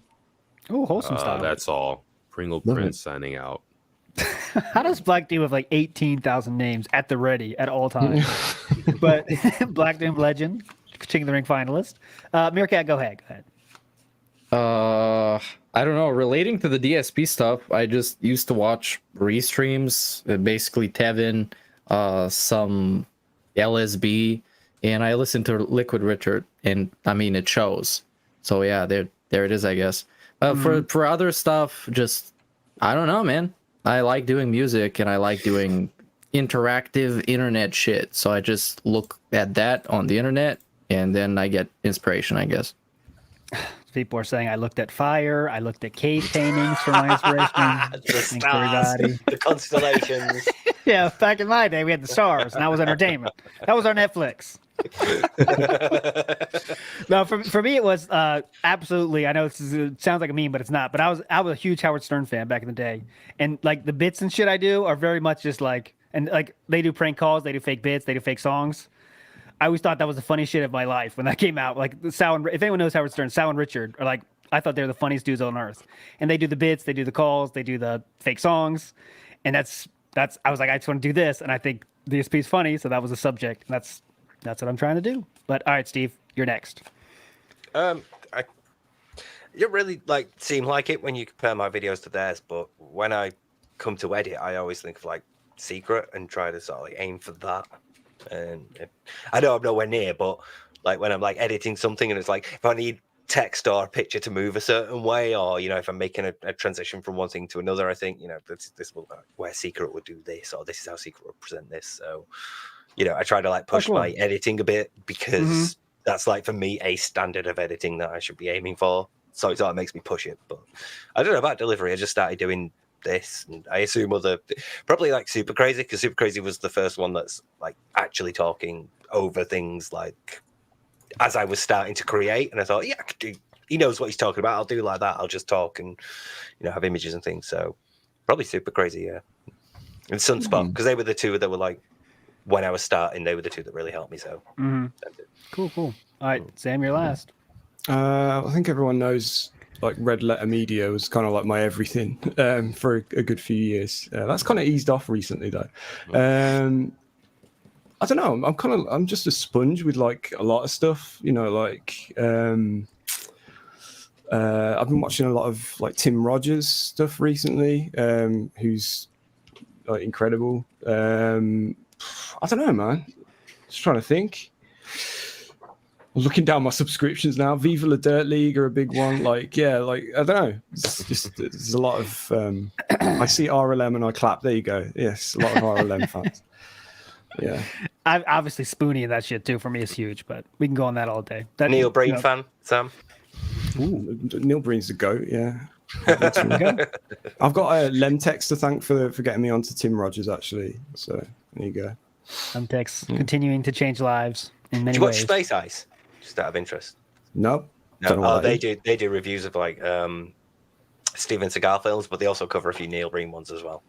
Oh, wholesome style. That's all. Pringle Prince signing out. How does Black Doom have 18,000 names at the ready at all times? But Black Doom legend, King of the Ring finalist. Meerkat, go ahead. I don't know. Relating to the DSP stuff, I just used to watch restreams, basically Tevin, some LSB, and I listened to Liquid Richard, and I mean it shows. So yeah, there it is, I guess. For other stuff, just I don't know, man. I like doing music and I like doing interactive internet shit. So I just look at that on the internet, and then I get inspiration, I guess. People are saying I looked at fire, I looked at cave paintings for my inspiration. The Thanks, stars, everybody. the constellations. Yeah, back in my day, we had the stars, and that was entertainment. That was our Netflix. No, for me, it was absolutely. I know it sounds like a meme, but it's not. But I was a huge Howard Stern fan back in the day, and like the bits and shit I do are very much just like, and like they do prank calls, they do fake bits, they do fake songs. I always thought that was the funniest shit of my life when that came out. Like Sal and, if anyone knows Howard Stern, Sal and Richard are like, I thought they were the funniest dudes on earth. And they do the bits, they do the calls, they do the fake songs, and that's. I was like, I just want to do this, and I think DSP is funny, so that was the subject. And that's what I'm trying to do. But all right, Steve, you're next. You really like seem like it when you compare my videos to theirs, but when I come to edit, I always think of like secret and try to sort of like aim for that. And I know I'm nowhere near, but like when I'm like editing something and it's like if I need text or a picture to move a certain way, or you know, if I'm making a transition from one thing to another, I think, you know, this will where secret would do this, or this is how secret would present this. So, you know, I try to like push my editing a bit because that's like for me a standard of editing that I should be aiming for. So it sort of makes me push it. But I don't know about delivery. I just started doing this, and I assume probably like Super Crazy, because Super Crazy was the first one that's like actually talking over things like as I was starting to create, and I thought, yeah, I could do, he knows what he's talking about. I'll do like that. I'll just talk and, you know, have images and things. So probably Super Crazy, yeah. And Sunspot, because they were the two that were like, when I was starting, they were the two that really helped me. So Cool. All right, Sam, you're last. I think everyone knows like Red Letter Media was kind of like my everything for a good few years. That's kind of eased off recently though. I don't know. I'm just a sponge with like a lot of stuff, you know, like I've been watching a lot of like Tim Rogers stuff recently, who's like incredible. I don't know, man. Just trying to think. I'm looking down my subscriptions now. Viva La Dirt League are a big one. Like, yeah, like I don't know. It's just there's a lot of I see RLM and I clap. There you go. Yes, a lot of RLM fans. Yeah. I've obviously Spoonie and that shit too for me is huge, but we can go on that all day. That, Neil Breen fan, Sam? Ooh, Neil Breen's the GOAT, yeah. I've got a Lemtex to thank for getting me onto Tim Rogers actually. So there you go. Lemtex continuing to change lives in many Do you watch ways. Space Ice? Just out of interest. No. Oh, they do reviews of like Steven Seagal films, but they also cover a few Neil Breen ones as well.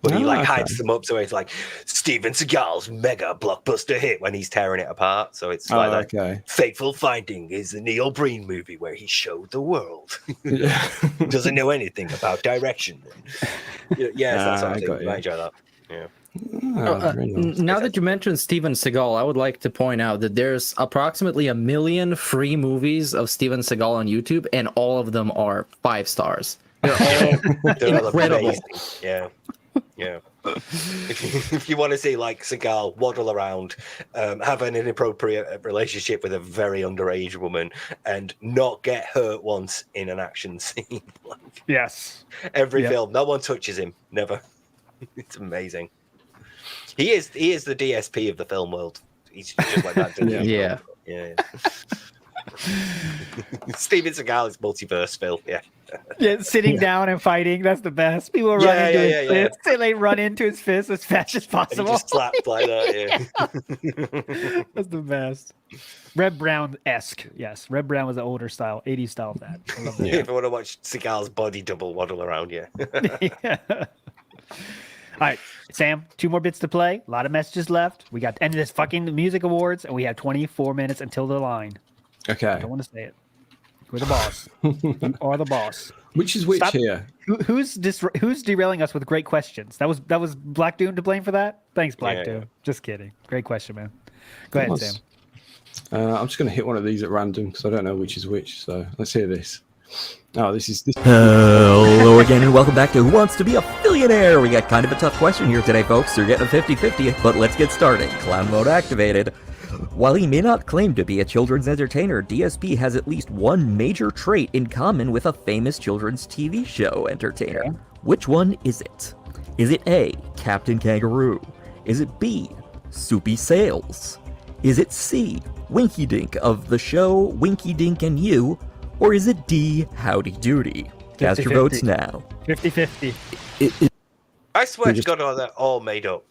But he like hides them up, so it's like Steven Seagal's mega blockbuster hit when he's tearing it apart. So it's like that Fateful Finding is the Neil Breen movie where he showed the world. Doesn't know anything about direction. Yeah, that's what I do. I enjoy that. Yeah. Now that you mentioned Steven Seagal, I would like to point out that there's approximately 1 million free movies of Steven Seagal on YouTube, and all of them are 5 stars. They're all incredible. Yeah. Yeah. If you want to see like Seagal waddle around, have an inappropriate relationship with a very underage woman, and not get hurt once in an action scene. Yes. Every film, no one touches him. Never. It's amazing. He is the DSP of the film world. He's just like that. Yeah. Steven Seagal is multiverse, Phil. Yeah. Yeah, sitting down and fighting. That's the best. People run into his fist. They run into his fist as fast as possible. And he just slapped like that. Yeah. That's the best. Red Brown-esque. Yes, Red Brown was the older style, 80s style of that. I love that. If you want to watch Seagal's body double waddle around, yeah. All right, Sam, 2 more bits to play. A lot of messages left. We got to end this fucking music awards, and we have 24 minutes until the line. Okay. I don't want to say it. We're the boss. You are the boss. Which is which here? Who's derailing us with great questions? That was Black Doom to blame for that? Thanks, Black Doom. Just kidding. Great question, man. Go ahead, Sam. I'm just going to hit one of these at random because I don't know which is which. So let's hear this. Oh, this is this. Hello again, and welcome back to Who Wants to Be a Billionaire? We got kind of a tough question here today, folks. You're getting a 50-50, but let's get started. Clown mode activated. While he may not claim to be a children's entertainer, DSP has at least one major trait in common with a famous children's TV show entertainer. Which one is it? Is it A, Captain Kangaroo, Is it B, Soupy Sales? Is it C, Winky Dink of the show Winky Dink and You? Or is it D, Howdy Doody? Cast your votes now. 50-50. I swear to God, they're all made up.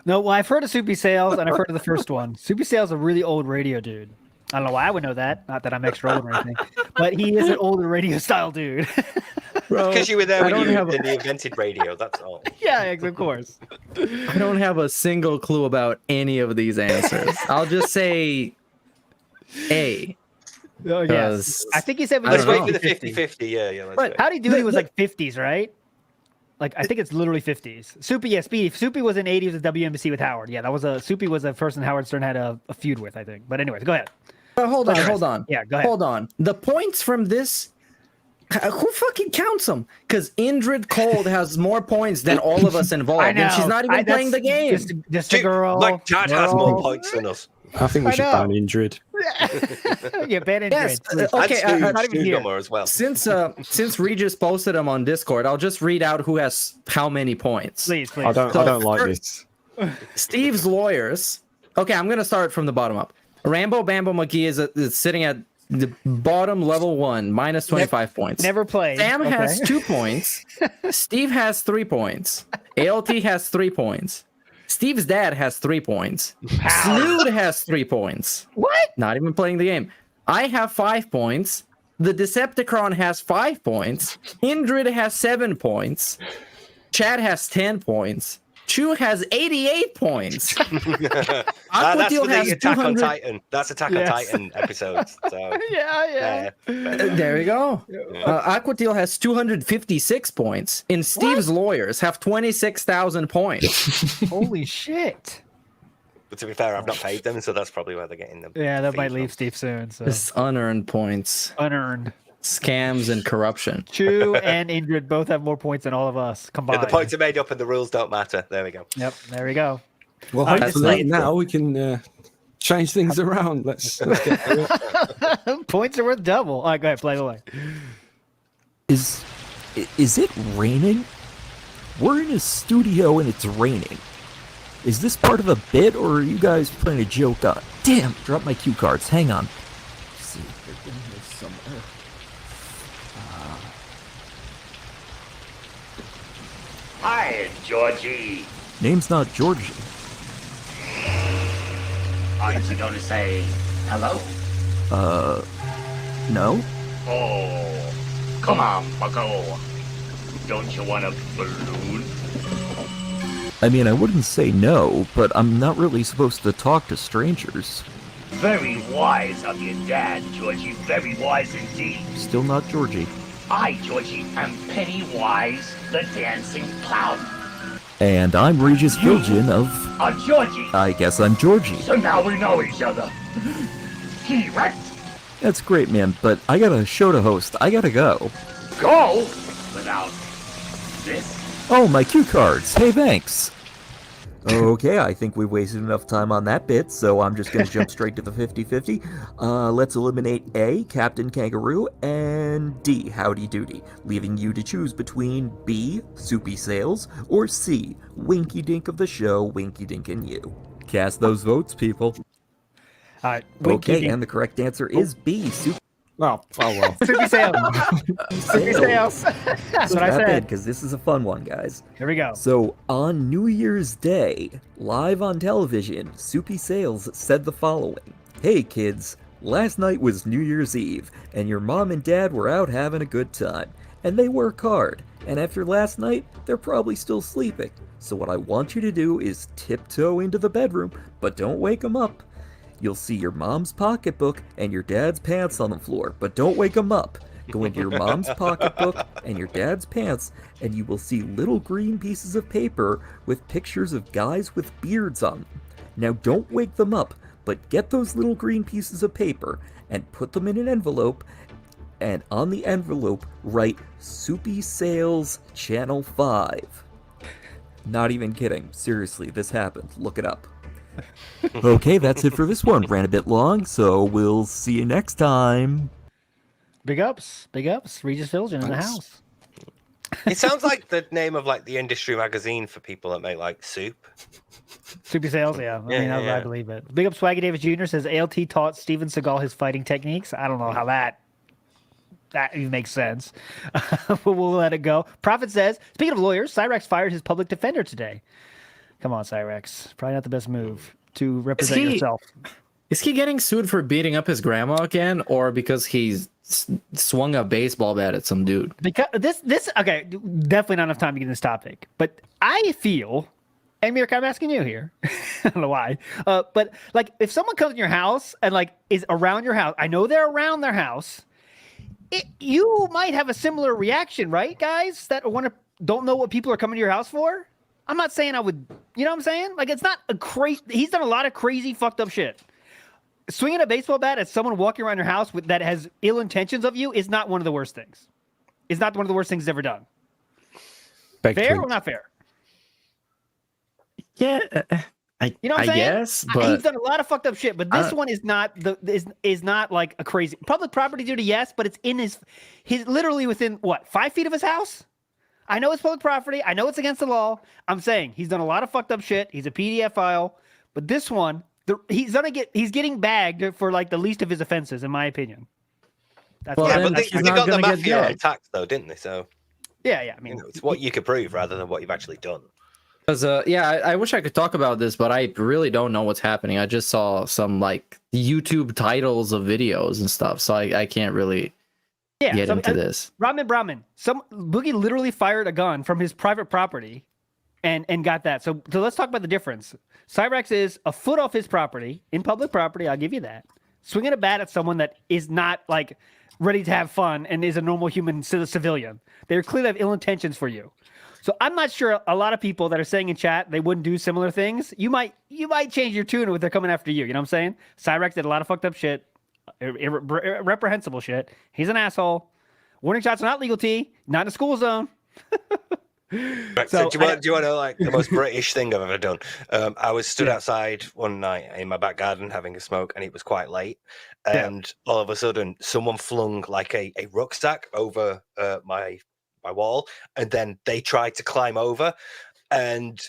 No, well, I've heard of Soupy Sales, and I've heard of the first one. Soupy Sales is a really old radio dude. I don't know why I would know that. Not that I'm extra old or anything. But he is an older radio style dude. Because you were there when they invented radio, that's all. Yeah, of course. I don't have a single clue about any of these answers. I'll just say A. Oh, yes. I think he said let's wait for the 50-50. Yeah. But Howdy Doody was like 50s, right? Like, I think it's literally 50s. Soupy, yes, Soupy was in 80s with WMC with Howard. Yeah, that was Soupy was the person Howard Stern had a feud with, I think. But anyways, go ahead. Hold on. Yeah, go ahead. Hold on. The points from this, who fucking counts them? Because Indrid Cold has more points than all of us involved, I know. and she's not even playing the game. Just a girl. Like, Chad has more points than us. I think we should ban Indrid. Yeah, ban Indrid. Yes. Okay, not even here. as well. Since Regis posted them on Discord, I'll just read out who has how many points. Please. I don't like this. Steve's lawyers. Okay, I'm gonna start from the bottom up. Rambo Bambo McGee is sitting at the bottom level 1, minus 25 points. Never played. Sam has 2 points. Steve has 3 points. ALT has 3 points. Steve's dad has 3 points. Snood has 3 points. What? Not even playing the game. I have 5 points. The Decepticon has 5 points. Indrid has 7 points. Chad has 10 points. Chew has 88 points. That's for the Attack on Titan. That's Attack on Titan episodes. So. Yeah. There we go. Aquatil has 256 points. And Steve's lawyers have 26,000 points. Holy shit. But to be fair, I've not paid them, so that's probably where they're getting them. Yeah, that might leave Steve soon. So. It's unearned points. Unearned. Scams and corruption. Chew and Indrid both have more points than all of us combined. Yeah, the points are made up and the rules don't matter. There we go. Yep, there we go. Well, hopefully now we can change things around. Let's get through it. Points are worth double. All right, go ahead, play away. Is it raining? We're in a studio and it's raining. Is this part of a bit or are you guys playing a joke on? Damn, drop my cue cards. Hang on. Let's see if they're in here somewhere. Hi, Georgie. Name's not Georgie. Aren't you going to say hello? No? Oh, come on, bucko. Don't you want a balloon? I mean, I wouldn't say no, but I'm not really supposed to talk to strangers. Very wise of your dad, Georgie. Very wise indeed. Still not Georgie. I, Georgie, am Pennywise, the dancing clown. And I'm Regis Filgin of... Georgie. I guess I'm Georgie. So now we know each other. T-Rex. That's great, man, but I got a show to host. I gotta go. Go without this. Oh, my cue cards. Hey, thanks. Okay, I think we wasted enough time on that bit, so I'm just going to jump straight to the 50-50. Let's eliminate A, Captain Kangaroo, and D, Howdy Doody, leaving you to choose between B, Soupy Sales, or C, Winky Dink of the show, Winky Dink and You. Cast those votes, people. All right. Okay, and the correct answer is B, Soupy. Oh well. Soupy Sales. Soupy Sales. That's what I said. Because this is a fun one, guys. Here we go. So, on New Year's Day, live on television, Soupy Sales said the following. Hey kids, last night was New Year's Eve, and your mom and dad were out having a good time. And they work hard, and after last night, they're probably still sleeping. So what I want you to do is tiptoe into the bedroom, but don't wake them up. You'll see your mom's pocketbook and your dad's pants on the floor, but don't wake them up. Go into your mom's pocketbook and your dad's pants, and you will see little green pieces of paper with pictures of guys with beards on them. Now don't wake them up, but get those little green pieces of paper and put them in an envelope, and on the envelope write Soupy Sales Channel 5. Not even kidding. Seriously, this happened. Look it up. Okay, that's it for this one. Ran a bit long, so we'll see you next time. Big ups. Regis Filgin in the house. It sounds like the name of like the industry magazine for people that make like soup. Soupy Sales, yeah. I mean, I believe it. Big up Swaggy Davis Jr. says ALT taught Steven Seagal his fighting techniques. I don't know how that even makes sense. But we'll let it go. Prophet says, speaking of lawyers, Cyrex fired his public defender today. Come on, Cyrex. Probably not the best move to represent yourself. Is he getting sued for beating up his grandma again, or because he's swung a baseball bat at some dude? Because this okay, definitely not enough time to get in this topic. But I feel, and Mirka, I'm asking you here. I don't know why. But like if someone comes in your house and like is around your house, I know they're around their house. You might have a similar reaction, right, guys? That don't know what people are coming to your house for. I'm not saying I would, you know what I'm saying? Like it's not a crazy. He's done a lot of crazy, fucked up shit. Swinging a baseball bat at someone walking around your house that has ill intentions of you is not one of the worst things. It's not one of the worst things he's ever done. Fair or not fair? Yeah, you know what I'm saying? Guess, but he's done a lot of fucked up shit, but this one is not is not like a crazy public property duty. Yes, but it's in his literally within 5 feet of his house. I know it's public property. I know it's against the law. I'm saying he's done a lot of fucked up shit. He's a PDF file, but this one, he's getting bagged for like the least of his offenses, in my opinion. But they got the mafia on tax though, didn't they? So yeah. I mean, it's what you could prove rather than what you've actually done. Because I wish I could talk about this, but I really don't know what's happening. I just saw some like YouTube titles of videos and stuff, so I can't really get into this. Brahmin. Boogie literally fired a gun from his private property and got that. So let's talk about the difference. Cyrex is a foot off his property, in public property, I'll give you that. Swinging a bat at someone that is not like ready to have fun and is a normal human civilian. They're clearly have ill intentions for you. So I'm not sure a lot of people that are saying in chat they wouldn't do similar things. You might change your tune if they're coming after you. You know what I'm saying? Cyrex did a lot of fucked up shit, reprehensible shit. He's an asshole. Warning shots are not legal, T. Not in a school zone. Right, so do you want to know like the most British thing I've ever done? I was stood outside one night in my back garden having a smoke, and it was quite late. And all of a sudden, someone flung like a rucksack over my wall, and then they tried to climb over, and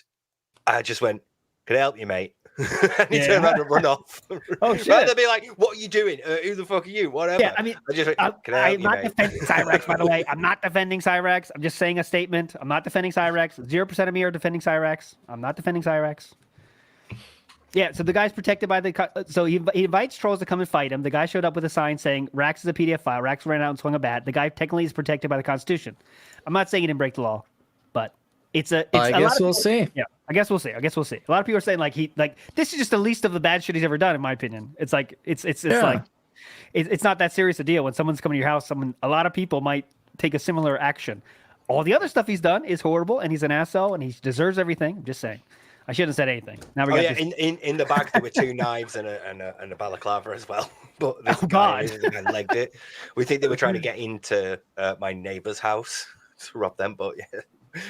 I just went, "Can I help you, mate?" And he turned around and run off. Oh shit! Rather than be like, "What are you doing? Who the fuck are you?" Whatever. Yeah, I mean, I just went, "Can I help I'm you, not mate?" defending Cyrex, by the way. I'm not defending Cyrex. I'm just saying a statement. I'm not defending Cyrex. 0% of me are defending Cyrex. I'm not defending Cyrex. Yeah, so the guy's protected by the... So he invites trolls to come and fight him. The guy showed up with a sign saying, Rax is a PDF file. Rax ran out and swung a bat. The guy technically is protected by the Constitution. I'm not saying he didn't break the law, but it's a... I guess we'll see. Yeah, I guess we'll see. A lot of people are saying, like, this is just the least of the bad shit he's ever done, in my opinion. It's like, it's like... It's not that serious a deal. When someone's coming to your house, a lot of people might take a similar action. All the other stuff he's done is horrible, and he's an asshole, and he deserves everything. I'm just saying. I shouldn't have said anything. Now we got this... in the bag there were 2 knives and a balaclava as well. But this guy legged it. We think they were trying to get into my neighbour's house to rob them, but yeah.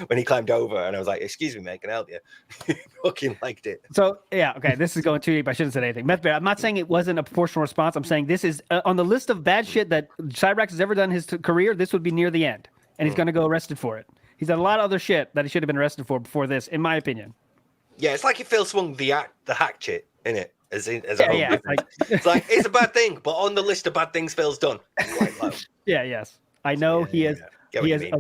When he climbed over and I was like, "Excuse me, mate, can I help you?" He fucking legged it. So yeah, okay, this is going too deep. I shouldn't have said anything. Meth Bear, I'm not saying it wasn't a proportional response. I'm saying this is on the list of bad shit that Cyrex has ever done in his career. This would be near the end, and he's going to go arrested for it. He's done a lot of other shit that he should have been arrested for before this, in my opinion. Yeah, it's like if Phil swung the hatchet in it as a it's it's a bad thing, but on the list of bad things Phil's done, it's quite low. Yeah, yes, I know he is. He is a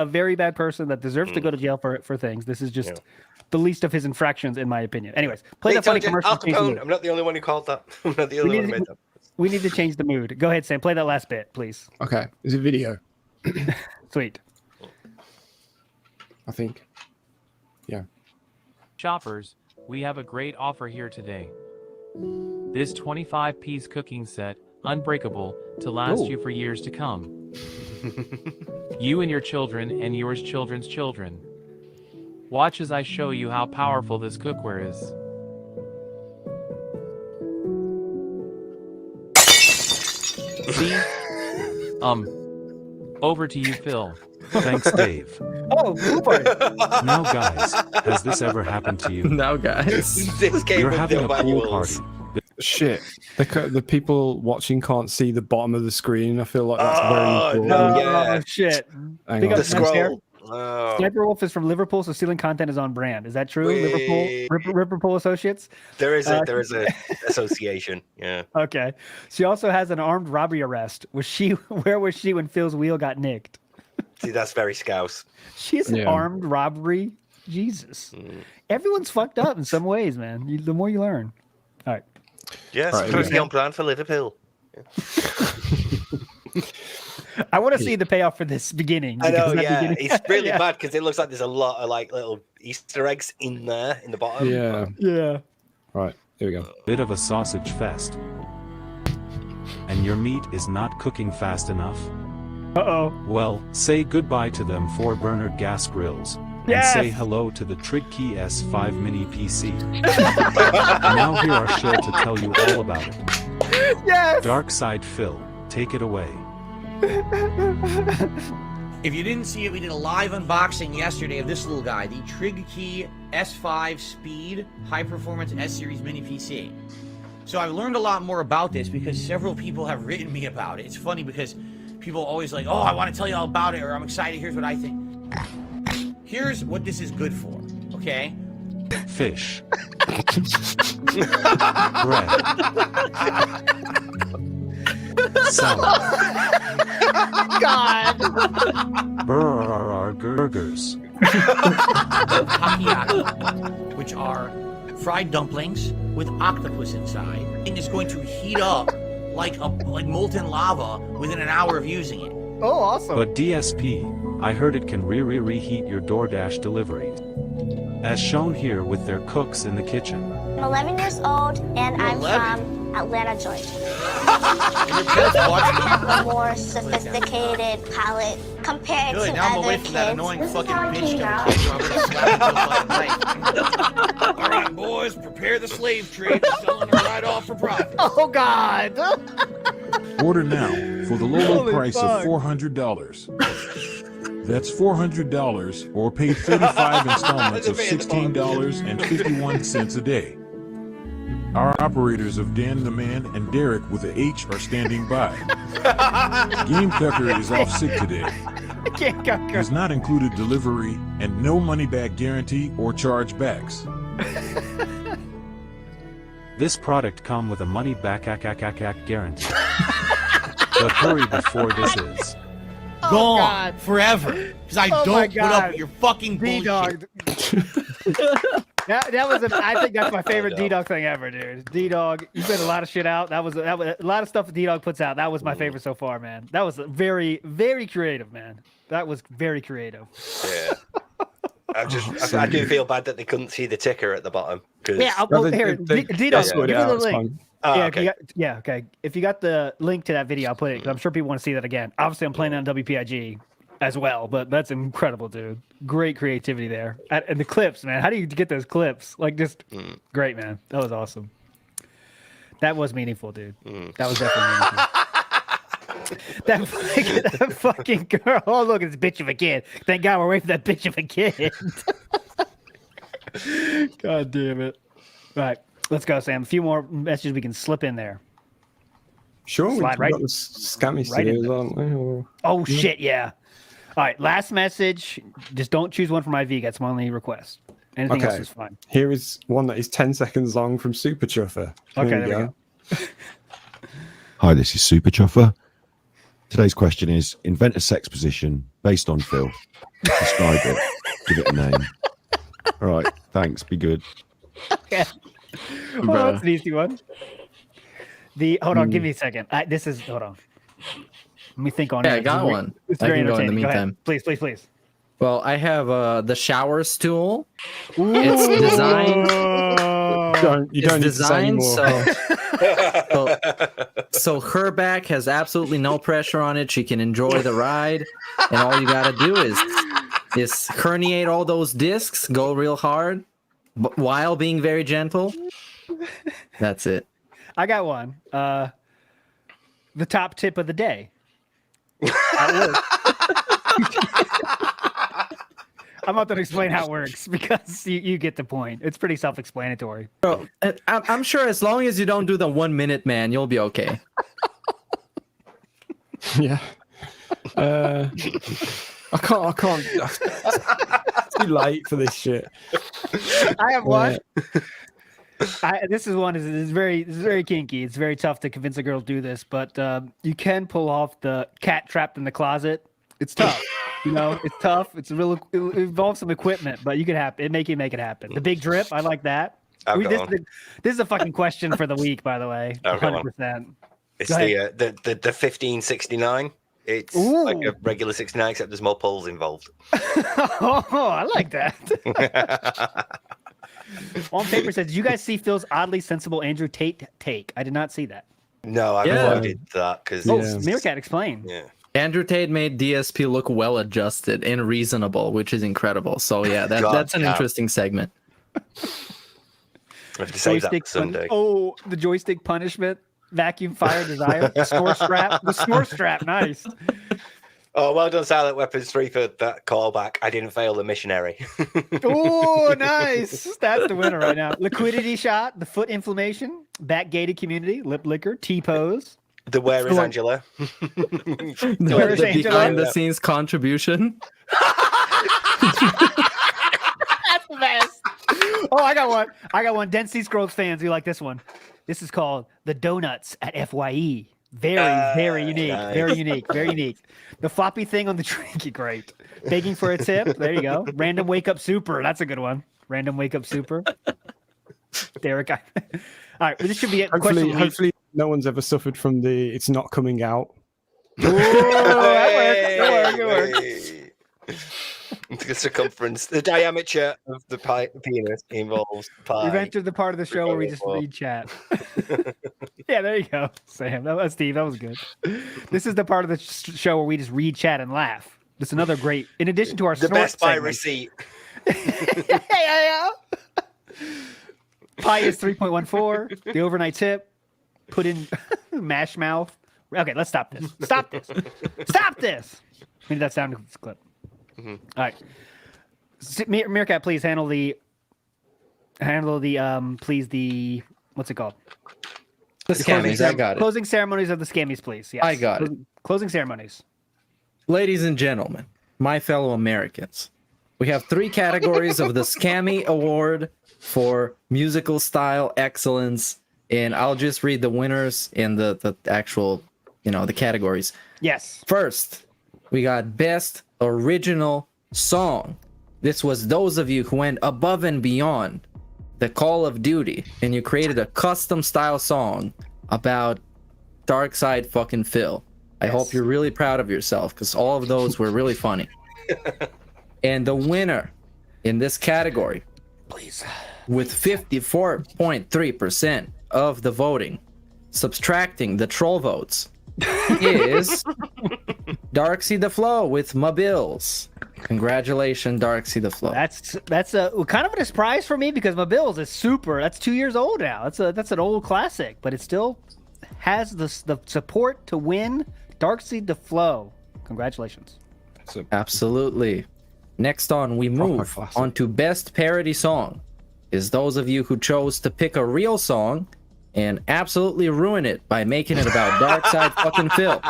very bad person that deserves to go to jail for things. This is just the least of his infractions, in my opinion. Anyways, play that funny commercial. I'm not the only one who called that. I'm not the only one who made that. We need to change the mood. Go ahead, Sam. Play that last bit, please. Okay, it's a video. Sweet. I think. Yeah. Shoppers, we have a great offer here today. This 25-piece cooking set, unbreakable, to last you for years to come. You and your children and yours children's children. Watch as I show you how powerful this cookware is. See? Over to you, Phil. Thanks, Dave. Oh, Now, guys, has this ever happened to you? Now, guys. You're having a pool party. Shit. The people watching can't see the bottom of the screen. I feel like that's very important. Oh, shit. Hang Big on. up the scroll. Oh. Sniper Wolf is from Liverpool, so stealing content is on brand. Is that true? Wait. Liverpool Associates. There is a association. Yeah. Okay. She also has an armed robbery arrest. Where was she when Phil's wheel got nicked? See, that's very scouse. She's an armed robbery. Jesus. Everyone's fucked up in some ways, man. The more you learn. All right. Yes, All right, pretty on brand for Liverpool. I want to see the payoff for this beginning. I know, because that yeah. beginning- It's really Yeah. bad because it looks like there's a lot of like little Easter eggs in there in the bottom. Yeah. Right, here we go. Bit of a sausage fest. And your meat is not cooking fast enough? Uh-oh. Well, say goodbye to them 4-burner gas grills. Yes! And say hello to the Trigkey S5 Mini PC. Now here are Shell to tell you all about it. Yes! Dark Side Phil, take it away. If you didn't see it, we did a live unboxing yesterday of this little guy, the Trigkey S5 Speed High Performance S-Series Mini PC. So I've learned a lot more about this because several people have written me about it. It's funny because people always like, oh, I want to tell you all about it, or I'm excited, here's what I think. Here's what this is good for, okay? Fish. Bread. Salad. God. Burgers. Takoyaki, which are fried dumplings with octopus inside, and it's going to heat up like molten lava within an hour of using it. Oh, awesome. But DSP, I heard it can reheat your DoorDash delivery. As shown here with their cooks in the kitchen. I'm 11 years old, and I'm from Atlanta, Georgia. A more sophisticated palate compared Good, to now I'm other away kids. from that annoying This is fucking how it bitch came that out. we can't slap All right, boys, prepare the slave trade. We're selling her right off for profit. Oh, God. Order now for the low Holy price fuck. of $400. That's $400, or pay 35 installments of $16.51 a day. Our operators of Dan the Man and Derek with a H are standing by. Game Cucker is off sick today. Game Cucker. Does not included delivery and no money-back guarantee or chargebacks. This product come with a money back guarantee. But hurry before this is. Gone forever. Because I Oh don't my put up God. with your fucking D-Dog. bullshit. That was I think that's my favorite D-Dog thing ever, dude. D-Dog, you put a lot of shit out. That was a lot of stuff D-Dog puts out. That was my favorite so far, man. That was very, very creative, man. That was very creative. Yeah. I do feel bad that they couldn't see the ticker at the bottom. Yeah, I'll put here. D-Dog, give me the link. Oh, yeah, okay. okay. If you got the link to that video, I'll put it because I'm sure people want to see that again. Obviously, I'm playing it on WPIG as well, but that's incredible, dude. Great creativity there. And the clips, man. How do you get those clips? Like, just great, man. That was awesome. That was meaningful, dude. That was definitely meaningful. that fucking girl. Oh, look, it's a bitch of a kid. Thank God we're away from that bitch of a kid. God damn it. All right. Let's go, Sam. A few more messages we can slip in there. Sure, we've Slide got right- the scammy right in studios, there. aren't we? Or- Oh, shit, yeah. All right, last message. Just don't choose one from IV. That's my only request. Anything else is fine. Here is one that is 10 seconds long from Super Chuffer. Okay, Here there we go. Hi, this is Super Chuffer. Today's question is, invent a sex position based on Phil. Describe it. Give it a name. All right, thanks. Be good. Okay. Oh, that's an easy one. Hold on, give me a second. Hold on. Let me think on it. Yeah, I got one. It's I very can go in the entertaining. Go ahead. meantime. Please. Well, I have the shower stool. It's designed. You don't need to say designed anymore. so her back has absolutely no pressure on it. She can enjoy the ride, and all you got to do is herniate all those discs, go real hard, but while being very gentle. That's it. I got one. The top tip of the day. I'm not going to explain how it works because you get the point. It's pretty self-explanatory. Bro, I'm sure as long as you don't do the 1 minute man, you'll be okay. Yeah. I can't. It's too late for this shit. I have one. This is one. Is very kinky. It's very tough to convince a girl to do this, but you can pull off the cat trapped in the closet. It's tough. It's tough. It involves some equipment, but you can make it happen. The big drip. I like that. This is a fucking question for the week, by the way. 100%. It's the 1569. It's like a regular 69, except there's more poles involved. Oh, I like that. On paper says, did you guys see Phil's oddly sensible Andrew Tate take? I did not see that. No, I avoided that because. Meerkat, explain. Yeah. Andrew Tate made DSP look well adjusted and reasonable, which is incredible. So yeah, that's an interesting segment. I have to save that for Sunday. Oh, the joystick punishment, vacuum fire desire, the snore strap, nice. Oh, well done, Silent Weapons 3 for that callback. I didn't fail the missionary. Oh, nice. That's the winner right now. Liquidity shot, the foot inflammation, backgated community, lip liquor, T-pose. The Where is Angela? The behind the scenes contribution. That's the best. Oh, I got one. Density Scrolls fans, you like this one. This is called the Donuts at FYE. Very unique. Nice. Very unique. The floppy thing on the drink, great. Begging for a tip. There you go. Random wake up super. That's a good one. Random wake up super. Derek. All right. Well, this should be it. Hopefully, no one's ever suffered from the it's not coming out. Ooh, that works. The circumference, the diameter of the penis involves pi. We've entered the part of the show where we just read chat. Yeah, there you go, Sam. Steve, that was good. This is the part of the show where we just read chat and laugh. This is another great, in addition to our the Best Buy receipt. Yeah. Pi is 3.14. The overnight tip. Put in mash mouth. Okay, let's stop this. Stop this. We need that sound clip. Mm-hmm. All right, Meerkat, please handle the what's it called? The scammies. I got it. Closing ceremonies of the scammies, please. Yes. I got it. Closing ceremonies. Ladies and gentlemen, my fellow Americans, we have 3 categories of the Scammy Award for musical style excellence, and I'll just read the winners and the actual, the categories. Yes. First, we got Best Original Song. This was those of you who went above and beyond the Call of Duty and you created a custom style song about Darkside fucking Phil. I hope you're really proud of yourself because all of those were really funny. And the winner in this category, please, with 54.3% of the voting, subtracting the troll votes, is Darksy the Flow with My Bills. Congratulations, Darksy the Flow. That's a kind of a surprise for me because My Bills is super. That's 2 years old now. That's an old classic, but it still has the support to win. Darksy the Flow. Congratulations. Absolutely. Next on, we move on to Best Parody Song. Is those of you who chose to pick a real song and absolutely ruin it by making it about Darkside fucking Phil.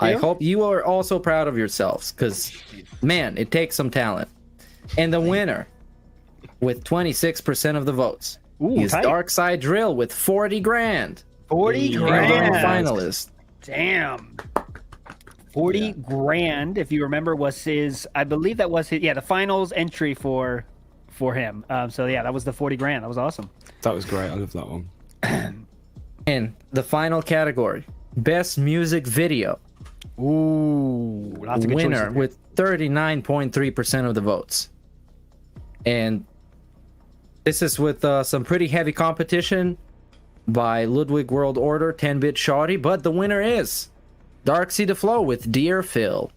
I hope you are also proud of yourselves, because, man, it takes some talent. And the winner, with 26% of the votes, is Darkside Drill with 40 grand. 40 grand. Finalist. Damn. 40 grand, if you remember, was his, I believe that was his, the finals entry for him. So, that was the 40 grand. That was awesome. That was great. I love that one. And the final category, Best Music Video. Ooh, lots of good winner with 39.3% of the votes. And this is with some pretty heavy competition by Ludwig World Order, 10-Bit Shoddy, but the winner is Darksy the Flow with Dear Phil.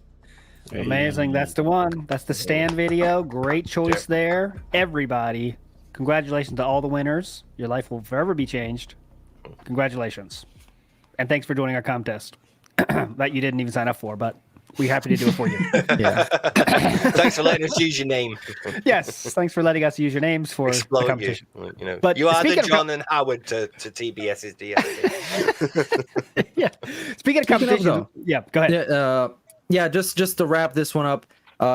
Amazing. That's the one. That's the stand video. Great choice there. Everybody, congratulations to all the winners. Your life will forever be changed. Congratulations. And thanks for joining our contest that you didn't even sign up for, but we're happy to do it for you. Thanks for letting us use your name. Yes, thanks for letting us use your names for the competition. But you are the John and Howard to TBS's DSP. Yeah. Speaking of competition, go ahead. yeah, just to wrap this one up,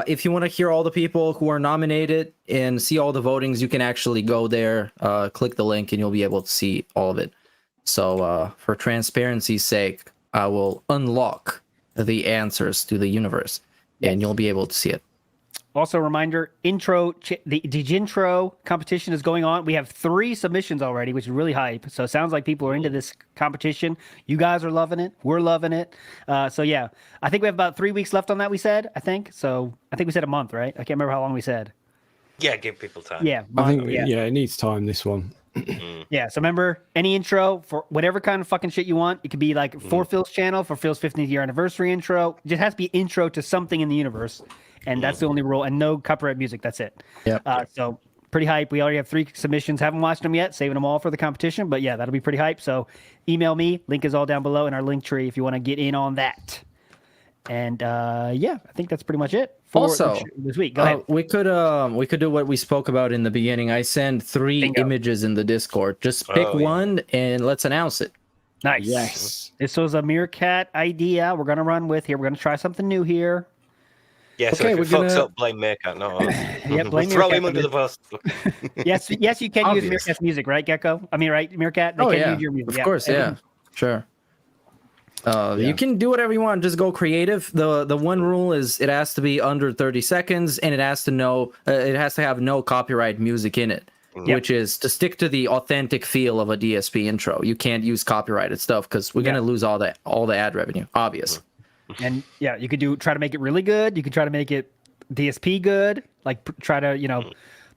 if you want to hear all the people who are nominated and see all the votings, you can actually go there, click the link, and you'll be able to see all of it. So for transparency's sake, I will unlock the answers to the universe, and you'll be able to see it. Also, a reminder, the intro competition is going on. We have 3 submissions already, which is really hype. So it sounds like people are into this competition. You guys are loving it. We're loving it. So yeah, I think we have about 3 weeks left on that, we said, I think. So I think we said a month, right? I can't remember how long we said. Yeah, give people time. Yeah. I think, it needs time, this one. Yeah, so remember, any intro for whatever kind of fucking shit you want. It could be like for Phil's channel, for Phil's 15th year anniversary intro. It just has to be intro to something in the universe. And that's the only rule. And no copyright music. That's it. Yeah. So pretty hype. We already have 3 submissions. Haven't watched them yet. Saving them all for the competition. But yeah, that'll be pretty hype. So email me. Link is all down below in our link tree if you want to get in on that. And yeah, I think that's pretty much it for Also, this week. Go ahead. we could do what we spoke about in the beginning. I send 3 images in the Discord. Just pick one and let's announce it. Nice. Yes. This was a Meerkat idea we're going to run with here. We're going to try something new here. Yeah, so if it fucks up, blame Meerkat, not us. Blame Throw Meerkat him under the bus. yes, you can use Meerkat's music, right, Gecko? I mean, right, Meerkat? They can use your music. Of course, yeah. Sure. You can do whatever you want. Just go creative. The one rule is it has to be under 30 seconds, and it has to have no copyright music in it, which is to stick to the authentic feel of a DSP intro. You can't use copyrighted stuff because we're gonna lose all the ad revenue. Obvious. And yeah, you could try to make it really good. You could try to make it DSP good. Like try to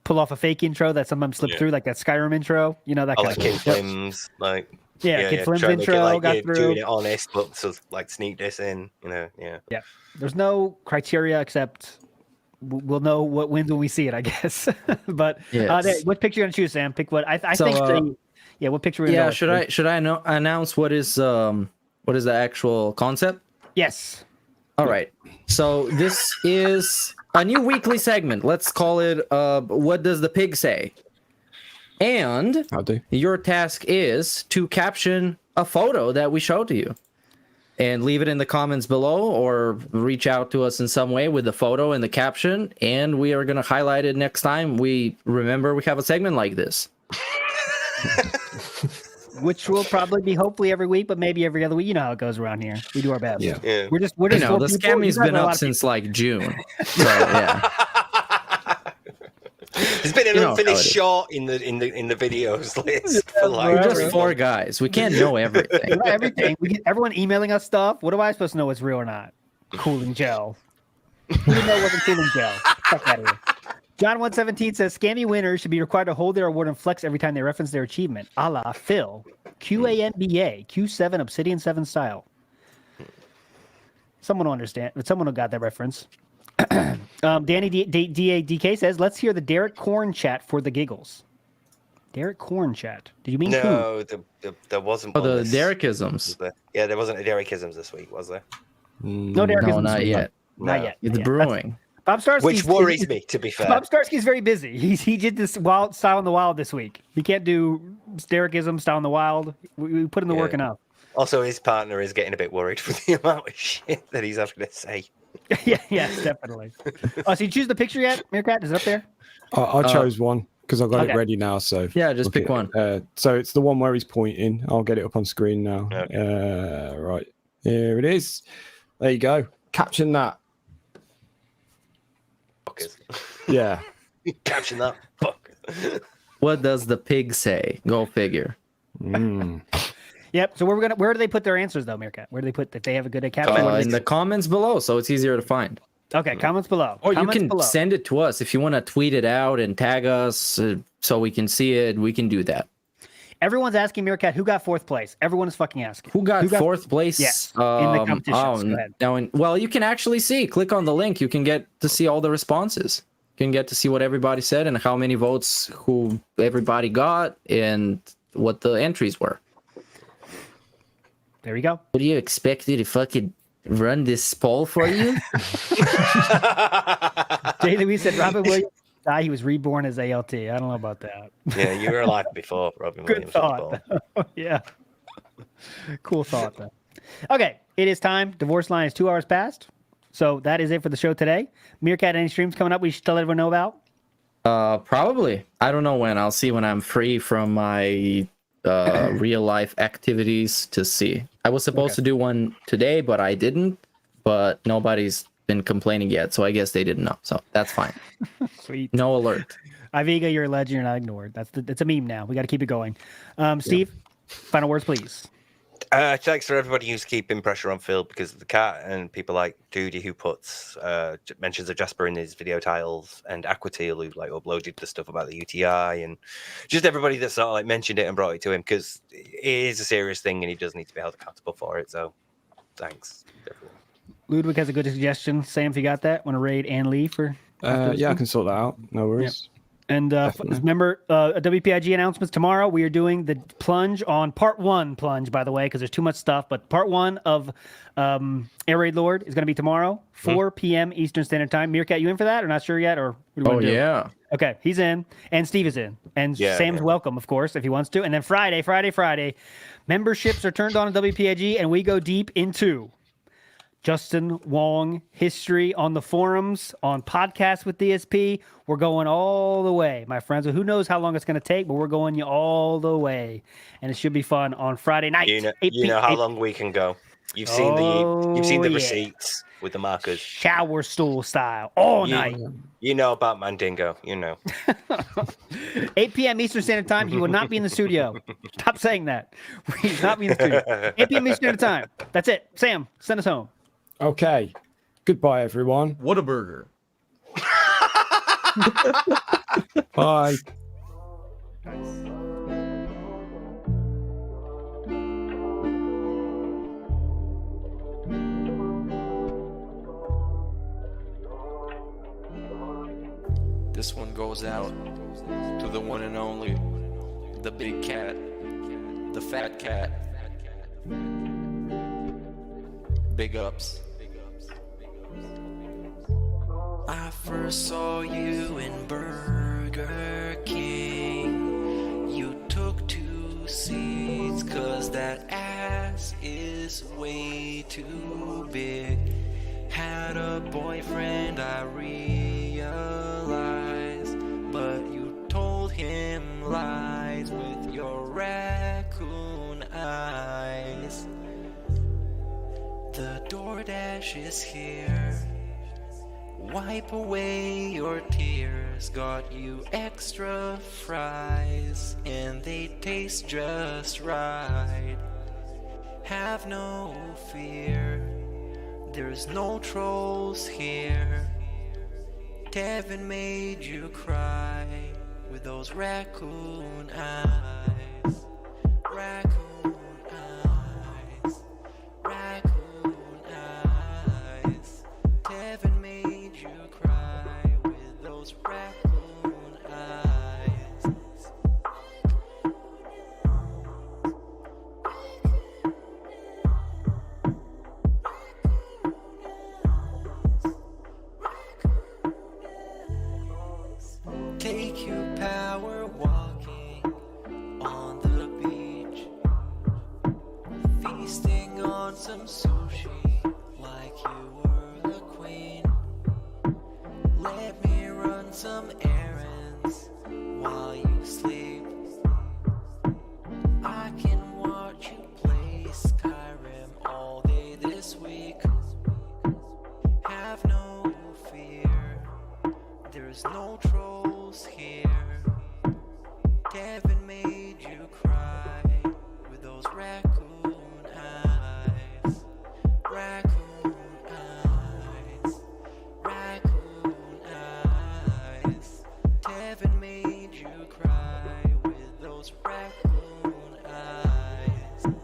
pull off a fake intro that sometimes slip through, like that Skyrim intro. That kind like of Kid Flim's, like. Kid Flim's try to intro make it, got you're through. doing it honest, but so like sneak this in, Yeah. There's no criteria except we'll know what wins when we see it, I guess. But what picture you gonna choose, Sam? Pick what I think. What picture? Should I announce what is the actual concept? Yes. All right. So this is a new weekly segment. Let's call it What Does the Pig Say? And your task is to caption a photo that we show to you and leave it in the comments below or reach out to us in some way with the photo and the caption. And we are going to highlight it next time we have a segment like this. Which will probably be hopefully every week, but maybe every other week. You know how it goes around here. We do our best. Yeah. We're just the Scammy's been up since like June. So yeah. There's been an unfinished shot in the videos list. We're just 4 guys. We can't know everything. Everything. We get everyone emailing us stuff. What am I supposed to know what's real or not? Cooling gel. Who would know what's a cooling gel? Fuck out of here. John 117 says Scammy winners should be required to hold their award and flex every time they reference their achievement, a la Phil, QANBA, Q7 Obsidian 7 style. Someone will understand. Someone will got that reference. Danny DADK says, let's hear the Derek Korn chat for the giggles. Derek Korn chat. Did you mean no? There wasn't. Oh, the Derekisms. Yeah, there wasn't a Derekisms this week, was there? No Derekisms. No, not yet. Not yet. It's brewing. Bob Starsky, which worries me, to be fair. Bob Starsky's very busy. He did this wild style in the wild this week. He can't do Derekism style in the wild. We put in the work enough. Also, his partner is getting a bit worried with the amount of shit that he's having to say. Yes, definitely. Oh, so you choose the picture yet, Meerkat? Is it up there? I chose one because I've got it ready now. So yeah, just pick one. So it's the one where he's pointing. I'll get it up on screen now. Okay. Right, here it is. There you go. Caption that. Yeah. Caption that. Fuck. What does the pig say? Go figure. Yep. So where do they put their answers though, Meerkat? Where do they put that they have a good caption? In the comments below, so it's easier to find. Okay, comments below. Or you can send it to us if you want to tweet it out and tag us so we can see it. We can do that. Everyone's asking Meerkat who got 4th place. Everyone is fucking asking. Who got 4th place? Yes, in the competition. Go ahead. Well, you can actually see. Click on the link. You can get to see all the responses. You can get to see what everybody said and how many votes who everybody got and what the entries were. There you go. What do you expect me to fucking run this poll for you? Jay Louise said Robin Williams died. He was reborn as ALT. I don't know about that. Yeah, you were alive before Robin Williams. Good thought. Yeah. Cool thought, though. Okay, it is time. Divorce line is 2 hours past. So that is it for the show today. Meerkat, any streams coming up we should let everyone know about? Probably. I don't know when. I'll see when I'm free from my real life activities to see. I was supposed to do one today, but I didn't. But nobody's been complaining yet, so I guess they didn't know. So that's fine. Sweet. No alert. Iviga, you're a legend. You're not ignored. It's a meme now. We got to keep it going. Steve, final words, please. Thanks for everybody who's keeping pressure on Phil because of the cat and people like Duty who puts mentions of Jasper in his video titles and Aquatil who like uploaded the stuff about the UTI and just everybody that sort of like mentioned it and brought it to him because it is a serious thing and he does need to be held accountable for it. So thanks, everyone. Ludwig has a good suggestion. Sam, if you got that, want to raid Ann Lee for? Yeah, I can sort that out. No worries. Yeah. And remember, WPIG announcements tomorrow. We are doing the plunge on part 1 plunge, by the way, because there's too much stuff. But part 1 of Air Raid Lord is going to be tomorrow, 4 p.m. Eastern Standard Time. Meerkat, you in for that or not sure yet? Or what do you want to do? Yeah. Okay, he's in. And Steve is in. And Sam's welcome, of course, if he wants to. And then Friday, memberships are turned on at WPIG, and we go deep into Justin Wong history on the forums, on podcasts with DSP. We're going all the way, my friends. Who knows how long it's going to take, but we're going all the way. And it should be fun on Friday night. You know how long we can go. You've seen the receipts with the markers. Shower stool style, all night. You know about Mandingo, you know. 8 p.m. Eastern Standard Time. He will not be in the studio. Stop saying that. He's not be in the studio. 8 p.m. Eastern Standard Time. That's it. Sam, send us home. Okay. Goodbye, everyone. What a burger. Bye. This one goes out to the one and only, the big cat, the fat cat. Big ups. I first saw you in Burger King. You took 2 seats cause that ass is way too big. Had a boyfriend, I realized, but you told him lies with your raccoon eyes. The DoorDash is here. Wipe away your tears. Got you extra fries, and they taste just right. Have no fear, there's no trolls here. Tevin made you cry with those raccoon eyes. Raccoon eyes. Raccoon eyes. Tevin made you cry with those raccoon eyes. Take you power walking on the beach, feasting on some sushi like you were the queen. Let me run some errands while you sleep. I can watch you play Skyrim all day this week. Have no fear, there's no trolls here. Kevin made you cry with those raccoon eyes. Raccoon eyes. Raccoon eyes. Kevin made you cry with those raccoon eyes.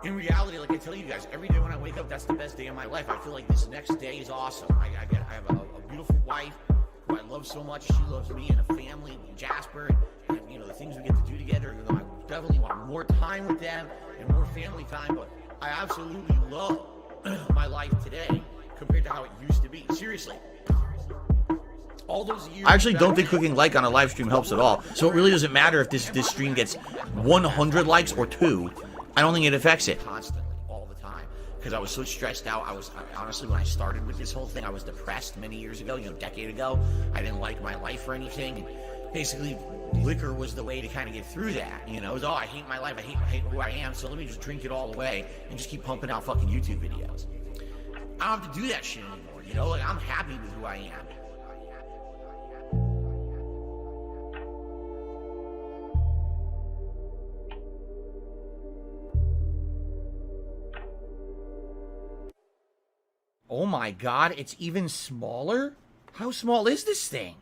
In reality, like I tell you guys, every day when I wake up, that's the best day of my life. I feel like this next day is awesome. I have a beautiful wife who I love so much. She loves me and a family, Jasper, and you know the things we get to do together. You know, I definitely want more time with them and more family time. But I absolutely love my life today compared to how it used to be. Seriously. all those years. I actually don't think clicking like on a live stream helps at all. So it really doesn't matter if this stream gets 100 likes or 2. I don't think it affects it. Constantly, all the time. Because I was so stressed out. Honestly, when I started with this whole thing, I was depressed many years ago, a decade ago. I didn't like my life or anything. And basically, liquor was the way to kind of get through that. It was, I hate my life, I hate who I am, so let me just drink it all away and just keep pumping out fucking YouTube videos. I don't have to do that shit anymore, Like, I'm happy with who I am. Oh my god, it's even smaller? How small is this thing?